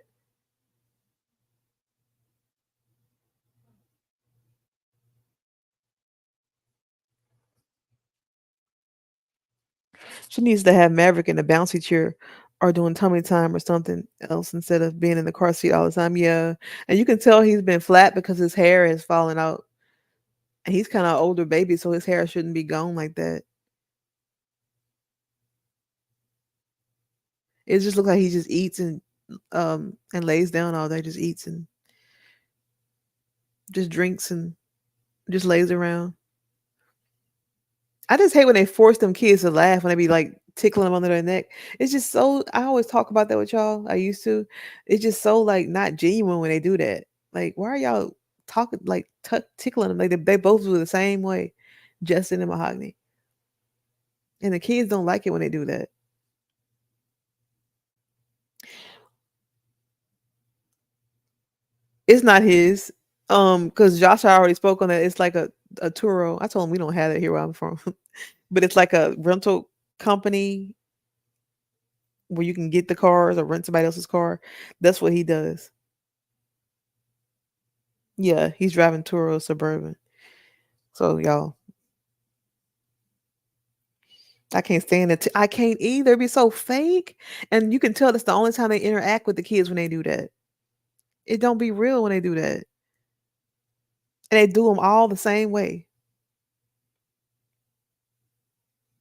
She needs to have Maverick in a bouncy chair or doing tummy time or something else instead of being in the car seat all the time. Yeah. And you can tell he's been flat because his hair is falling out. And he's kind of older baby, so his hair shouldn't be gone like that. It just looks like he just eats and lays down all day, just eats and just drinks and just lays around. I just hate when they force them kids to laugh when they be like tickling them under their neck. It's just so I always talk about that with y'all. I used to. It's just so like not genuine when they do that. Like, why are y'all talking like tickling them? Like they both do the same way, Justin and Mahogany. And the kids don't like it when they do that. It's not his. Because Josh already spoke on that. It's like a Turo. I told him we don't have it here where I'm from, but it's like a rental company where you can get the cars or rent somebody else's car. That's what he does. Yeah, he's driving Turo Suburban. So y'all, I can't stand it. I can't either. It'd be so fake, and you can tell that's the only time they interact with the kids when they do that. It don't be real when they do that, and they do them all the same way.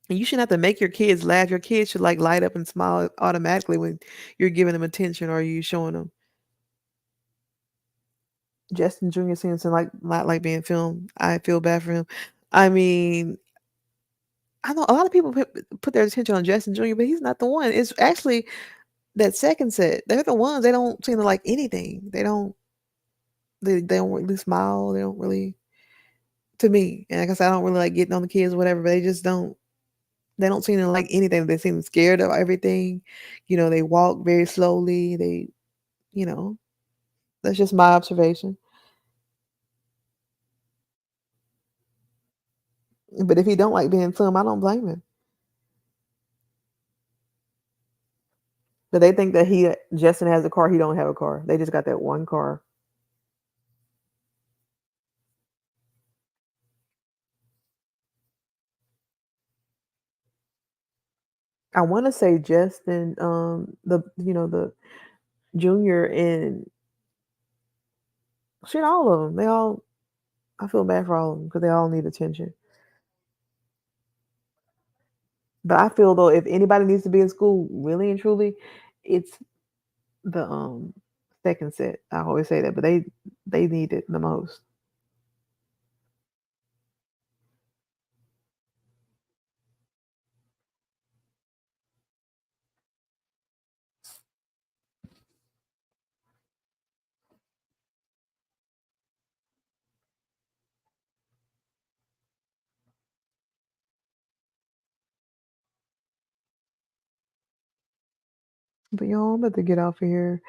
And you shouldn't have to make your kids laugh. Your kids should like light up and smile automatically when you're giving them attention or you showing them. Justin Jr. seems to like not like being filmed. I feel bad for him. I mean, I know a lot of people put their attention on Justin Jr., but he's not the one. It's actually that second set. They're the ones. They don't seem to like anything. They don't. They don't really smile. They don't really. To me, and like I said, I don't really like getting on the kids or whatever. But they just don't. They don't seem to like anything. They seem scared of everything. They walk very slowly. You know, that's just my observation. But if he don't like being filmed, I don't blame him. But they think that Justin has a car. He don't have a car. They just got that one car. I want to say Justin, the junior and shit, all of them. They all. I feel bad for all of them because they all need attention. But I feel though, if anybody needs to be in school, really and truly, it's the second set. I always say that, but they need it the most. But y'all, I'm about to get off of here.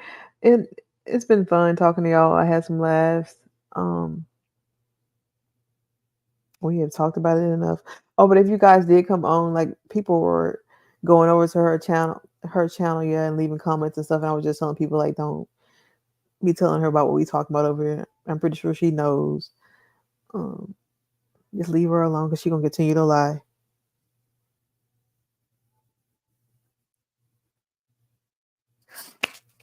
And it's been fun talking to y'all. I had some laughs. Um, we have talked about it enough. Oh, but if you guys did come on, like people were going over to her channel, yeah, and leaving comments and stuff. And I was just telling people like, don't be telling her about what we talk about over here. I'm pretty sure she knows. Um, just leave her alone because she gonna continue to lie.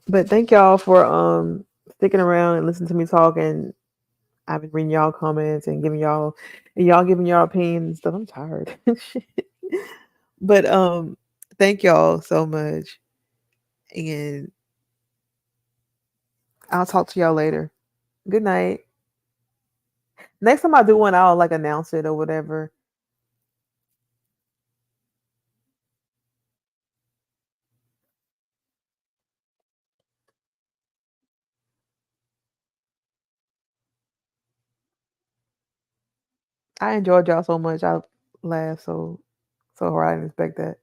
But thank y'all for sticking around and listening to me talk. And I've been reading y'all comments and y'all giving y'all opinions and stuff. I'm tired. But thank y'all so much. And I'll talk to y'all later. Good night. Next time I do one, I'll like announce it or whatever. I enjoyed y'all so much. I laughed so hard. I didn't expect that.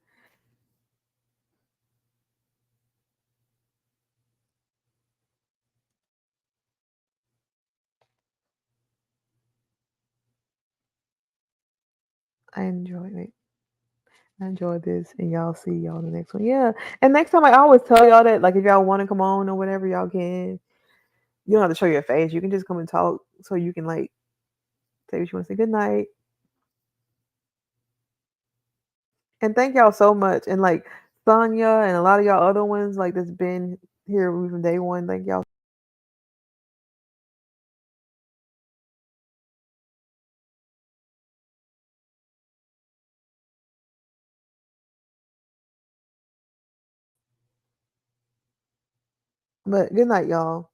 I enjoyed it. I enjoyed this, and y'all see y'all in the next one. Yeah, and next time I always tell y'all that like if y'all want to come on or whatever, y'all can. You don't have to show your face. You can just come and talk, so you can like say what you want to say. Good night, and thank y'all so much. And like Sonya and a lot of y'all other ones like that's been here from day one. Thank y'all. But good night, y'all.